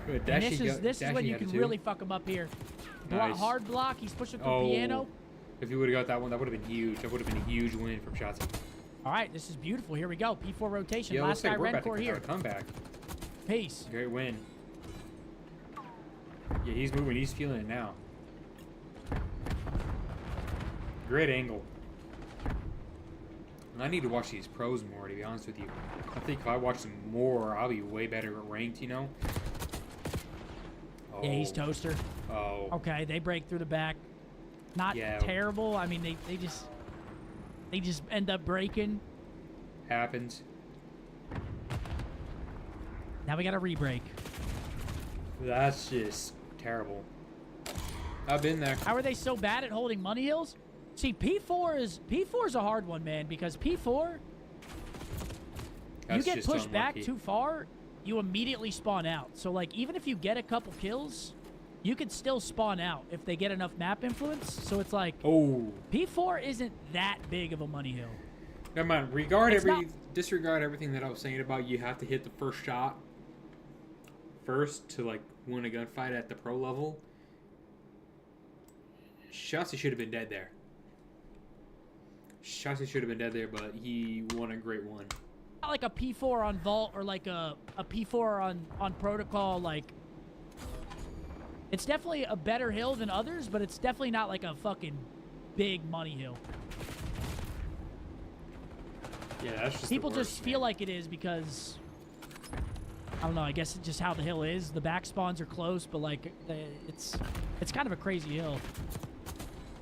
S1: Good.
S17: And this is when you can really fuck him up here.
S1: Nice.
S17: Hard block. He's pushing through
S1: Oh,
S17: piano.
S1: if you would have got that one, that would have been huge. That would have been a huge win from Shotzi.
S17: All right, this is beautiful. Here we go. P4 rotation.
S1: Yeah,
S17: Last
S1: looks like
S17: guy
S1: we're about
S17: Rencore
S1: to
S17: here.
S1: have a comeback.
S17: Peace.
S1: Great win. Yeah, he's moving. He's feeling it now. Great angle. And I need to watch these pros more, to be honest with you. I think if I watch them more, I'll be way better at ranked, you know?
S17: Yeah, he's toaster.
S1: Oh.
S17: Okay, they break through the back. Not
S1: Yeah.
S17: terrible. I mean, they just end up breaking.
S1: Happens.
S17: Now we got a re-break.
S1: That's just terrible. I've been there.
S17: How are they so bad at holding money hills? See, P4 is a hard one, man, because P4,
S1: That's
S17: you get
S1: just
S17: pushed back
S1: unlucky.
S17: too far, you immediately spawn out. So, like, even if you get a couple kills, you can still spawn out if they get enough map influence. So it's like,
S1: oh,
S17: P4 isn't that big of a money hill.
S1: Never mind. Disregard everything that I was saying about you have to hit the first shot first to like win a gunfight at the pro level. Shotzi should have been dead there. Shotzi should have been dead there, but he won a great one.
S17: Not like a P4 on Vault or like a P4 on Protocol. Like, it's definitely a better hill than others, but it's definitely not like a fucking big money hill.
S1: Yeah, that's just
S17: People
S1: the worst,
S17: just feel like it is because, I don't know, I guess it's just how the hill is. The back spawns are close, but like it's kind of a crazy hill.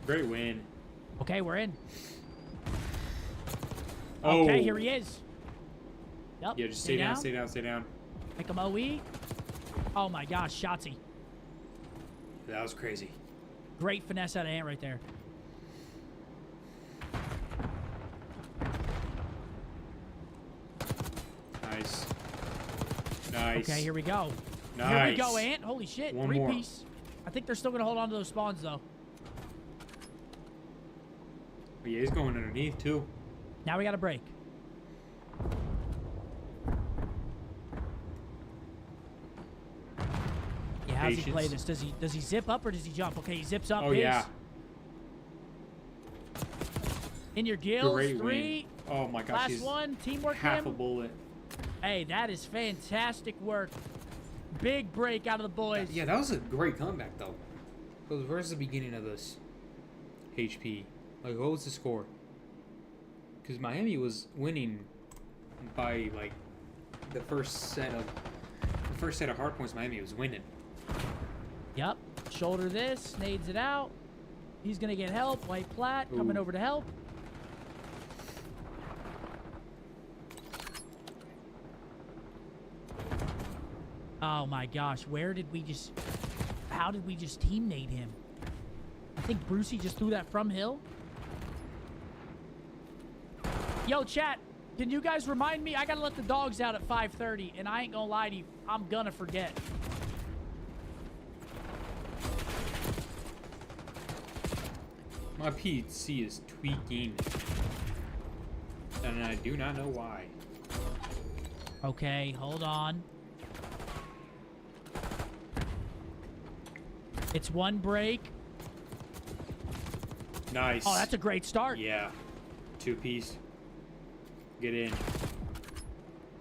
S1: Great win.
S17: Okay, we're in.
S1: Oh.
S17: Okay, here he is. Yep.
S1: Yeah, just stay down, stay down, stay down.
S17: Make him OE. Oh my gosh, Shotzi.
S1: That was crazy.
S17: Great finesse out of Ant right there.
S1: Nice. Nice.
S17: Okay, here we go.
S1: Nice.
S17: Here we go, Ant. Holy shit.
S1: One
S17: Three
S1: more.
S17: piece. I think they're still going to hold on to those spawns, though.
S1: But yeah, he's going underneath, too.
S17: Now we got to break. Yeah, how does he play this? Does he zip up or does he jump? Okay, he zips up.
S1: Oh,
S17: his.
S1: yeah.
S17: In your gills.
S1: Great
S17: Three.
S1: win. Oh, my gosh.
S17: Last
S1: he's
S17: one. Teamwork
S1: half
S17: him.
S1: a bullet.
S17: Hey, that is fantastic work. Big break out of the boys.
S1: Yeah, that was a great comeback, though. Because where's the beginning of this HP? Like, what was the score? Because Miami was winning by, like, the first set of hard points. Miami was winning.
S17: Yep. Shoulder this. Nades it out. He's going to get help. White plat coming
S1: Ooh.
S17: over to help. Oh my gosh, how did we just team nade him? I think Brucey just threw that from hill. Yo, chat, can you guys remind me? I gotta let the dogs out at 5:30, and I ain't gonna lie to you, I'm gonna forget.
S1: My PC is tweaking. And I do not know why.
S17: Okay, hold on. It's one break.
S1: Nice.
S17: Oh, that's a great start.
S1: Yeah. Two piece. Get in.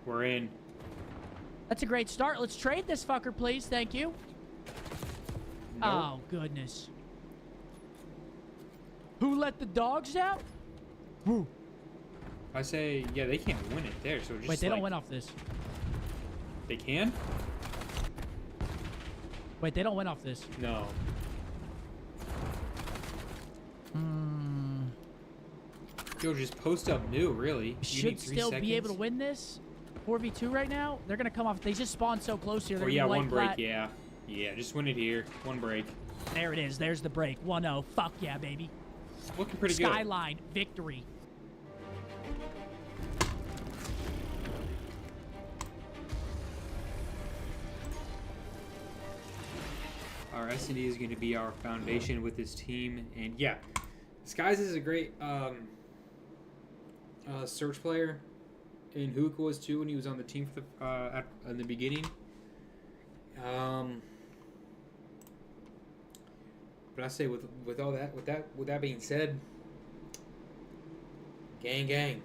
S1: We're in.
S17: That's a great start. Let's trade this fucker, please. Thank you.
S1: Nope.
S17: Oh, goodness. Who let the dogs out? Woo.
S1: I say, yeah, they can't win it there. So just
S17: Wait, they don't
S1: like-
S17: win off this.
S1: They can?
S17: Wait, they don't win off this.
S1: No. Yo, just post up new, really. You
S17: Should
S1: need 3
S17: still
S1: seconds.
S17: be able to win this 4v2 right now. They're gonna come off. They just spawned so close here. They're
S1: Oh
S17: gonna
S1: yeah,
S17: be
S1: one
S17: white
S1: break.
S17: flat.
S1: Yeah, yeah. Just win it here. One break.
S17: There it is. There's the break. 1-0. Fuck yeah, baby.
S1: Looking pretty good.
S17: Skyline victory.
S1: Our S&D is going to be our foundation with this team, and yeah, Skies is a great search player, and Hook was too when he was on the team for the in the beginning. But I say with all that with that being said, gang.